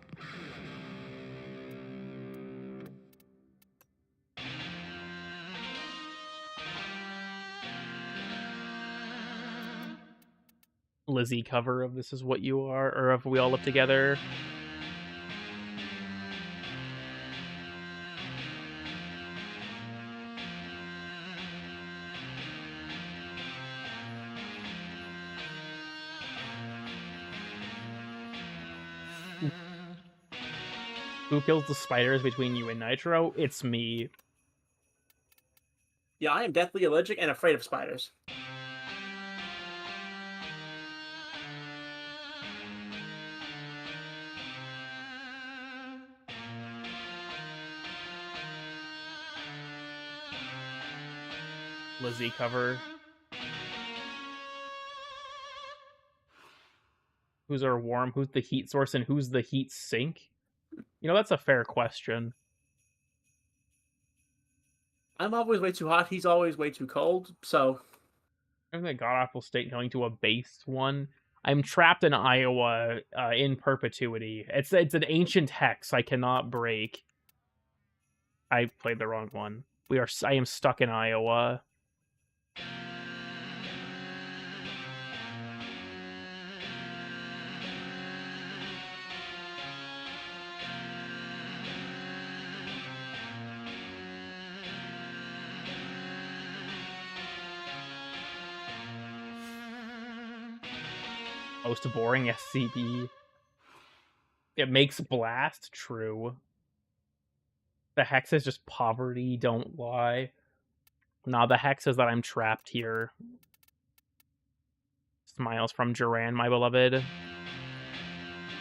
A: Lizzie cover of This Is What You Are, or of We All Live Together. Who kills the spiders between you and Nitro? It's me.
C: Yeah, I am deathly allergic and afraid of spiders.
A: Lizzie cover. Who's our warm? Who's the heat source? And who's the heat sink? You know, that's a fair question.
C: I'm always way too hot. He's always way too cold. So
A: I'm in a god-awful state going to a base one. I'm trapped in Iowa in perpetuity. It's an ancient hex I cannot break. I played the wrong one. I am stuck in Iowa. Most boring SCP. It makes Blast true. The hex is just poverty, don't lie. Nah, the hex is that I'm trapped here. Smiles from Duran, my beloved.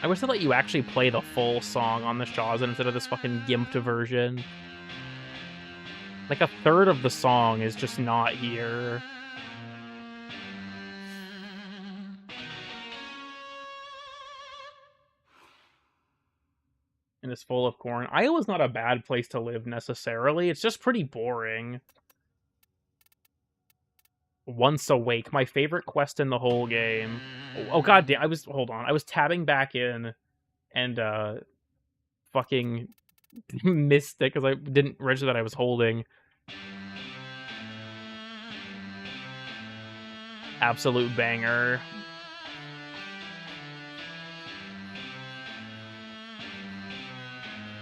A: I wish they let you actually play the full song on the Shawzen instead of this fucking gimped version. Like, a third of the song is just not here. And it's full of corn. Iowa's not a bad place to live, necessarily. It's just pretty boring. Once Awake, my favorite quest in the whole game. Oh god damn, hold on. I was tabbing back in and fucking missed it because I didn't register that I was holding. Absolute banger.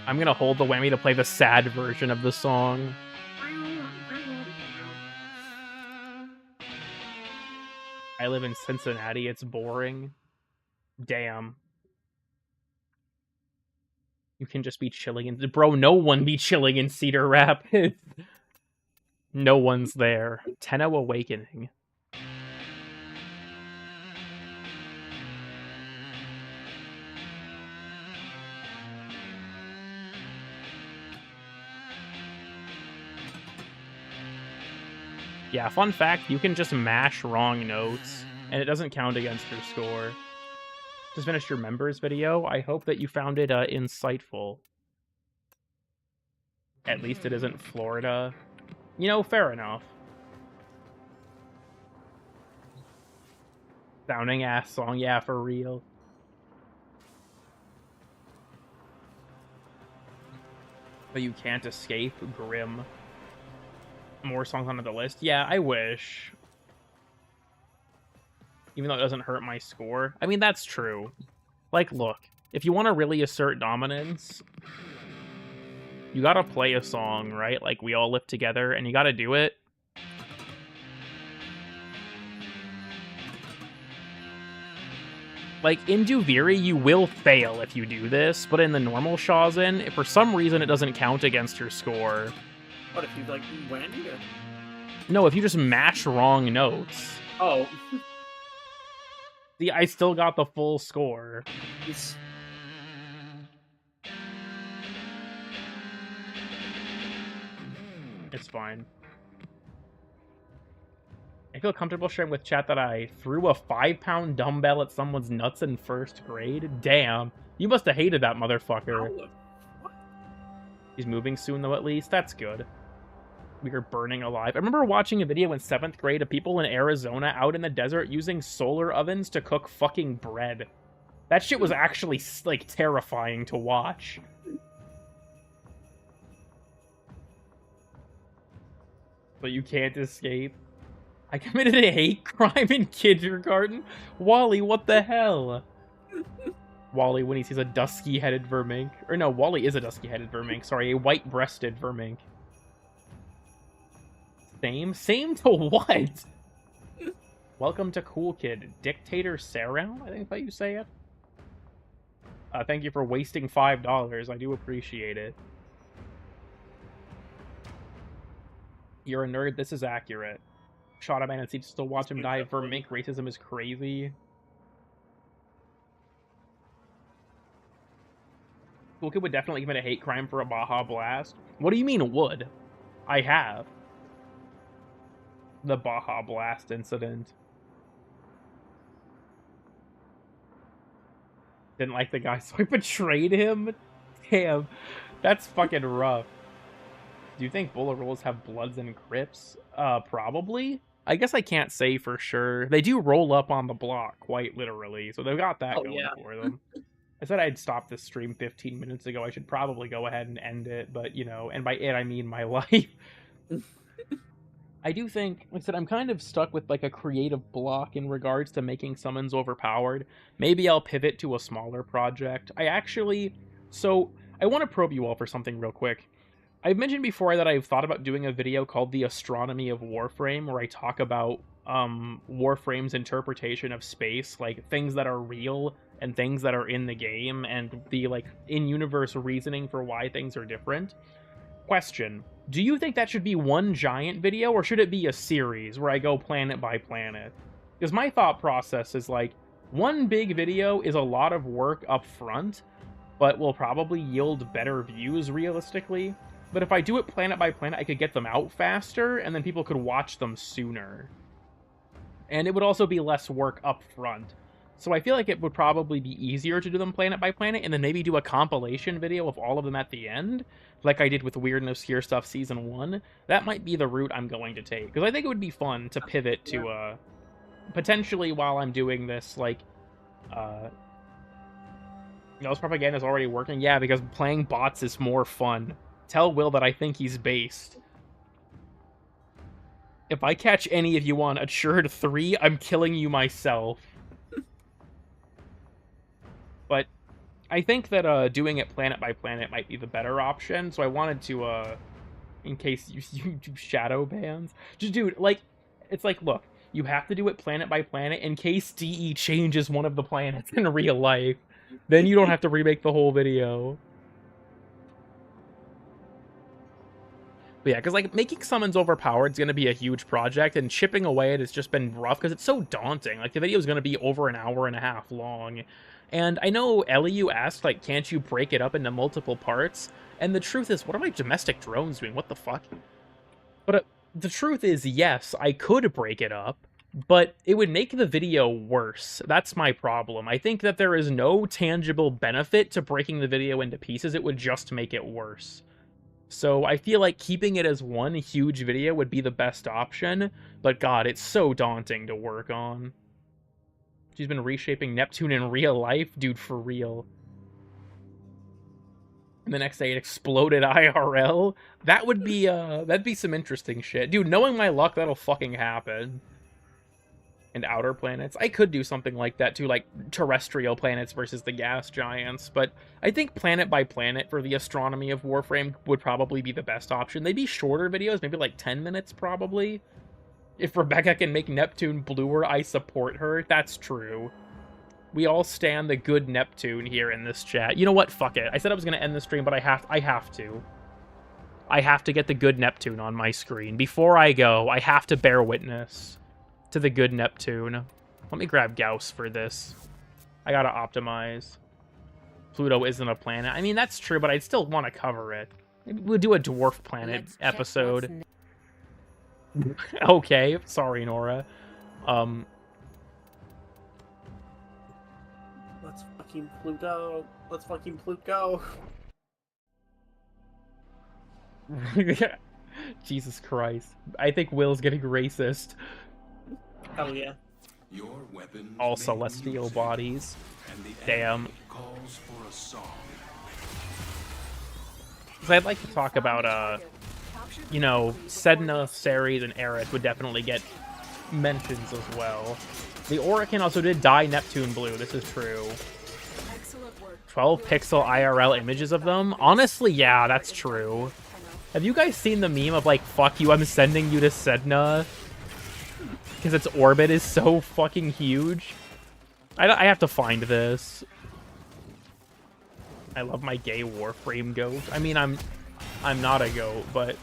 A: I'm gonna hold the whammy to play the sad version of the song. I live in Cincinnati, it's boring. Damn. You can just be chilling in... Bro, no one be chilling in Cedar Rapids. No one's there. Tenno Awakening. Yeah, fun fact, you can just mash wrong notes, and it doesn't count against your score. Just finished your members video. I hope that you found it insightful. At least it isn't Florida. You know, fair enough. Sounding ass song, yeah, for real. But you can't escape, grim. More songs onto the list. Yeah, I wish. Even though it doesn't hurt my score. I mean, that's true. Like, look, if you want to really assert dominance, you gotta play a song, right? Like, We All Live Together, and you gotta do it. Like, in Duviri, you will fail if you do this, but in the normal Shawzen, if for some reason it doesn't count against your score.
C: What if you, like, whammy it?
A: No, if you just mash wrong notes.
C: Oh.
A: See, I still got the full score. It's fine. I feel comfortable sharing with chat that I threw a 5-pound dumbbell at someone's nuts in 1st grade. Damn. You must have hated that motherfucker. He's moving soon, though, at least. That's good. We are burning alive. I remember watching a video in 7th grade of people in Arizona out in the desert using solar ovens to cook fucking bread. That shit was actually, like, terrifying to watch. But you can't escape. I committed a hate crime in kindergarten? Wally, what the hell? Wally, when he sees a dusky-headed vermink. Or no, Wally is a dusky-headed vermink. Sorry, a white-breasted vermink. Same? Same to what? Welcome to Cool Kid. Dictator Saround, I think how you say it. Thank you for wasting $5. I do appreciate it. You're a nerd. This is accurate. Shot a man and see to still watch him die. Vermink racism is crazy. Cool Kid would definitely commit a hate crime for a Baja Blast. What do you mean would? I have. The Baja Blast incident. Didn't like the guy, so I betrayed him? Damn, that's fucking rough. Do you think bullet rolls have Bloods and Crips? Probably. I guess I can't say for sure. They do roll up on the block, quite literally, so they've got that going for them. I said I'd stop this stream 15 minutes ago. I should probably go ahead and end it, but, you know, and by it I mean my life. I do think, like I said, I'm kind of stuck with, like, a creative block in regards to making summons overpowered. Maybe I'll pivot to a smaller project. So, I want to probe you all for something real quick. I've mentioned before that I've thought about doing a video called The Astronomy of Warframe, where I talk about Warframe's interpretation of space, like, things that are real and things that are in the game, and the, like, in-universe reasoning for why things are different. Question. Do you think that should be one giant video, or should it be a series where I go planet by planet? Because my thought process is, like, one big video is a lot of work up front, but will probably yield better views realistically. But if I do it planet by planet, I could get them out faster, and then people could watch them sooner. And it would also be less work up front. So I feel like it would probably be easier to do them planet by planet, and then maybe do a compilation video of all of them at the end, like I did with Weird and Obscure Stuff Season 1. That might be the route I'm going to take, because I think it would be fun to pivot to, potentially while I'm doing this, like, this propaganda is already working? Yeah, because playing bots is more fun. Tell Will that I think he's based. If I catch any of you on Assured 3, I'm killing you myself. But I think that doing it planet by planet might be the better option, so I wanted to, in case you do shadow bans. Just, dude, like, it's like, look, you have to do it planet by planet in case DE changes one of the planets in real life. Then you don't have to remake the whole video. But yeah, because, like, making summons overpowered is going to be a huge project, and chipping away it has just been rough, because it's so daunting. Like, the video is going to be over an hour and a half long. And I know Eliu asked, like, can't you break it up into multiple parts? And the truth is, what are my domestic drones doing? What the fuck? But the truth is, yes, I could break it up, but it would make the video worse. That's my problem. I think that there is no tangible benefit to breaking the video into pieces. It would just make it worse. So I feel like keeping it as one huge video would be the best option, but god, it's so daunting to work on. She's been reshaping Neptune in real life? Dude, for real. And the next day it exploded IRL? That would be, that'd be some interesting shit. Dude, knowing my luck, that'll fucking happen. And outer planets. I could do something like that too, like terrestrial planets versus the gas giants, but I think planet by planet for the Astronomy of Warframe would probably be the best option. They'd be shorter videos, maybe like 10 minutes probably. If Rebecca can make Neptune bluer, I support her. That's true. We all stand the good Neptune here in this chat. You know what? Fuck it. I said I was going to end the stream, but I have to. I have to get the good Neptune on my screen. Before I go, I have to bear witness to the good Neptune. Let me grab Gauss for this. I gotta optimize. Pluto isn't a planet. I mean, that's true, but I'd still want to cover it. Maybe we'll do a dwarf planet episode. Okay, sorry, Nora.
C: Let's fucking Pluto. Let's fucking Pluto.
A: Jesus Christ. I think Will's getting racist.
C: Hell yeah.
D: Your weapons
A: All
D: may
A: celestial
D: music,
A: bodies.
D: and the
A: Damn.
D: enemy calls for a song.
A: Because I'd like to talk about, you know, Sedna, Ceres, and Aerith would definitely get mentions as well. The Orican also did dye Neptune blue, this is true. 12 pixel IRL images of them? Honestly, yeah, that's true. Have you guys seen the meme of, like, fuck you, I'm sending you to Sedna? Because its orbit is so fucking huge. I have to find this. I love my gay Warframe goat. I mean, I'm not a goat, but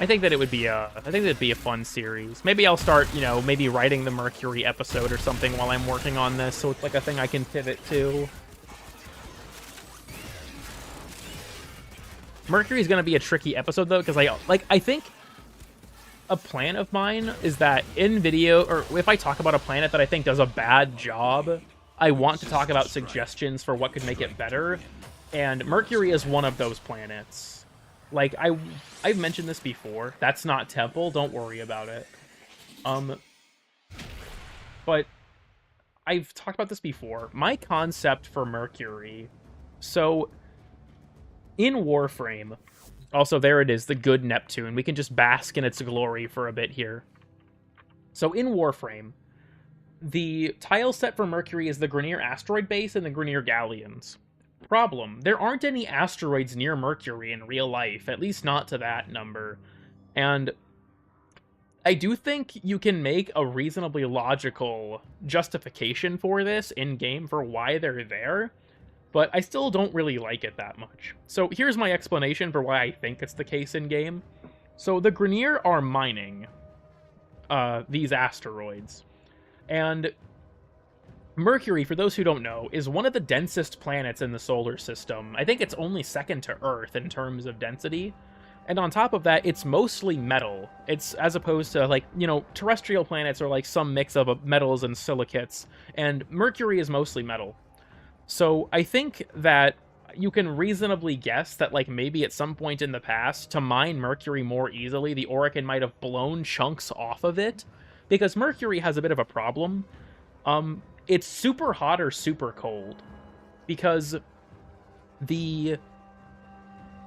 A: I think that it would be a fun series. Maybe I'll start, you know, maybe writing the Mercury episode or something while I'm working on this, so it's like a thing I can pivot to. Mercury's gonna be a tricky episode though, because I think a plan of mine is that in video, or if I talk about a planet that I think does a bad job, I want to talk about suggestions for what could make it better, and Mercury is one of those planets. Like, I've mentioned this before. That's not Temple. Don't worry about it. But I've talked about this before. My concept for Mercury... So, in Warframe... Also, there it is, the good Neptune. We can just bask in its glory for a bit here. So, in Warframe, the tile set for Mercury is the Grineer asteroid base and the Grineer galleons. Problem: there aren't any asteroids near Mercury in real life, at least not to that number. And I do think you can make a reasonably logical justification for this in-game for why they're there, but I still don't really like it that much. So here's my explanation for why I think it's the case in-game. So the Grineer are mining these asteroids, and Mercury, for those who don't know, is one of the densest planets in the solar system. I think it's only second to Earth in terms of density. And on top of that, it's mostly metal. It's as opposed to, like, you know, terrestrial planets are like some mix of metals and silicates, and Mercury is mostly metal. So I think that you can reasonably guess that, like, maybe at some point in the past, to mine Mercury more easily, the Orokin might have blown chunks off of it, because Mercury has a bit of a problem. It's super hot or super cold, because the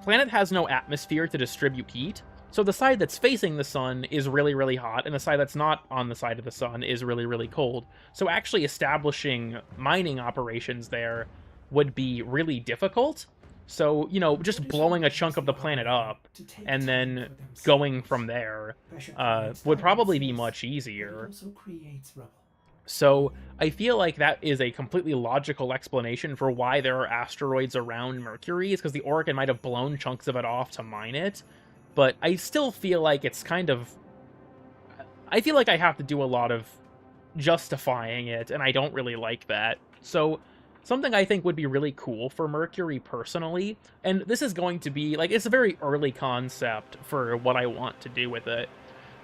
A: planet has no atmosphere to distribute heat, so the side that's facing the sun is really, really hot, and the side that's not on the side of the sun is really, really cold. So actually establishing mining operations there would be really difficult. So, you know, just blowing a chunk of the planet up and then going from there would probably be much easier. So I feel like that is a completely logical explanation for why there are asteroids around Mercury, is because the Orokin might have blown chunks of it off to mine it. But I still feel like it's kind of... I feel like I have to do a lot of justifying it, and I don't really like that. So something I think would be really cool for Mercury personally, and this is going to be, like, it's a very early concept for what I want to do with it.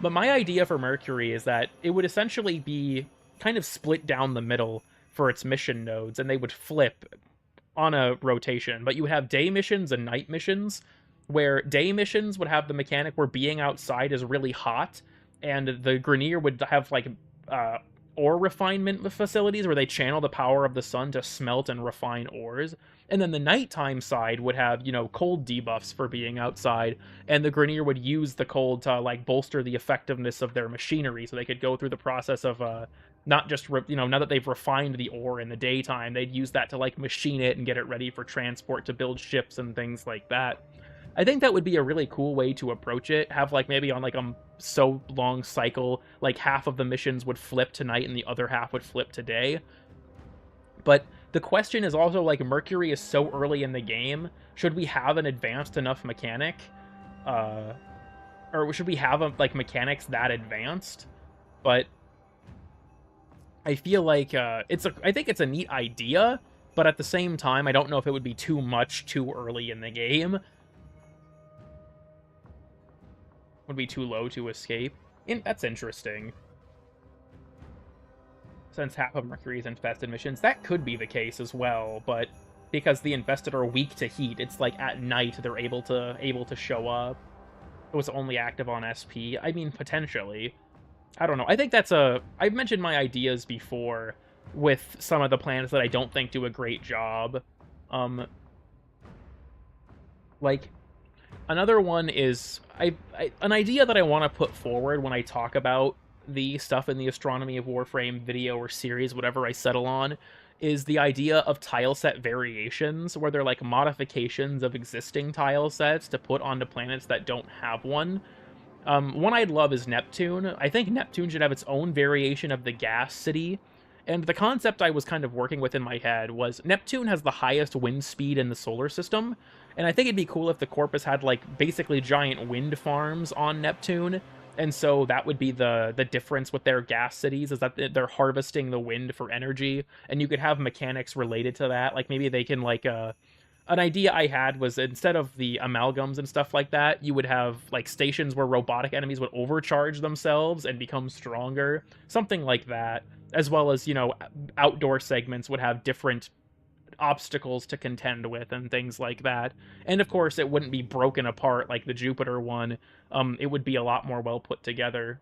A: But my idea for Mercury is that it would essentially be kind of split down the middle for its mission nodes, and they would flip on a rotation. But you have day missions and night missions, where day missions would have the mechanic where being outside is really hot, and the Grineer would have, like, ore refinement facilities where they channel the power of the sun to smelt and refine ores. And then the nighttime side would have, you know, cold debuffs for being outside, and the Grineer would use the cold to, like, bolster the effectiveness of their machinery, so they could go through the process of not just, you know, now that they've refined the ore in the daytime, they'd use that to, like, machine it and get it ready for transport to build ships and things like that. I think that would be a really cool way to approach it. Have, like, maybe on, like, a so long cycle, like, half of the missions would flip to night and the other half would flip to day. But the question is also, like, Mercury is so early in the game, should we have an advanced enough mechanic? Or should we have, like, mechanics that advanced? But I feel like I think it's a neat idea, but at the same time, I don't know if it would be too much too early in the game. Would be too low to escape. That's interesting. Since half of Mercury's infested missions, that could be the case as well, but because the infested are weak to heat, it's like at night they're able to show up. It was only active on SP. I mean, potentially. I don't know. I think that's I've mentioned my ideas before with some of the planets that I don't think do a great job. Like, another one is an idea that I want to put forward when I talk about the stuff in the Astronomy of Warframe video or series, whatever I settle on, is the idea of tile set variations, where they're like modifications of existing tile sets to put onto planets that don't have one. One I'd love is Neptune. I think Neptune should have its own variation of the gas city. And the concept I was kind of working with in my head was Neptune has the highest wind speed in the solar system, and I think it'd be cool if the Corpus had, like, basically giant wind farms on Neptune, and so that would be the difference with their gas cities, is that they're harvesting the wind for energy, and you could have mechanics related to that, like maybe they can, like, an idea I had was instead of the amalgams and stuff like that, you would have like stations where robotic enemies would overcharge themselves and become stronger, something like that, as well as, you know, outdoor segments would have different obstacles to contend with and things like that. And of course, it wouldn't be broken apart like the Jupiter one. It would be a lot more well put together.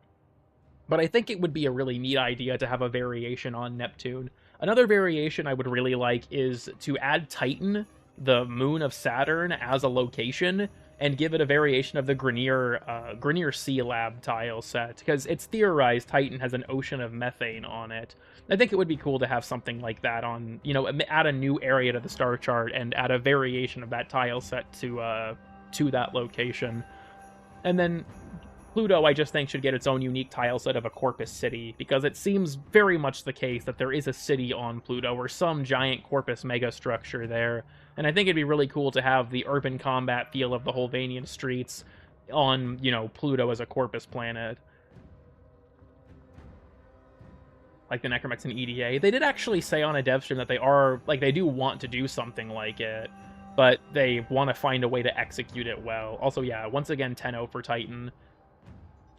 A: But I think it would be a really neat idea to have a variation on Neptune. Another variation I would really like is to add Titan, the moon of Saturn, as a location, and give it a variation of the Grineer Sea Lab tile set, because it's theorized Titan has an ocean of methane on it. I think it would be cool to have something like that on, you know, add a new area to the star chart and add a variation of that tile set to that location. And then Pluto, I just think, should get its own unique tile set of a Corpus City, because it seems very much the case that there is a city on Pluto, or some giant Corpus megastructure there, and I think it'd be really cool to have the urban combat feel of the Holvanian streets on, you know, Pluto as a Corpus planet. Like the Necromex and EDA. They did actually say on a dev stream that they do want to do something like it, but they want to find a way to execute it well. Also, yeah, once again, 10-0 for Titan.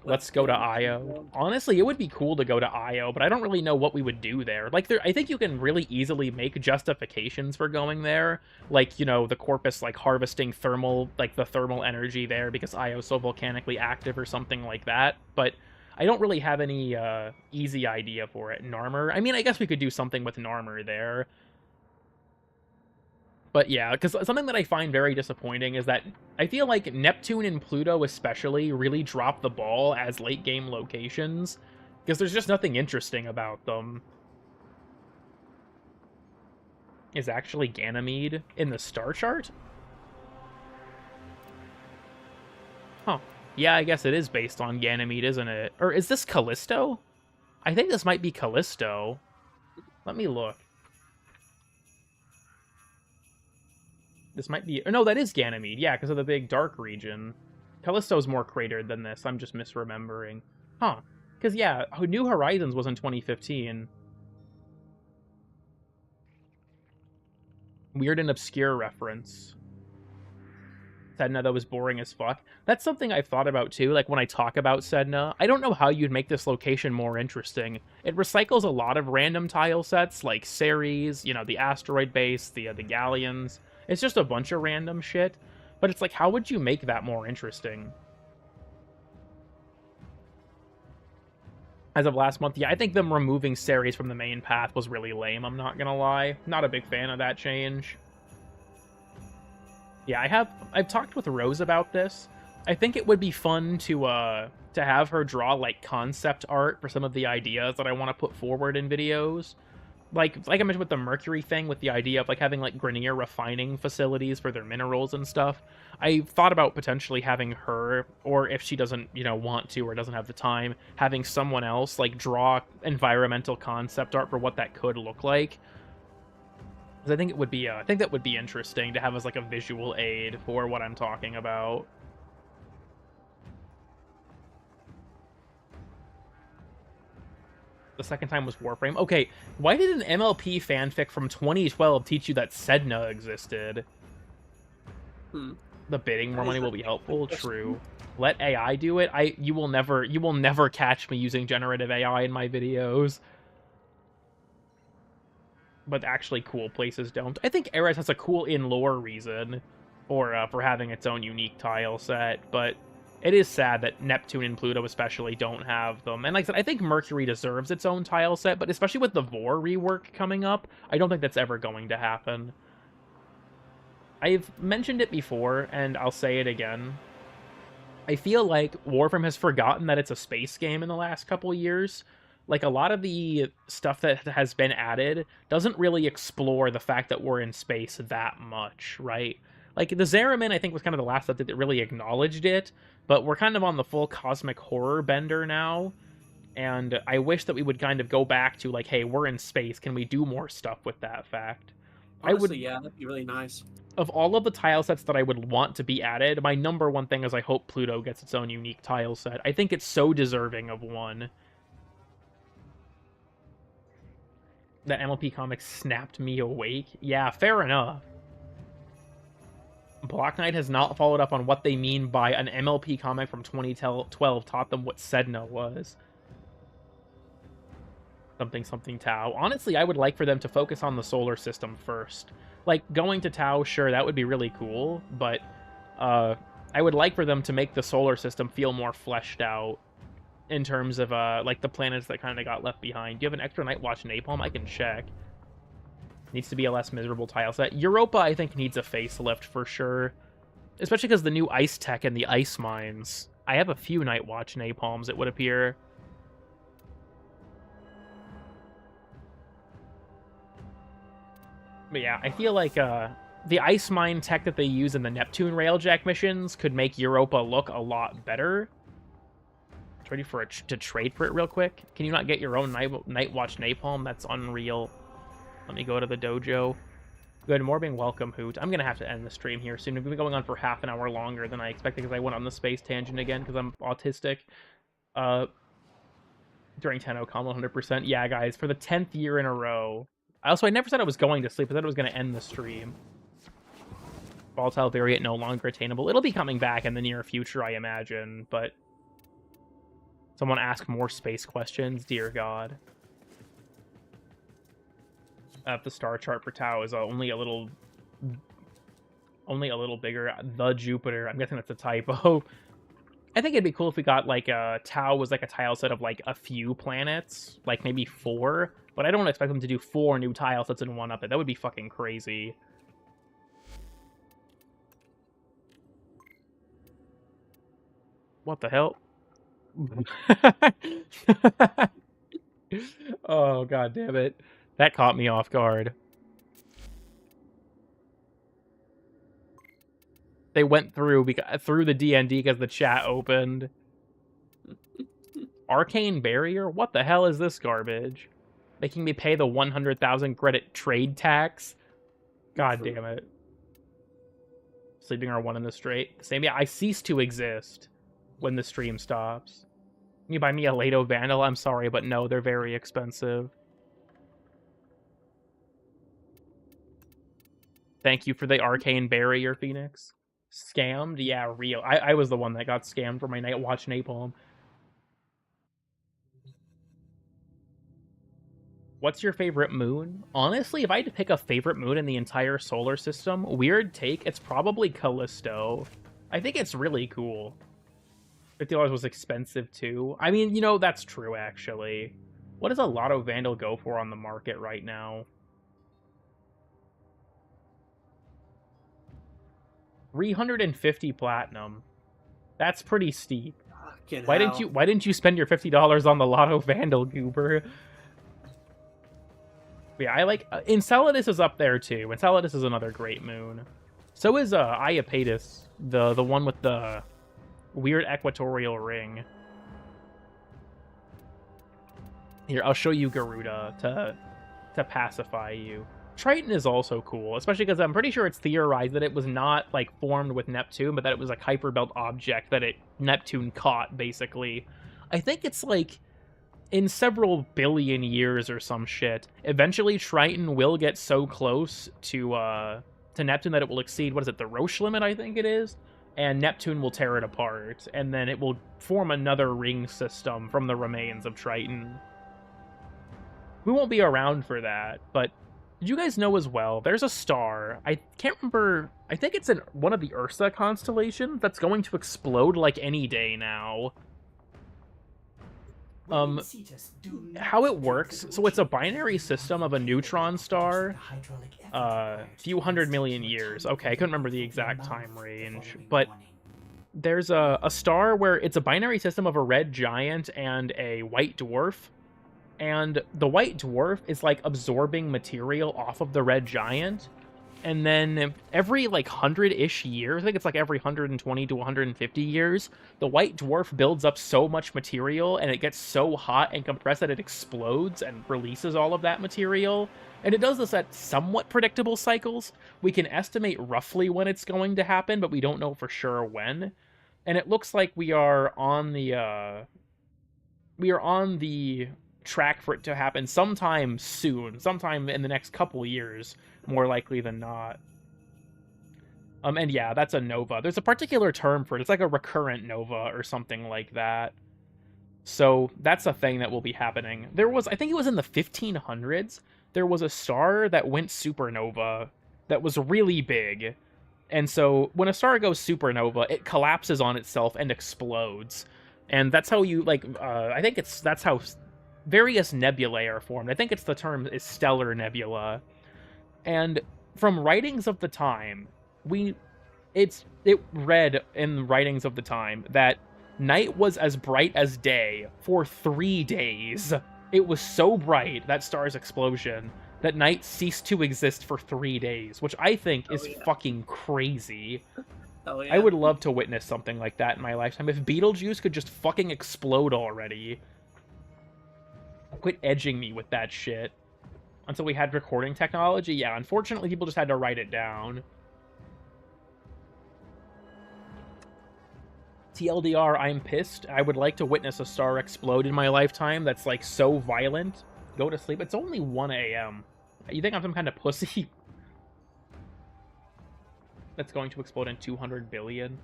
A: Let's go to Io. Honestly, it would be cool to go to Io, but I don't really know what we would do there. Like, I think you can really easily make justifications for going there. Like, you know, the Corpus, like, harvesting the thermal energy there because Io's so volcanically active or something like that. But I don't really have any easy idea for it. Narmer? I mean, I guess we could do something with Narmer there. But yeah, because something that I find very disappointing is that I feel like Neptune and Pluto especially really drop the ball as late-game locations, because there's just nothing interesting about them. Is actually Ganymede in the star chart? Huh. Yeah, I guess it is based on Ganymede, isn't it? Or is this Callisto? I think this might be Callisto. Let me look. This might be... no, that is Ganymede. Yeah, because of the big dark region. Callisto's more cratered than this. I'm just misremembering. Huh. Because, yeah, New Horizons was in 2015. Weird and obscure reference. Sedna, that was boring as fuck. That's something I've thought about, too. Like, when I talk about Sedna, I don't know how you'd make this location more interesting. It recycles a lot of random tile sets, like Ceres, you know, the asteroid base, the Galleons. It's just a bunch of random shit, but it's like, how would you make that more interesting? As of last month, yeah, I think them removing Ceres from the main path was really lame, I'm not gonna lie. Not a big fan of that change. Yeah, I've talked with Rose about this. I think it would be fun to have her draw, like, concept art for some of the ideas that I want to put forward in videos. Like I mentioned with the Mercury thing, with the idea of, like, having, like, Grineer refining facilities for their minerals and stuff. I thought about potentially having her, or if she doesn't, you know, want to or doesn't have the time, having someone else, like, draw environmental concept art for what that could look like. Because I think it would be, I think that would be interesting to have as, like, a visual aid for what I'm talking about. The second time was Warframe. Okay, why did an MLP fanfic from 2012 teach you that Sedna existed? The bidding more money will be helpful. True. Let AI do it. You will never catch me using generative AI in my videos. But actually, cool places don't. I think Eris has a cool in-lore reason for having its own unique tile set, but it is sad that Neptune and Pluto especially don't have them. And like I said, I think Mercury deserves its own tile set, but especially with the Vor rework coming up, I don't think that's ever going to happen. I've mentioned it before, and I'll say it again. I feel like Warframe has forgotten that it's a space game in the last couple years. Like, a lot of the stuff that has been added doesn't really explore the fact that we're in space that much, right? Like, the Zeramin, I think, was kind of the last update that really acknowledged it, but we're kind of on the full cosmic horror bender now, and I wish that we would kind of go back to, like, hey, we're in space, can we do more stuff with that fact?
C: Honestly, yeah, that'd be really nice.
A: Of all of the tile sets that I would want to be added, my number one thing is I hope Pluto gets its own unique tile set. I think it's so deserving of one. That MLP comic snapped me awake? Yeah, fair enough. Black Knight has not followed up on what they mean by an MLP comic from 2012 taught them what Sedna was. Something Tau. Honestly, I would like for them to focus on the solar system first. Like, going to Tau, sure, that would be really cool, but I would like for them to make the solar system feel more fleshed out in terms of, like, the planets that kind of got left behind. Do you have an extra Night Watch Napalm? I can check. Needs to be a less miserable tile set. Europa, I think, needs a facelift for sure. Especially because the new ice tech and the ice mines. I have a few Night Watch Napalms, it would appear. But yeah, I feel like the ice mine tech that they use in the Neptune Railjack missions could make Europa look a lot better. Ready for to trade for it real quick? Can you not get your own Night Watch Napalm? That's unreal. Let me go to the dojo. Good morning, welcome, Hoot. I'm going to have to end the stream here soon. We've been going on for half an hour longer than I expected because I went on the space tangent again because I'm autistic. During 10:00, 100%. Yeah, guys, for the 10th year in a row. I never said I was going to sleep. I said I was going to end the stream. Volatile variant no longer attainable. It'll be coming back in the near future, I imagine, but... Someone ask more space questions? Dear God. The star chart for Tau is only a little bigger. The Jupiter. I'm guessing that's a typo. I think it'd be cool if we got, like, Tau was, like, a tile set of, like, a few planets. Like, maybe 4. But I don't expect them to do 4 new tile sets in one update. That would be fucking crazy. What the hell? Oh, god damn it. That caught me off guard. They went through the DND because the chat opened. Arcane Barrier? What the hell is this garbage? Making me pay the 100,000 credit trade tax? God damn it. Sleeping our one in the straight. Same, yeah, I cease to exist when the stream stops. Can you buy me a Lato Vandal? I'm sorry, but no, they're very expensive. Thank you for the Arcane Barrier, Phoenix. Scammed? Yeah, real. I was the one that got scammed for my Night Watch Napalm. What's your favorite moon? Honestly, if I had to pick a favorite moon in the entire solar system, weird take, it's probably Callisto. I think it's really cool. $50 was expensive too. I mean, you know, that's true actually. What does a Lotto Vandal go for on the market right now? 350 platinum. That's pretty steep. Why didn't you spend your $50 on the Lotto Vandal, Goober? Yeah, I like Enceladus is up there too. Enceladus is another great moon. So is Iapetus, the one with the weird equatorial ring. Here, I'll show you Garuda to pacify you. Triton is also cool, especially because I'm pretty sure it's theorized that it was not, like, formed with Neptune, but that it was a Kuiper Belt object that Neptune caught, basically. I think it's, like, in several billion years or some shit, eventually Triton will get so close to Neptune that it will exceed, what is it, the Roche limit, I think it is? And Neptune will tear it apart, and then it will form another ring system from the remains of Triton. We won't be around for that, but did you guys know as well, there's a star, I can't remember, I think it's in one of the Ursa constellations that's going to explode like any day now. How it works, so it's a binary system of a neutron star, few 100 million years. Okay, I couldn't remember the exact time range, but there's a star where it's a binary system of a red giant and a white dwarf, and the white dwarf is like absorbing material off of the red giant, and then every like 100-ish years, I think it's like every 120 to 150 years, the white dwarf builds up so much material and it gets so hot and compressed that it explodes and releases all of that material. And it does this at somewhat predictable cycles. We can estimate roughly when it's going to happen, but we don't know for sure when. And it looks like we are on the track for it to happen sometime soon, sometime in the next couple years, more likely than not. And yeah, that's a nova. There's a particular term for it. It's like a recurrent nova or something like that. So that's a thing that will be happening. There was, I think it was in the 1500s, there was a star that went supernova that was really big. And so when a star goes supernova, it collapses on itself and explodes. And that's how you, like, I think that's how various nebulae are formed. I think the term is stellar nebula. And from writings of the time, it read in writings of the time that night was as bright as day for 3 days. It was so bright, that star's explosion, that night ceased to exist for 3 days, which I think is fucking crazy.
C: Oh, yeah.
A: I would love to witness something like that in my lifetime. If Betelgeuse could just fucking explode already. Quit edging me with that shit. Until we had recording technology, yeah, unfortunately people just had to write it down. TLDR, I'm pissed. I would like to witness a star explode in my lifetime that's, like, so violent. Go to sleep. It's only 1 a.m. You think I'm some kind of pussy? That's going to explode in 200 billion?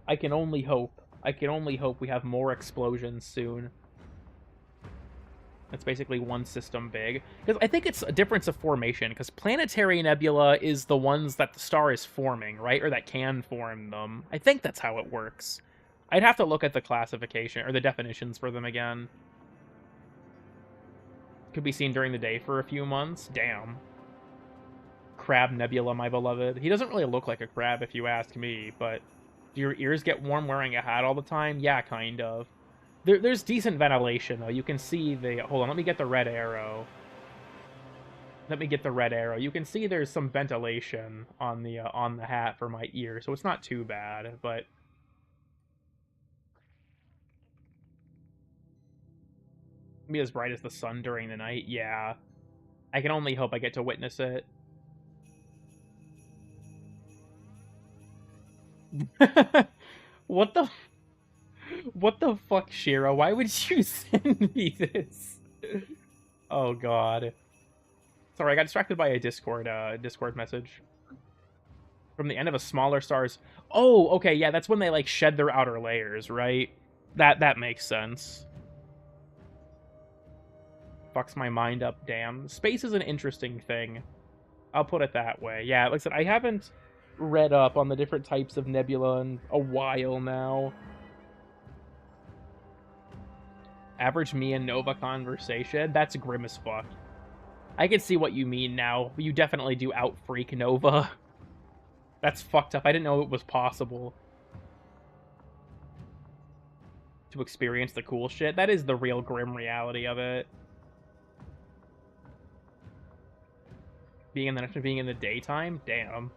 A: I can only hope. I can only hope we have more explosions soon. That's basically one system big. Because I think it's a difference of formation, because planetary nebula is the ones that the star is forming, right? Or that can form them. I think that's how it works. I'd have to look at the classification, or the definitions for them again. Could be seen during the day for a few months. Damn. Crab Nebula, my beloved. He doesn't really look like a crab, if you ask me, but do your ears get warm wearing a hat all the time? Yeah, kind of. There's decent ventilation, though. You can see the... Hold on, let me get the red arrow. Let me get the red arrow. You can see there's some ventilation on the hat for my ear, so it's not too bad, but... Be as bright as the sun during the night? Yeah. I can only hope I get to witness it. What the... What the fuck, Shira? Why would you send me this? Oh, God. Sorry, I got distracted by a Discord message. From the end of a smaller star's... Oh, okay, yeah, that's when they, like, shed their outer layers, right? That makes sense. Fucks my mind up, damn. Space is an interesting thing. I'll put it that way. Yeah, like I said, I haven't read up on the different types of nebula in a while now. Average me and Nova conversation? That's grim as fuck. I can see what you mean now. You definitely do out-freak Nova. That's fucked up. I didn't know it was possible to experience the cool shit. That is the real grim reality of it. Being in the daytime? Damn.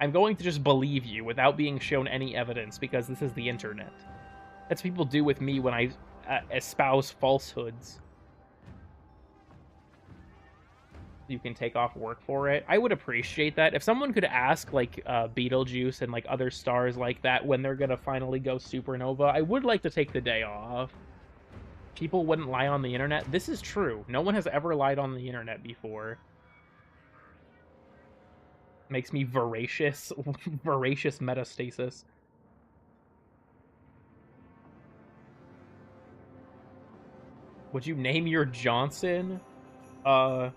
A: I'm going to just believe you without being shown any evidence because this is the internet. That's what people do with me when I espouse falsehoods. You can take off work for it. I would appreciate that. If someone could ask, like, Betelgeuse and, like, other stars like that when they're gonna finally go supernova, I would like to take the day off. People wouldn't lie on the internet. This is true. No one has ever lied on the internet before. Makes me voracious. Voracious metastasis. Would you name your Johnson? I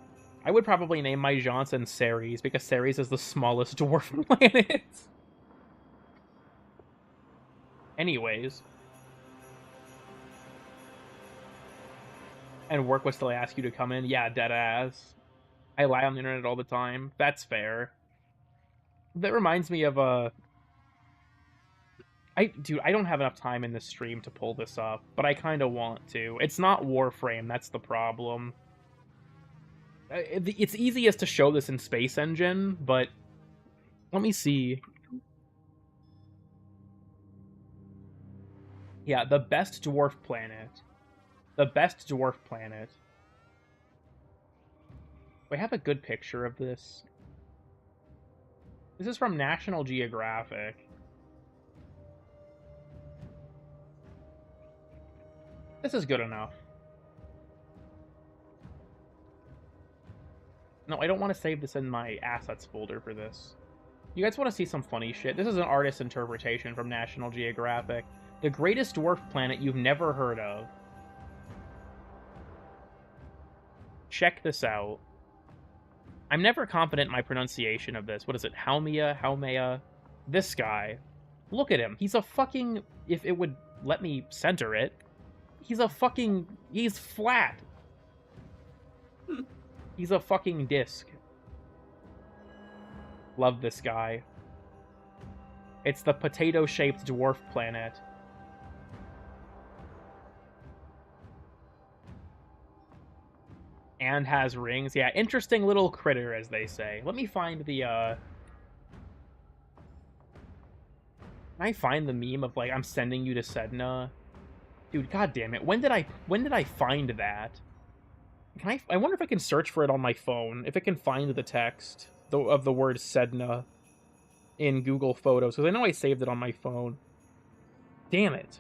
A: would probably name my Johnson Ceres, because Ceres is the smallest dwarf planet. Anyways. And work would still ask you to come in? Yeah, deadass. I lie on the internet all the time. That's fair. That reminds me of Dude, I don't have enough time in this stream to pull this up, but I kind of want to. It's not Warframe, that's the problem. It's easiest to show this in Space Engine, but... Let me see. Yeah, the best dwarf planet. The best dwarf planet. We have a good picture of this. This is from National Geographic. This is good enough. No, I don't want to save this in my assets folder for this. You guys want to see some funny shit? This is an artist's interpretation from National Geographic. The greatest dwarf planet you've never heard of. Check this out. I'm never confident in my pronunciation of this. What is it? Haumea? This guy. Look at him. He's a fucking... If it would let me center it. He's a fucking... He's flat. He's a fucking disc. Love this guy. It's the potato-shaped dwarf planet. And has rings. Yeah, interesting little critter, as they say. Let me find the, Can I find the meme of, like, I'm sending you to Sedna? Dude, goddammit. When did I find that? I wonder if I can search for it on my phone. If it can find the text of the word Sedna in Google Photos. Because I know I saved it on my phone. Damn it.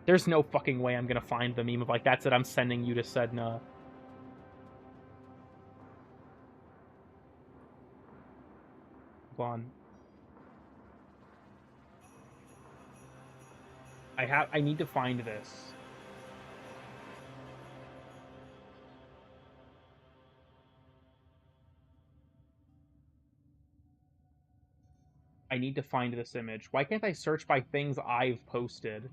A: There's no fucking way I'm gonna find the meme of, like, that's it, I'm sending you to Sedna. Hold on. I need to find this. I need to find this image. Why can't I search by things I've posted?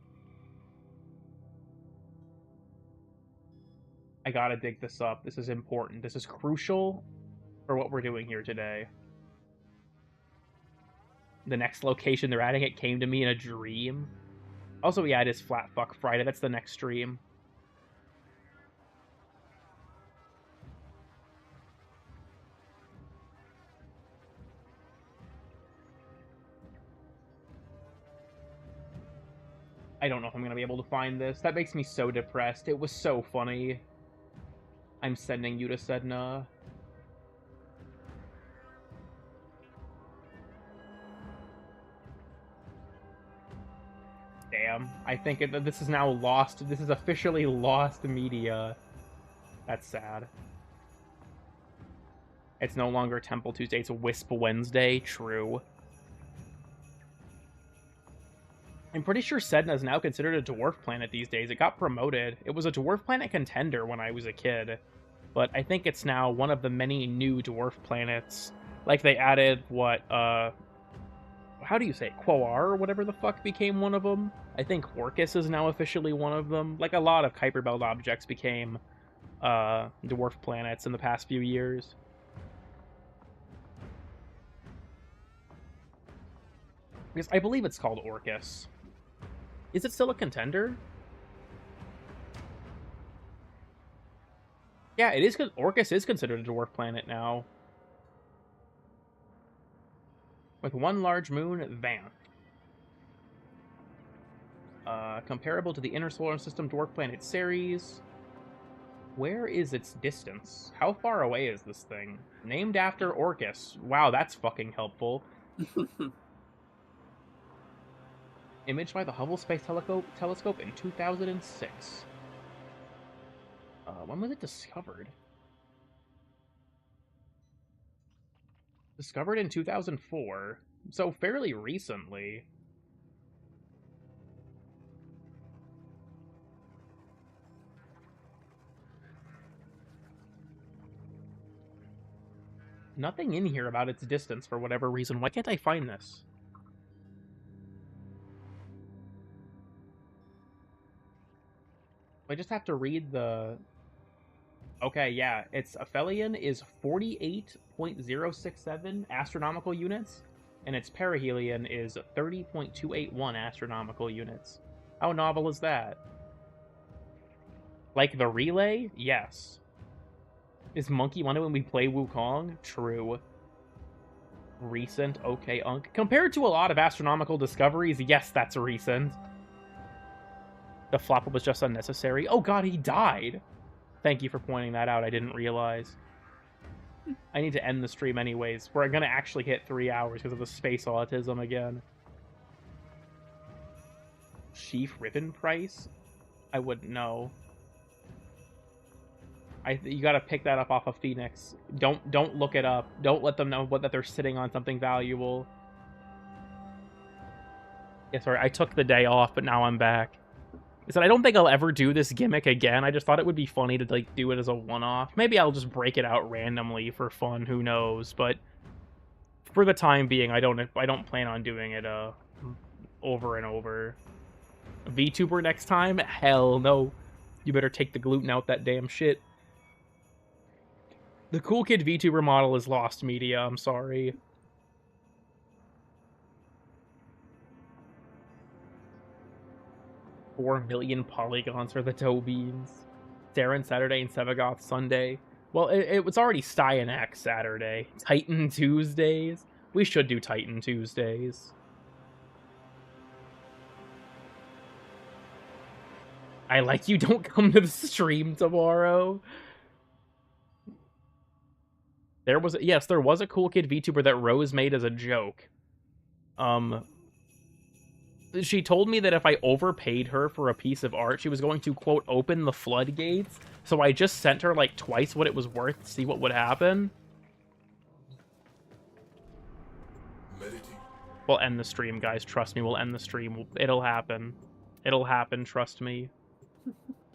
A: I gotta dig this up. This is important. This is crucial for what we're doing here today. The next location they're adding, it came to me in a dream. Also, yeah, it is Flat Fuck Friday. That's the next stream. I don't know if I'm going to be able to find this. That makes me so depressed. It was so funny. I'm sending you to Sedna. Damn. I think this is now lost. This is officially lost media. That's sad. It's no longer Temple Tuesday. It's Wisp Wednesday. True. I'm pretty sure Sedna is now considered a dwarf planet these days. It got promoted. It was a dwarf planet contender when I was a kid. But I think it's now one of the many new dwarf planets. Like, they added, what, how do you say it? Quoar, or whatever the fuck, became one of them. I think Orcus is now officially one of them. Like, a lot of Kuiper Belt objects became dwarf planets in the past few years. Because I believe it's called Orcus. Is it still a contender? Yeah, it is. Orcus is considered a dwarf planet now. With one large moon, Vanth. Comparable to the inner solar system dwarf planet Ceres. Where is its distance? How far away is this thing? Named after Orcus. Wow, that's fucking helpful. Imaged by the Hubble Space Telescope in 2006. When was it discovered? Discovered in 2004, so fairly recently. Nothing in here about its distance for whatever reason. Why can't I find this? I just have to read the... Okay, yeah, its aphelion is 48.067 astronomical units, and its perihelion is 30.281 astronomical units. How novel is that? Like the relay? Yes. Is Monkey Wonder when we play Wukong? True. Recent? Okay, Unk. Compared to a lot of astronomical discoveries, yes, that's recent. The flop was just unnecessary. Oh god, he died! Thank you for pointing that out, I didn't realize. I need to end the stream anyways. We're gonna actually hit 3 hours because of the space autism again. Sheaf ribbon price? I wouldn't know. You gotta pick that up off of Phoenix. Don't look it up. Don't let them know that they're sitting on something valuable. Yeah, sorry, I took the day off, but now I'm back. I said I don't think I'll ever do this gimmick again. I just thought it would be funny to like do it as a one-off. Maybe I'll just break it out randomly for fun. Who knows? But for the time being, I don't plan on doing it over and over. VTuber next time? Hell no. You better take the gluten out that damn shit. The cool kid VTuber model is lost media. I'm sorry. $4 million polygons for the toe beans. Darren Saturday and Sevagoth Sunday. Well, it was already Styan X Saturday. Titan Tuesdays. We should do Titan Tuesdays. I like you don't come to the stream tomorrow. There was a cool kid VTuber that Rose made as a joke. She told me that if I overpaid her for a piece of art, she was going to, quote, open the floodgates. So I just sent her, like, twice what it was worth to see what would happen. We'll end the stream, guys. Trust me, we'll end the stream. It'll happen. It'll happen, trust me.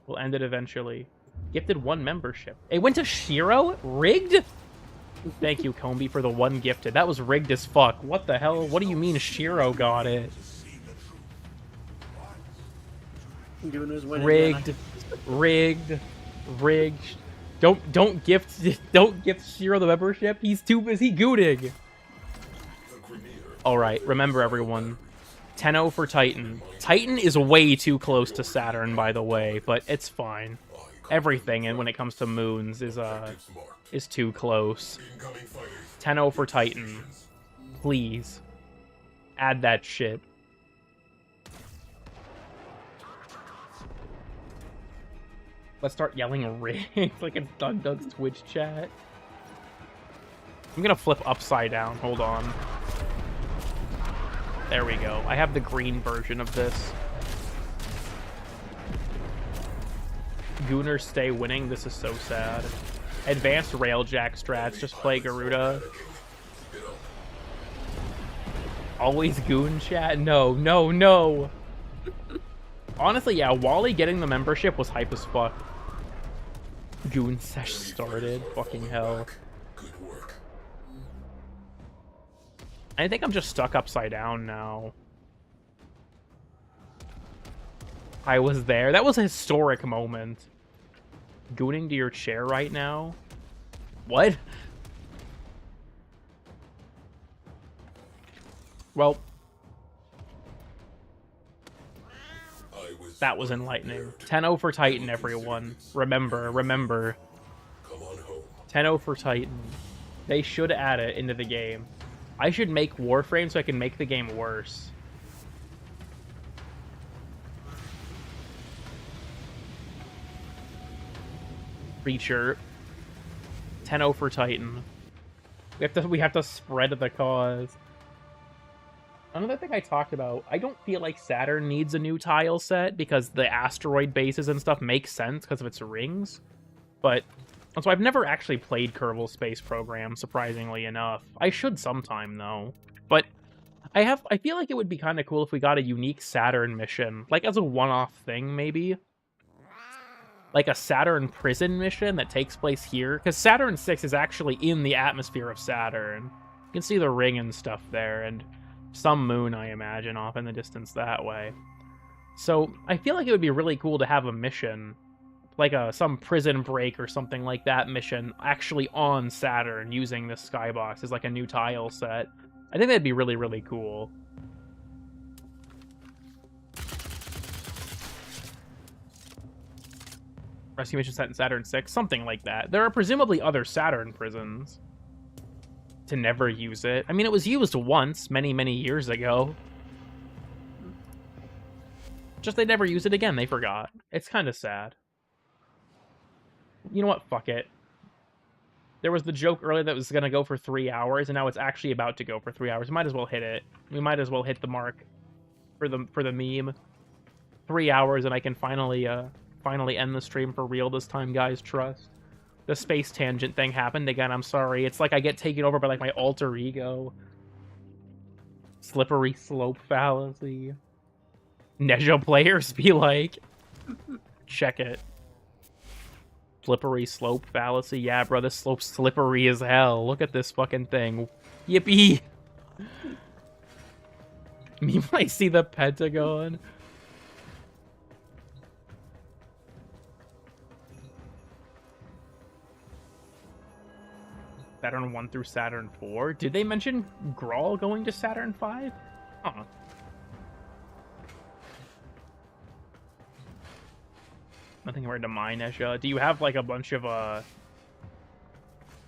A: We'll end it eventually. Gifted 1 membership. It went to Shiro? Rigged? Thank you, Combi, for the 1 gifted. That was rigged as fuck. What the hell? What do you mean Shiro got it? Rigged. Don't gift Shiro the membership. He's too busy gooting. Alright, remember everyone. 10-0 for Titan. Titan is way too close to Saturn, by the way, but it's fine. Everything, and when it comes to moons, is too close. 10-0 for Titan. Please. Add that shit. Let's start yelling rigged like it's Doug's Twitch chat. I'm gonna flip upside down. Hold on. There we go. I have the green version of this. Gooners stay winning. This is so sad. Advanced Railjack strats. Just play Garuda. Always Goon chat? No, no, no. Honestly, yeah, Wally getting the membership was hype as fuck. Goon sesh started. Fucking hell. I think I'm just stuck upside down now. I was there. That was a historic moment. Gooning to your chair right now? What? Well, that was enlightening. 10-0 for Titan, everyone. Remember. 10-0 for Titan. They should add it into the game. I should make Warframe so I can make the game worse. Reacher. 10-0 for Titan. We have to spread the cause. Another thing I talked about, I don't feel like Saturn needs a new tile set because the asteroid bases and stuff make sense because of its rings. But so I've never actually played Kerbal Space Program, surprisingly enough. I should sometime though. But I feel like it would be kind of cool if we got a unique Saturn mission, like as a one-off thing maybe. Like a Saturn prison mission that takes place here, because Saturn 6 is actually in the atmosphere of Saturn. You can see the ring and stuff there, and some moon, I imagine, off in the distance that way. So I feel like it would be really cool to have a mission, like some prison break or something like that mission, actually on Saturn using this skybox as like a new tile set. I think that'd be really, really cool. Rescue mission set in Saturn 6, something like that. There are presumably other Saturn prisons. To never use it. I mean, it was used once, many, many years ago. Just they never use it again, they forgot. It's kind of sad. You know what? Fuck it. There was the joke earlier that was going to go for 3 hours, and now it's actually about to go for 3 hours. We might as well hit it. We might as well hit the mark for the meme. 3 hours, and I can finally end the stream for real this time, guys. Trust. The space tangent thing happened again, I'm sorry. It's like I get taken over by, like, my alter ego. Slippery slope fallacy. Nejo players be like... Check it. Slippery slope fallacy. Yeah, bro, this slope's slippery as hell. Look at this fucking thing. Yippee! You might see the Pentagon. Saturn 1 through Saturn 4? Did they mention Grawl going to Saturn 5? Huh. Nothing hard to mine, Esha. Do you have, like, a bunch of,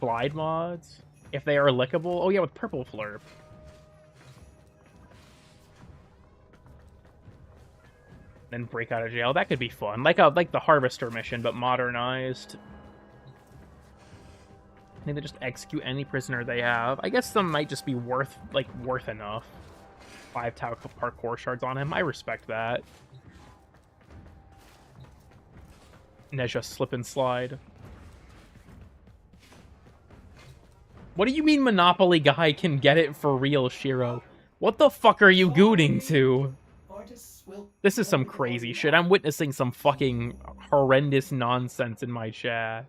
A: glide mods? If they are lickable? Oh, yeah, with Purple Flurp. Then break out of jail. That could be fun. Like the Harvester mission, but modernized. I think they just execute any prisoner they have. I guess some might just be worth enough. 5 Tau parkour shards on him. I respect that. Neja slip and slide. What do you mean Monopoly guy can get it for real, Shiro? What the fuck are you gooning to? This is some crazy shit. I'm witnessing some fucking horrendous nonsense in my chat.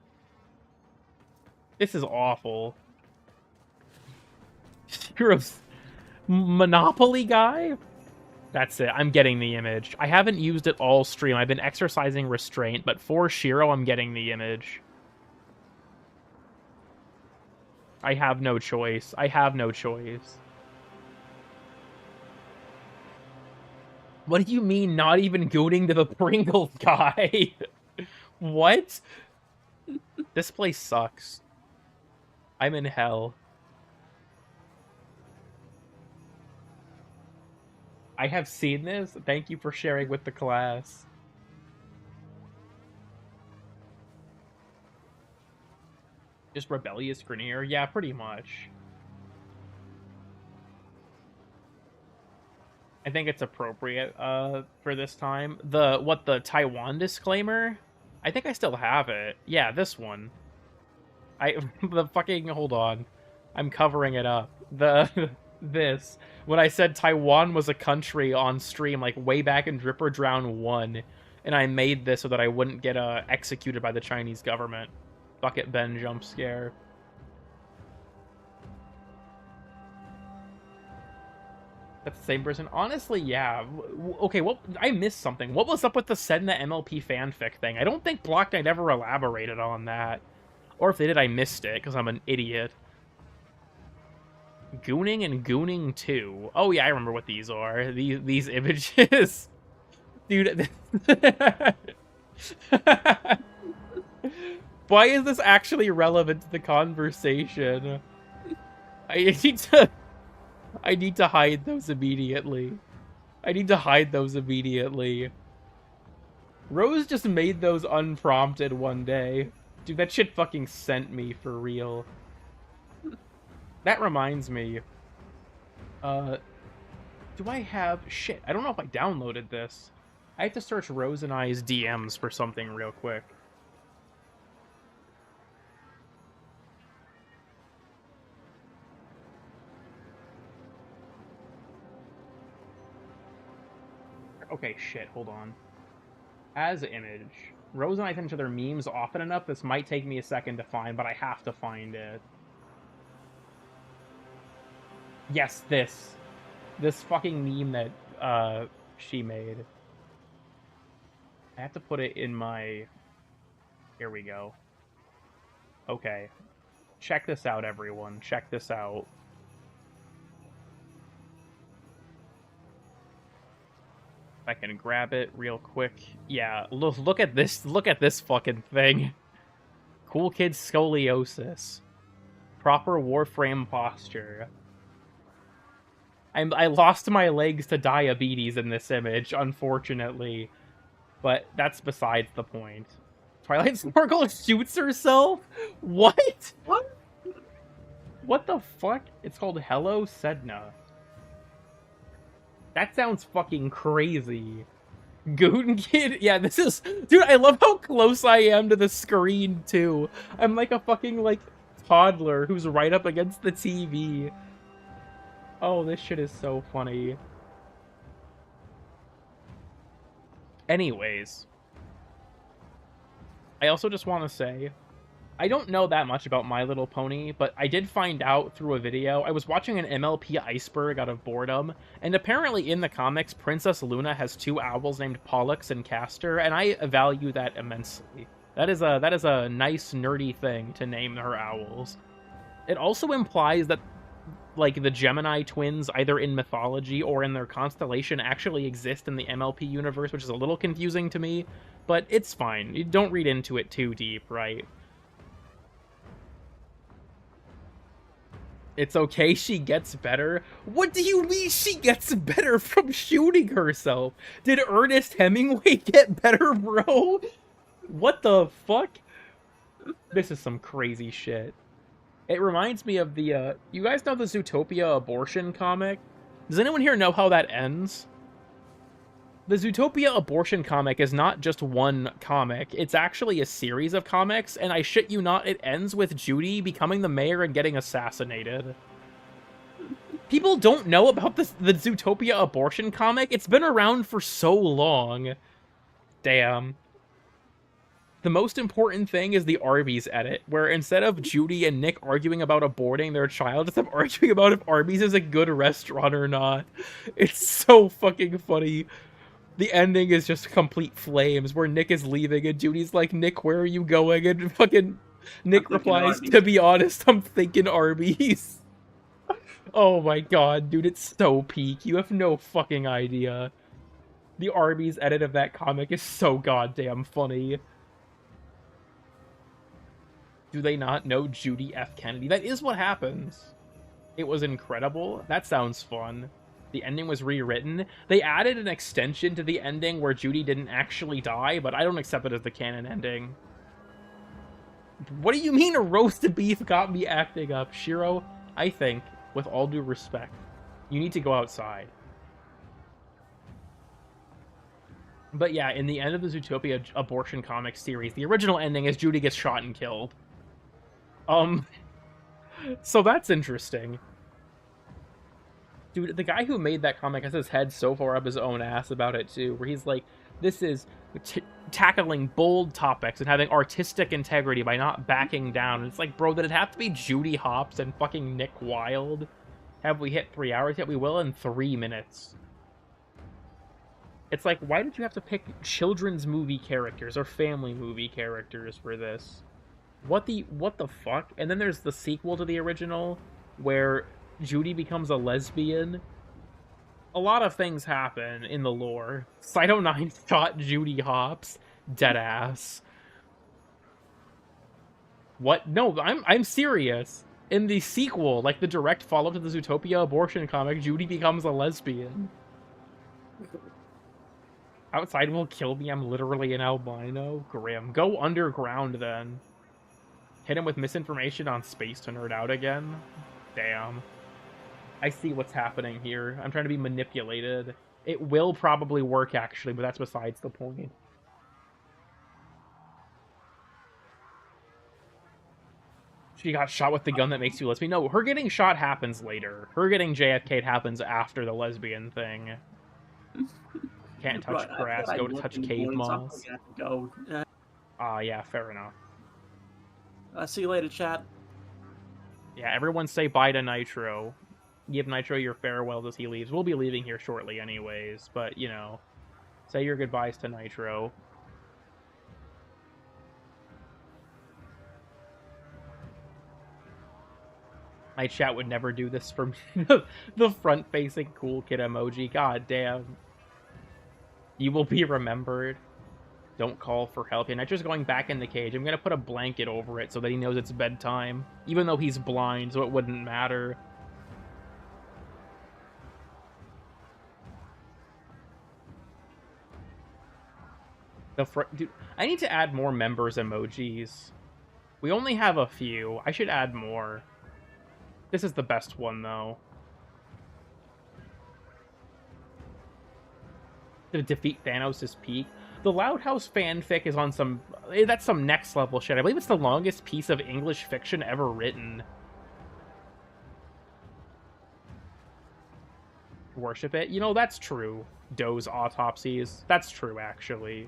A: This is awful. Shiro's Monopoly guy? That's it. I'm getting the image. I haven't used it all stream. I've been exercising restraint, but for Shiro, I'm getting the image. I have no choice. I have no choice. What do you mean not even gooning to the Pringles guy? What? This place sucks. I'm in hell. I have seen this. Thank you for sharing with the class. Just rebellious Grenier? Yeah, pretty much. I think it's appropriate for this time. The Taiwan disclaimer? I think I still have it. Yeah, this one. Hold on. I'm covering it up. This. When I said Taiwan was a country on stream, like, way back in Drip or Drown 1, and I made this so that I wouldn't get executed by the Chinese government. Bucket Ben jump scare. That's the same person? Honestly, yeah. Okay, I missed something. What was up with the Sedna MLP fanfic thing? I don't think Block Knight ever elaborated on that. Or if they did, I missed it, because I'm an idiot. Gooning and Gooning 2. Oh yeah, I remember what these are. These images. Dude. Why is this actually relevant to the conversation? I need to hide those immediately. Rose just made those unprompted one day. Dude, that shit fucking sent me for real. That reminds me. Do I have... Shit, I don't know if I downloaded this. I have to search Rose and I's DMs for something real quick. Okay, shit, hold on. As image. Rose and I send each other memes often enough, this might take me a second to find, but I have to find it. Yes, this. This fucking meme that, she made. I have to put it in my... Here we go. Okay. Check this out, everyone. Check this out. I can grab it real quick. Yeah, look at this. Look at this fucking thing. Cool kid scoliosis. Proper Warframe posture. I lost my legs to diabetes in this image, unfortunately. But that's besides the point. Twilight Sparkle shoots herself? What?
C: What?
A: What the fuck? It's called Hello Sedna. That sounds fucking crazy. Goon Kid? Yeah, this is... Dude, I love how close I am to the screen, too. I'm like a fucking, like, toddler who's right up against the TV. Oh, this shit is so funny. Anyways. I also just want to say... I don't know that much about My Little Pony, but I did find out through a video. I was watching an MLP Iceberg out of boredom, and apparently in the comics, Princess Luna has 2 owls named Pollux and Castor, and I value that immensely. That is a nice, nerdy thing to name her owls. It also implies that, like, the Gemini twins, either in mythology or in their constellation, actually exist in the MLP universe, which is a little confusing to me, but it's fine. You don't read into it too deep, right? It's okay, she gets better? What do you mean she gets better from shooting herself? Did Ernest Hemingway get better, bro? What the fuck? This is some crazy shit. It reminds me of the, you guys know the Zootopia abortion comic? Does anyone here know how that ends? The Zootopia abortion comic is not just one comic. It's actually a series of comics, and I shit you not, it ends with Judy becoming the mayor and getting assassinated. People don't know about the Zootopia abortion comic. It's been around for so long. Damn. The most important thing is the Arby's edit, where instead of Judy and Nick arguing about aborting their child, it's them arguing about if Arby's is a good restaurant or not. It's so fucking funny. The ending is just complete flames, where Nick is leaving and Judy's like, Nick, where are you going? And fucking Nick replies, to be honest, I'm thinking Arby's. Oh my god, dude, it's so peak. You have no fucking idea. The Arby's edit of that comic is so goddamn funny. Do they not know Judy F. Kennedy? That is what happens. It was incredible. That sounds fun. The ending was rewritten. They added an extension to the ending where Judy didn't actually die, but I don't accept it as the canon ending. What do you mean a roasted beef got me acting up? Shiro, I think, with all due respect, you need to go outside. But yeah, in the end of the Zootopia abortion comic series, the original ending is Judy gets shot and killed. So that's interesting. Dude, the guy who made that comic has his head so far up his own ass about it, too, where he's like, this is tackling bold topics and having artistic integrity by not backing down. And it's like, bro, did it have to be Judy Hopps and fucking Nick Wilde? Have we hit 3 hours yet? We will in 3 minutes. It's like, why did you have to pick children's movie characters or family movie characters for this? What the fuck? And then there's the sequel to the original, where Judy becomes a lesbian. A lot of things happen in the lore. Cyto 9 shot Judy Hopps. Deadass. What? No, I'm serious. In the sequel, like the direct follow-up to the Zootopia abortion comic, Judy becomes a lesbian. Outside will kill me, I'm literally an albino. Grim. Go underground, then. Hit him with misinformation on space to nerd out again? Damn. I see what's happening here. I'm trying to be manipulated. It will probably work, actually, but that's besides the point. She got shot with the gun that makes you lesbian. No, her getting shot happens later. Her getting JFK'd happens after the lesbian thing. Can't touch grass, go to touch cave moss. Yeah, fair enough.
C: See you later, chat.
A: Yeah, everyone say bye to Nitro. Give Nitro your farewells as he leaves. We'll be leaving here shortly anyways, but, you know, say your goodbyes to Nitro. My chat would never do this for me. The front-facing cool kid emoji. God damn. You will be remembered. Don't call for help. Yeah, Nitro's going back in the cage. I'm going to put a blanket over it so that he knows it's bedtime. Even though he's blind, so it wouldn't matter. Dude, I need to add more members emojis. We only have a few. I should add more. This is the best one, though. to defeat Thanos' peak. The Loud House fanfic is on some... That's some next level shit. I believe it's the longest piece of English fiction ever written. Worship it? You know, that's true. Doe's autopsies. That's true, actually.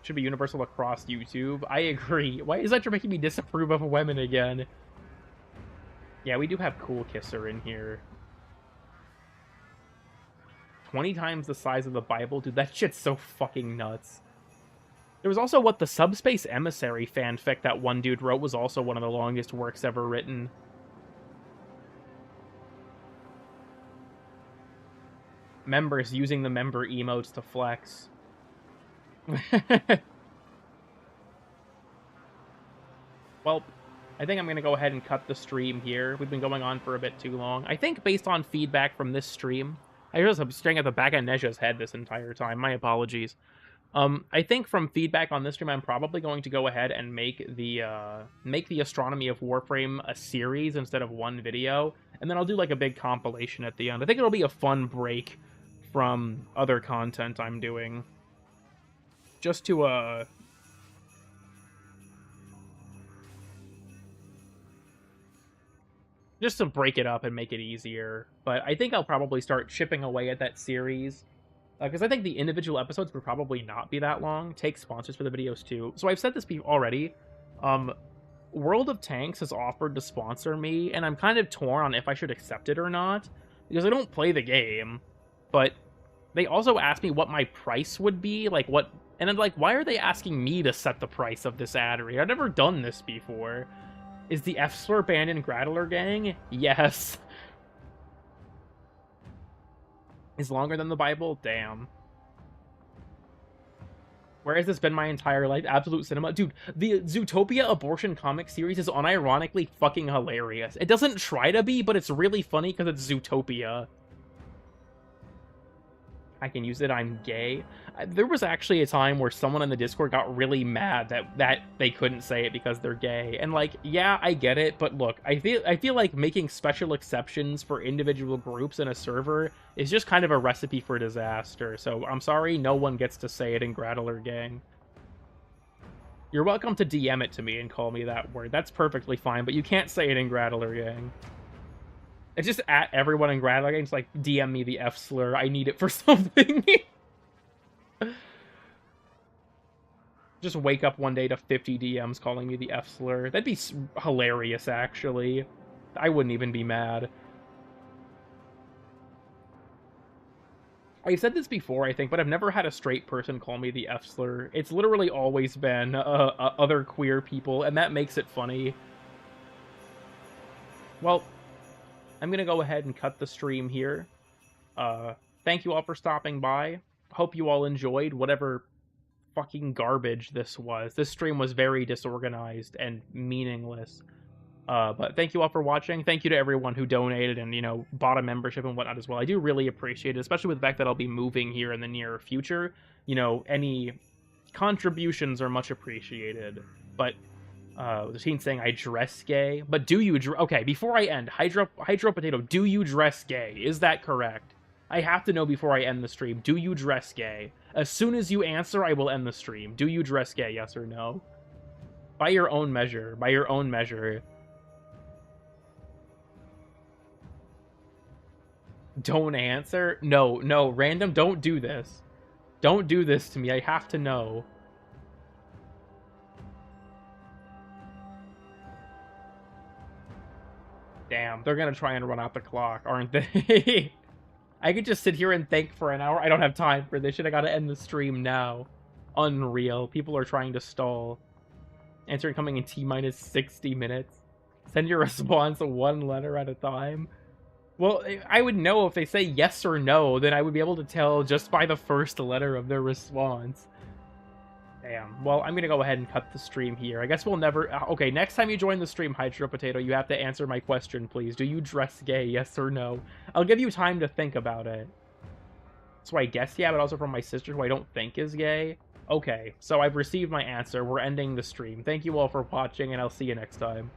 A: Should be universal across YouTube. I agree. Why is that making me disapprove of women again? Yeah, we do have Cool Kisser in here. 20 times the size of the Bible? Dude, that shit's so fucking nuts. There was also what the Subspace Emissary fanfic that one dude wrote was also one of the longest works ever written. Members using the member emotes to flex. Well, I think I'm going to go ahead and cut the stream here. We've been going on for a bit too long. I think based on feedback from this stream... I realize I'm staring at the back of Nezha's head this entire time. My apologies. I think from feedback on this stream, I'm probably going to go ahead and make the Astronomy of Warframe a series instead of one video, and then I'll do like a big compilation at the end. I think it'll be a fun break from other content I'm doing. Just to, just to break it up and make it easier. But I think I'll probably start chipping away at that series. Because I think the individual episodes would probably not be that long. Take sponsors for the videos too. So I've said this already. World of Tanks has offered to sponsor me, and I'm kind of torn on if I should accept it or not. Because I don't play the game. But they also asked me what my price would be. Like what... And I'm like, why are they asking me to set the price of this ad read? I've never done this before. Is the F-slur banned in Grattler Gang? Yes. Is longer than the Bible? Damn. Where has this been my entire life? Absolute cinema. Dude, the Zootopia abortion comic series is unironically fucking hilarious. It doesn't try to be, but it's really funny because it's Zootopia. I can use it, I'm gay. There was actually a time where someone in the Discord got really mad that they couldn't say it because they're gay. And like, yeah, I get it, but look, I feel like making special exceptions for individual groups in a server is just kind of a recipe for disaster. So I'm sorry, no one gets to say it in Grattler Gang. You're welcome to DM it to me and call me that word. That's perfectly fine, but you can't say it in Grattler Gang. It's just at everyone in Grattler Gang, it's like, DM me the F-slur, I need it for something. Just wake up one day to 50 DMs calling me the F-slur. That'd be hilarious, actually. I wouldn't even be mad. I've said this before, I think, but I've never had a straight person call me the F-slur. It's literally always been other queer people, and that makes it funny. Well... I'm going to go ahead and cut the stream here. Thank you all for stopping by. Hope you all enjoyed whatever fucking garbage this was. This stream was very disorganized and meaningless. But thank you all for watching. Thank you to everyone who donated and, you know, bought a membership and whatnot as well. I do really appreciate it, especially with the fact that I'll be moving here in the near future. You know, any contributions are much appreciated. But... the teen saying I dress gay, but do you okay, before I end, Hydro Potato, do you dress gay? Is that correct? I have to know before I end the stream. Do you dress gay? As soon as you answer, I will end the stream. Do you dress gay, yes or no? By your own measure. By your own measure. Don't answer? No, random, don't do this. Don't do this to me. I have to know. Damn, they're gonna try and run out the clock, aren't they? I could just sit here and think for an hour. I don't have time for this shit. I gotta end the stream now. Unreal. People are trying to stall. Answering coming in T-minus 60 minutes. Send your response one letter at a time. Well, I would know if they say yes or no, then I would be able to tell just by the first letter of their response. Damn. Well, I'm going to go ahead and cut the stream here. I guess we'll never... Okay, next time you join the stream, Hydro Potato, you have to answer my question, please. Do you dress gay, yes or no? I'll give you time to think about it. So I guess yeah, but also from my sister, who I don't think is gay. Okay, so I've received my answer. We're ending the stream. Thank you all for watching, and I'll see you next time.